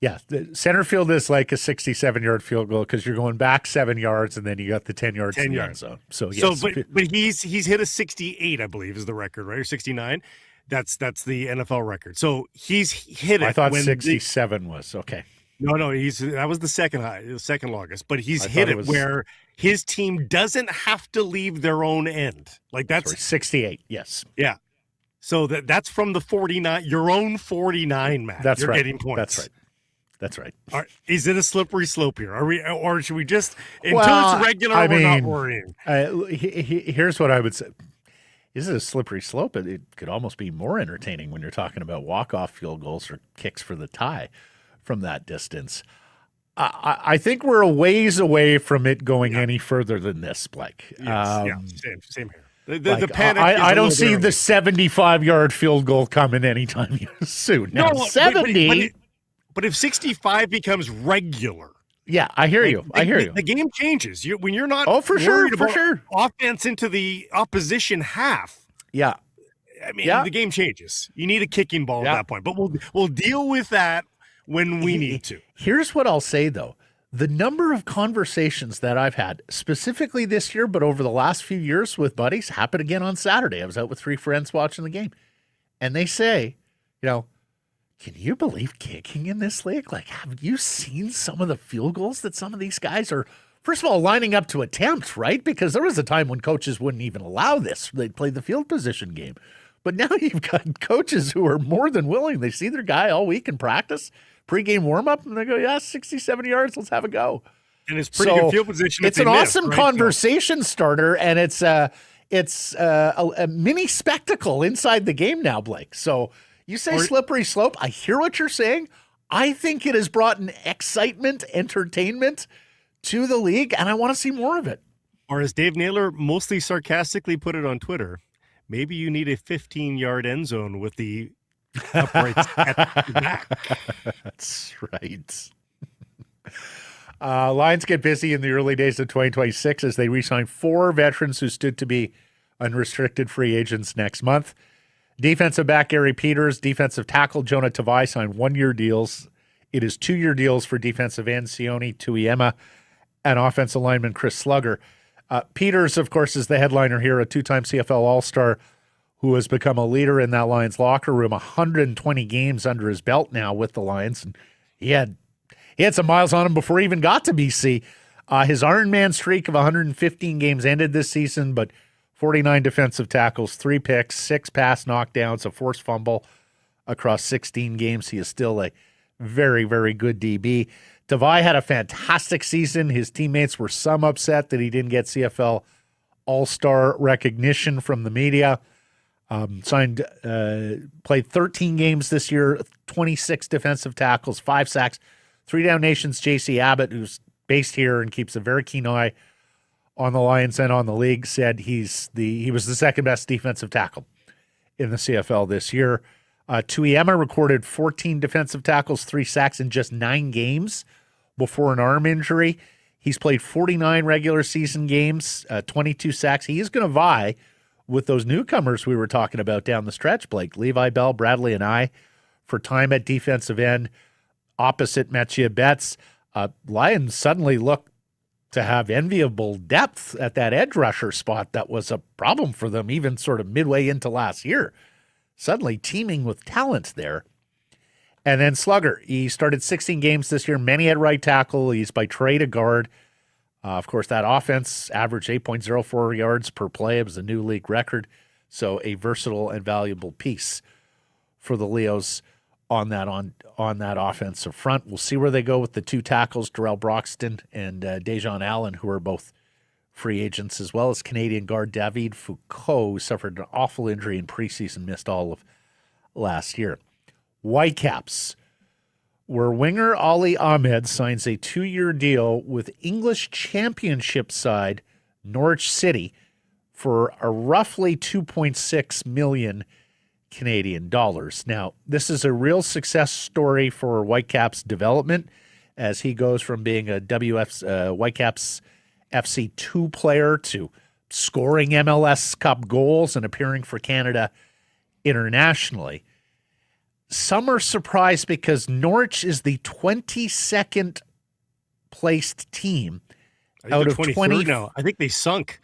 Yeah, the center field is like a 67-yard field goal because you're going back 7 yards and then you got the 10 yards in the end zone. So yes. But he's hit a 68, I believe, is the record, right? Or 69. That's the NFL record. So he's hit it. I thought 67 was okay. No, that was the second longest. But he's hit it where his team doesn't have to leave their own end. Like that's 68. Yes. Yeah. So that's from the 49, your own 49, Matt. That's You're right. Getting points. That's right. That's right. Is it a slippery slope here? Or should we just until it's regular? We're not worrying. Here's what I would say: is it a slippery slope? It could almost be more entertaining when you're talking about walk-off field goals or kicks for the tie from that distance. I think we're a ways away from it going any further than this, Blake. Same here. The panic. I don't see the 75-yard field goal coming anytime soon. Now, 70. But if 65 becomes regular, I hear you. The game changes. When you're not worried about offense into the opposition half. Yeah, I mean the game changes. You need a kicking ball at that point. But we'll deal with that when we need to. Here's what I'll say though: the number of conversations that I've had, specifically this year, but over the last few years with buddies, happened again on Saturday. I was out with 3 friends watching the game, and they say, can you believe kicking in this league? Like, have you seen some of the field goals that some of these guys are, first of all, lining up to attempt, right? Because there was a time when coaches wouldn't even allow this. They'd play the field position game. But now you've got coaches who are more than willing. They see their guy all week in practice, pregame warm-up, and they go, 67 yards, let's have a go. And it's pretty good field position. It's an awesome conversation starter, and it's a mini spectacle inside the game now, Blake. So you say slippery slope. I hear what you're saying. I think it has brought an excitement, entertainment to the league, and I want to see more of it. Or as Dave Naylor mostly sarcastically put it on Twitter, maybe you need a 15-yard end zone with the uprights at the back. That's right. Lions get busy in the early days of 2026 as they re-sign 4 veterans who stood to be unrestricted free agents next month. Defensive back Gary Peters, defensive tackle Jonah Tavai signed 1-year deals. It is 2-year deals for defensive end Sione Tuiema and offensive lineman Chris Slugger. Peters, of course, is the headliner here, a 2-time CFL All-Star who has become a leader in that Lions locker room, 120 games under his belt now with the Lions. And he had some miles on him before he even got to BC. His Ironman streak of 115 games ended this season, but 49 defensive tackles, 3 picks, 6 pass knockdowns, a forced fumble across 16 games. He is still a very, very good DB. Tavai had a fantastic season. His teammates were some upset that he didn't get CFL All-Star recognition from the media. Played 13 games this year, 26 defensive tackles, 5 sacks. 3 Down Nation's J.C. Abbott, who's based here and keeps a very keen eye on the Lions and on the league, said he was the second best defensive tackle in the CFL this year. Tuiema recorded 14 defensive tackles, 3 sacks in just 9 games before an arm injury. He's played 49 regular season games, 22 sacks. He is going to vie with those newcomers we were talking about down the stretch, Blake, Levi Bell, Bradley, and I, for time at defensive end opposite Mathieu Betts. Lions suddenly look to have enviable depth at that edge rusher spot that was a problem for them even sort of midway into last year. Suddenly teaming with talent there. And then Slugger, he started 16 games this year, many at right tackle. He's by trade a guard. Of course, that offense averaged 8.04 yards per play. It was a new league record. So a versatile and valuable piece for the Leos on that offensive front. We'll see where they go with the 2 tackles, Darrell Broxton and Dejan Allen, who are both free agents, as well as Canadian guard David Foucault, who suffered an awful injury in preseason, missed all of last year. Whitecaps, where winger Ali Ahmed signs a 2-year deal with English Championship side Norwich City for a roughly $2.6 million Canadian dollars. Now, this is a real success story for Whitecaps development as he goes from being a Whitecaps FC2 player to scoring MLS Cup goals and appearing for Canada internationally. Some are surprised because Norwich is the 22nd placed team out of 20 now. I think they sunk.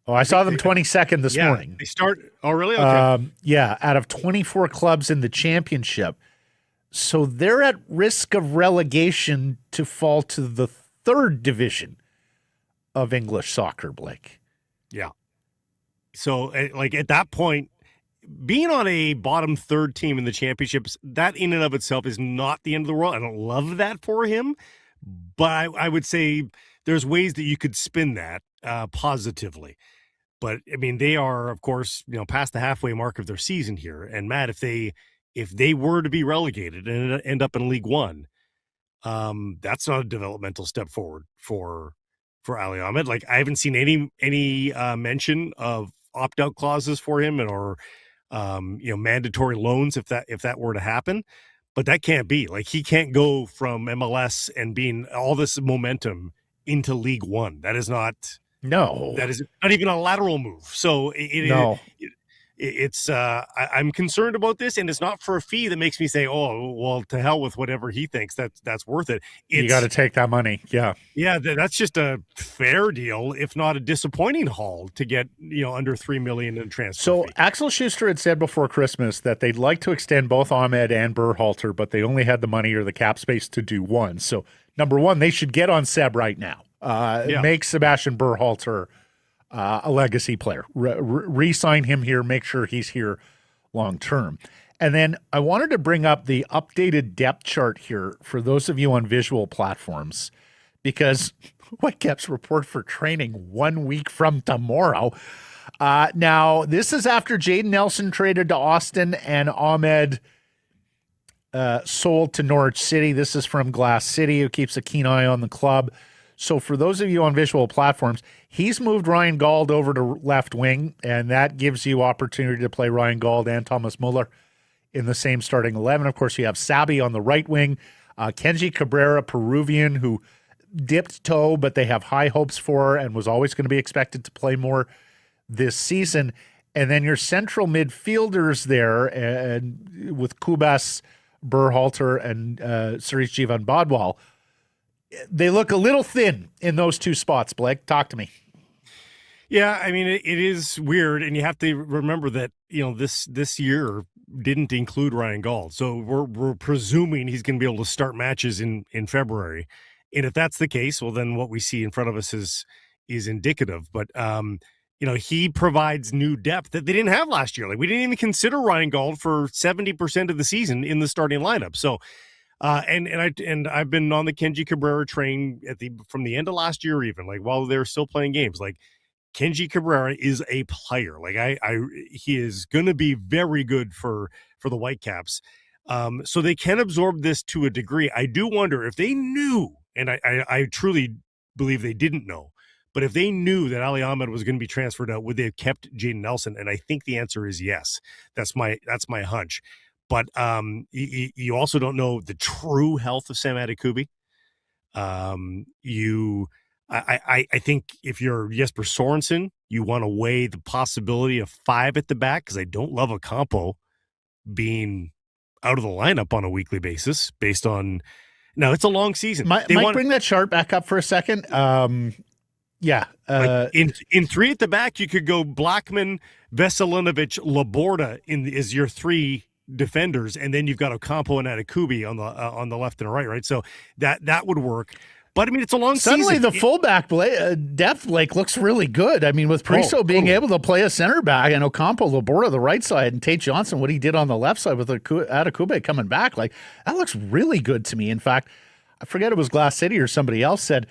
Oh, I saw them 22nd this morning. They start. Oh, really? Okay. Out of 24 clubs in the championship. So they're at risk of relegation to fall to the 3rd division of English soccer, Blake. Yeah. So, at that point, being on a bottom 3rd team in the championships, that in and of itself is not the end of the world. I don't love that for him, but I would say there's ways that you could spin that positively. But I mean, they are, of course, past the halfway mark of their season here. And Matt, if they were to be relegated and end up in League One, that's not a developmental step forward for Ali Ahmed. Like, I haven't seen any mention of opt-out clauses for him or mandatory loans if that were to happen. But that can't be. Like, he can't go from MLS and being all this momentum into League One. That is not. No, that is not even a lateral move. So I'm concerned about this, and it's not for a fee that makes me say, "Oh, well, to hell with whatever he thinks that's worth it." You got to take that money, yeah. That's just a fair deal, if not a disappointing haul to get under $3 million in transfer. So fee. Axel Schuster had said before Christmas that they'd like to extend both Ahmed and Berhalter, but they only had the money or the cap space to do one. So number one, they should get on Seb right now. Make Sebastian Berhalter a legacy player. Re-sign him here. Make sure he's here long term. And then I wanted to bring up the updated depth chart here for those of you on visual platforms, because Whitecaps report for training 1 week from tomorrow. Now, this is after Jaden Nelson traded to Austin and Ahmed sold to Norwich City. This is from Glass City, who keeps a keen eye on the club. So for those of you on visual platforms, he's moved Ryan Gauld over to left wing, and that gives you opportunity to play Ryan Gauld and Thomas Muller in the same starting 11. Of course, you have Sabi on the right wing. Kenji Cabrera, Peruvian, who dipped toe, but they have high hopes for and was always going to be expected to play more this season. And then your central midfielders there, and with Kubas, Berhalter, and Suresh Jivan Badwal, they look a little thin in those two spots. Blake, talk to me. Yeah, I mean, it is weird, and you have to remember that, this year didn't include Ryan Gauld. So we're presuming he's going to be able to start matches in February. And if that's the case, well, then what we see in front of us is indicative. But, he provides new depth that they didn't have last year. Like, we didn't even consider Ryan Gauld for 70% of the season in the starting lineup. So, and I've been on the Kenji Cabrera train from the end of last year, even like while they're still playing games. Like, Kenji Cabrera is a player. Like, he is going to be very good for the Whitecaps. So they can absorb this to a degree. I do wonder if they knew, and I truly believe they didn't know, but if they knew that Ali Ahmed was going to be transferred out, would they have kept Jaden Nelson? And I think the answer is yes. That's my hunch. But you also don't know the true health of Sam Adekubi. I think if you're Jesper Sorensen, you want to weigh the possibility of 5 at the back, because I don't love Ocampo being out of the lineup on a weekly basis based on – now, it's a long season. Mike, bring that chart back up for a second. In 3 at the back, you could go Blackman, Veselinovic, Laborda as your 3 defenders, and then you've got Ocampo and Adekubi on the left and right? So that would work. But, I mean, it's a long season. Suddenly the fullback depth, looks really good. I mean, with Priso being able to play a center back and Ocampo, Laborda the right side, and Tate Johnson, what he did on the left side with Adekube coming back, that looks really good to me. In fact, I forget it was Glass City or somebody else said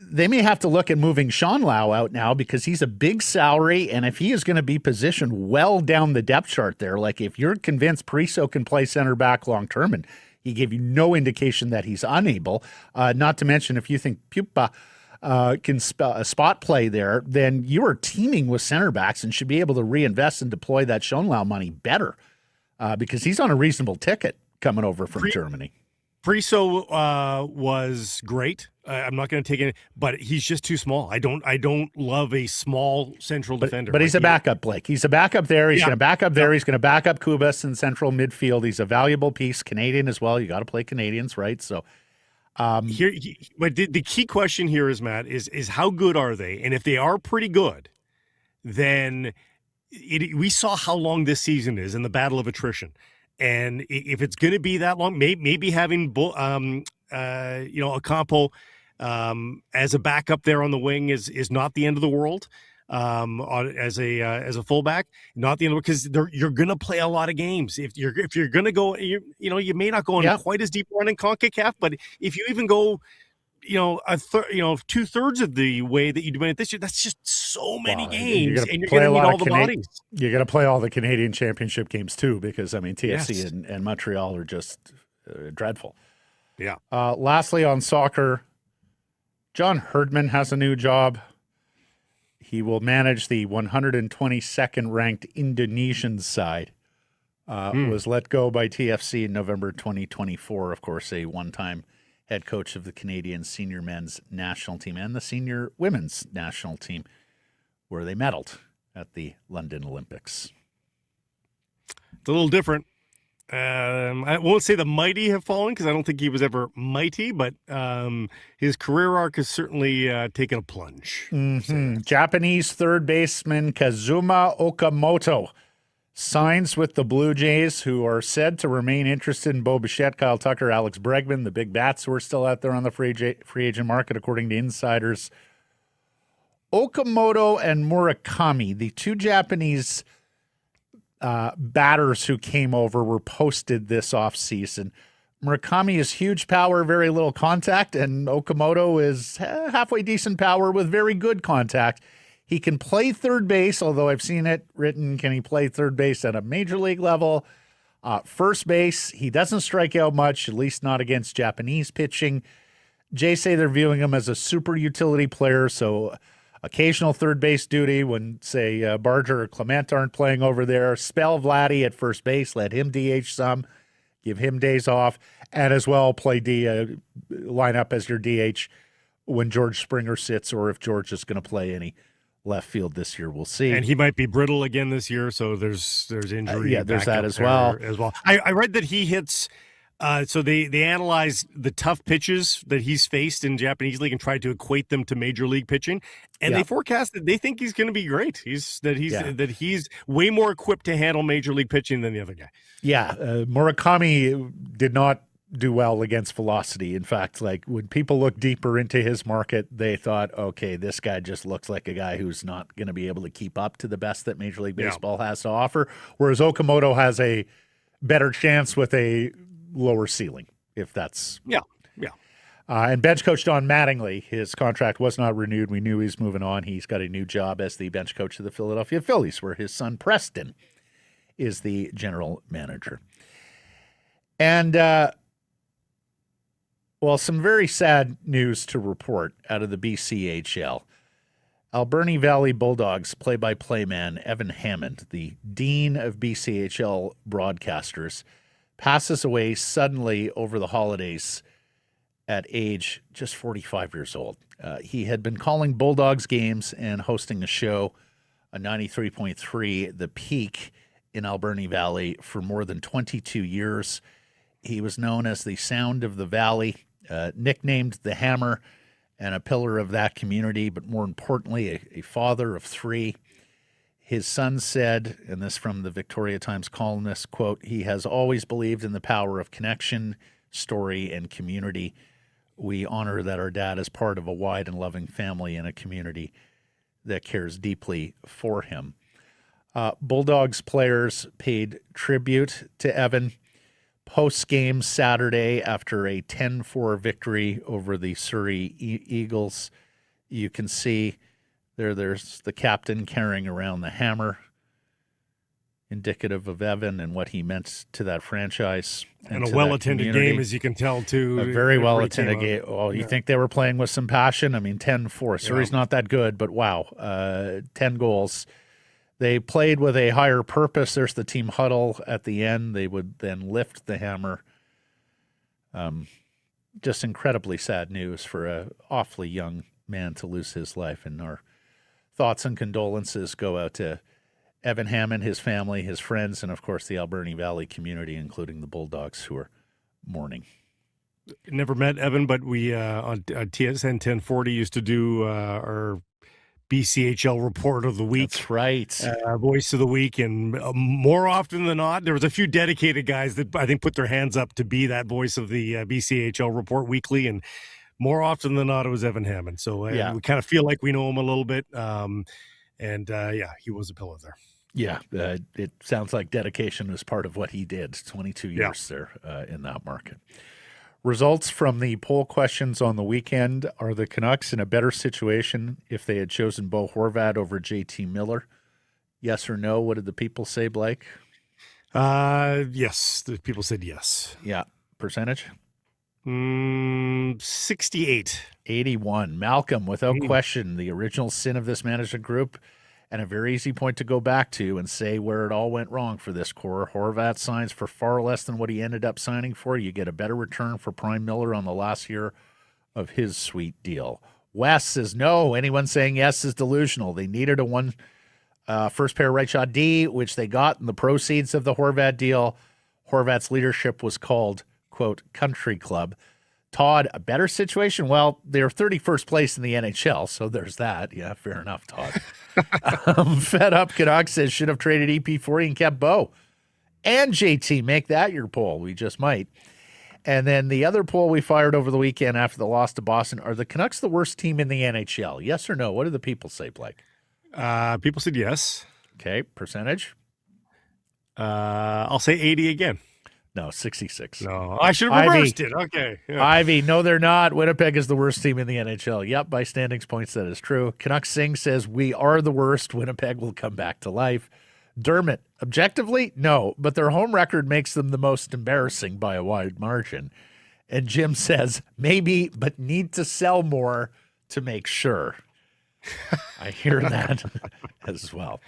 they may have to look at moving Sean Lau out now because he's a big salary, and if he is going to be positioned well down the depth chart there, if you're convinced Priso can play center back long term, and he gave you no indication that he's unable. Not to mention, if you think Pupa can spot play there, then you are teaming with center backs and should be able to reinvest and deploy that Schonlau money better because he's on a reasonable ticket coming over from Germany. Priso was great. I'm not going to take it, but he's just too small. I don't love a small central defender. But he's a backup, Blake. He's a backup there. He's going to back up there. He's going to back up Kubas in central midfield. He's a valuable piece. Canadian as well. You got to play Canadians, right? So but the key question here is, Matt, is how good are they? And if they are pretty good, then we saw how long this season is in the battle of attrition. And if it's going to be that long, maybe having Ocampo as a backup there on the wing is not the end of the world. As a fullback, not the end of the world, because you're going to play a lot of games. If you're going to go, you may not go on quite as deep run in CONCACAF, but if you even go, 2/3 of the way that you went it this year, that's just so many games, and you're going to need all the bodies. You're going to play all the Canadian Championship games too, because TFC and Montreal are just dreadful. Yeah. Lastly, on soccer, John Herdman has a new job. He will manage the 122nd ranked Indonesian side. Was let go by TFC in November 2024. Of course, a one-time head coach of the Canadian senior men's national team and the senior women's national team, where they medaled at the London Olympics. It's a little different. I won't say the mighty have fallen because I don't think he was ever mighty, but his career arc has certainly taken a plunge. Mm-hmm. Japanese third baseman Kazuma Okamoto signs with the Blue Jays, who are said to remain interested in Bo Bichette, Kyle Tucker, Alex Bregman, the big bats who are still out there on the free agent market, according to insiders. Okamoto and Murakami, the 2 Japanese batters who came over, were posted this offseason. Murakami is huge power, very little contact, and Okamoto is halfway decent power with very good contact. He can play third base, although I've seen it written, can he play third base at a major league level? First base, he doesn't strike out much, at least not against Japanese pitching. Jay say they're viewing him as a super utility player, so occasional third base duty when, say, Barger or Clement aren't playing over there. Spell Vladdy at first base, let him DH some, give him days off. and as well play line up as your DH when George Springer sits, or if George is going to play any left field this year. We'll see. And he might be brittle again this year, so there's injury. There's that as well. well. I read that he hits. So they analyzed the tough pitches that he's faced in Japanese league and tried to equate them to major league pitching, and they forecasted they think he's going to be great. He's way more equipped to handle major league pitching than the other guy. Yeah, Murakami did not do well against velocity. In fact, like when people look deeper into his market, they thought, okay, this guy just looks like a guy who's not going to be able to keep up to the best that Major League Baseball has to offer, whereas Okamoto has a better chance with a lower ceiling, if that's... and bench coach Don Mattingly, his contract was not renewed. We knew he's moving on. He's got a new job as the bench coach of the Philadelphia Phillies, where his son Preston is the general manager. And, some very sad news to report out of the BCHL. Alberni Valley Bulldogs play-by-play man Evan Hammond, the dean of BCHL broadcasters, passes away suddenly over the holidays at age just 45 years old. He had been calling Bulldogs games and hosting a show on 93.3 The Peak in Alberni Valley for more than 22 years. He was known as the Sound of the Valley, nicknamed the Hammer, and a pillar of that community, but more importantly, a father of three. His son said, and this from the Victoria Times columnist, quote, "He has always believed in the power of connection, story, and community. We honor that our dad is part of a wide and loving family and a community that cares deeply for him." Bulldogs players paid tribute to Evan post-game Saturday after a 10-4 victory over the Surrey Eagles. You can see there's the captain carrying around the hammer, indicative of Evan and what he meant to that franchise. And a well-attended game, as you can tell, too. A very well-attended game. Oh, you think they were playing with some passion? I mean, 10-4. Surrey's not that good, but wow, 10 goals. They played with a higher purpose. There's the team huddle at the end. They would then lift the hammer. Just incredibly sad news for an awfully young man to lose his life. And our thoughts and condolences go out to Evan Hammond, his family, his friends, and, of course, the Alberni Valley community, including the Bulldogs, who are mourning. Never met Evan, but we on TSN 1040 used to do our BCHL report of the week. That's right. Voice of the week. And more often than not, there was a few dedicated guys that I think put their hands up to be that voice of the BCHL report weekly. And more often than not, it was Evan Hammond. So we kind of feel like we know him a little bit. He was a pillar there. Yeah, it sounds like dedication was part of what he did. 22 years there in that market. Results from the poll questions on the weekend. Are the Canucks in a better situation if they had chosen Bo Horvat over JT Miller? Yes or no? What did the people say, Blake? Yes. The people said yes. Yeah. Percentage? 68. 81. Malcolm, without question, the original sin of this management group, and a very easy point to go back to and say where it all went wrong for this core. Horvat signs for far less than what he ended up signing for. You get a better return for Prime Miller on the last year of his sweet deal. Wes says no. Anyone saying yes is delusional. They needed a first pair right shot D, which they got in the proceeds of the Horvat deal. Horvat's leadership was called, quote, country club. Todd, a better situation? Well, they're 31st place in the NHL, so there's that. Yeah, fair enough, Todd. Fed Up Canucks says should have traded EP40 and kept Bo. And JT, make that your poll. We just might. And then the other poll we fired over the weekend after the loss to Boston, are the Canucks the worst team in the NHL? Yes or no? What do the people say, Blake? People said yes. Okay, percentage? I'll say 80 again. No, 66. No, I should have reversed it. Okay. Yeah. Ivy, no, they're not. Winnipeg is the worst team in the NHL. Yep, by standings points, that is true. Canucks Singh says, we are the worst. Winnipeg will come back to life. Dermott, objectively, no, but their home record makes them the most embarrassing by a wide margin. And Jim says, maybe, but need to sell more to make sure. I hear that as well.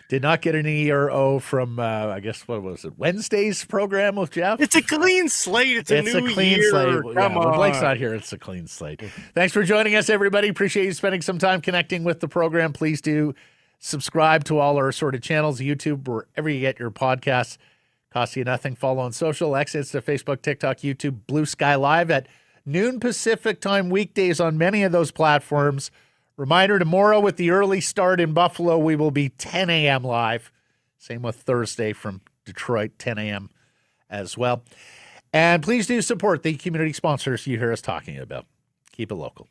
Did not get an E or O from, I guess, what was it, Wednesday's program with Jeff? It's a clean slate. It's a new clean year. slate. Come When Blake's on. not here, it's a clean slate. Thanks for joining us, everybody. Appreciate you spending some time connecting with the program. Please do subscribe to all our assorted channels, YouTube, wherever you get your podcasts. Costs you nothing. Follow on social, X, Insta, Facebook, TikTok, YouTube, Blue Sky Live at noon Pacific time weekdays on many of those platforms. Reminder, tomorrow with the early start in Buffalo, we will be 10 a.m. live. Same with Thursday from Detroit, 10 a.m. as well. And please do support the community sponsors you hear us talking about. Keep it local.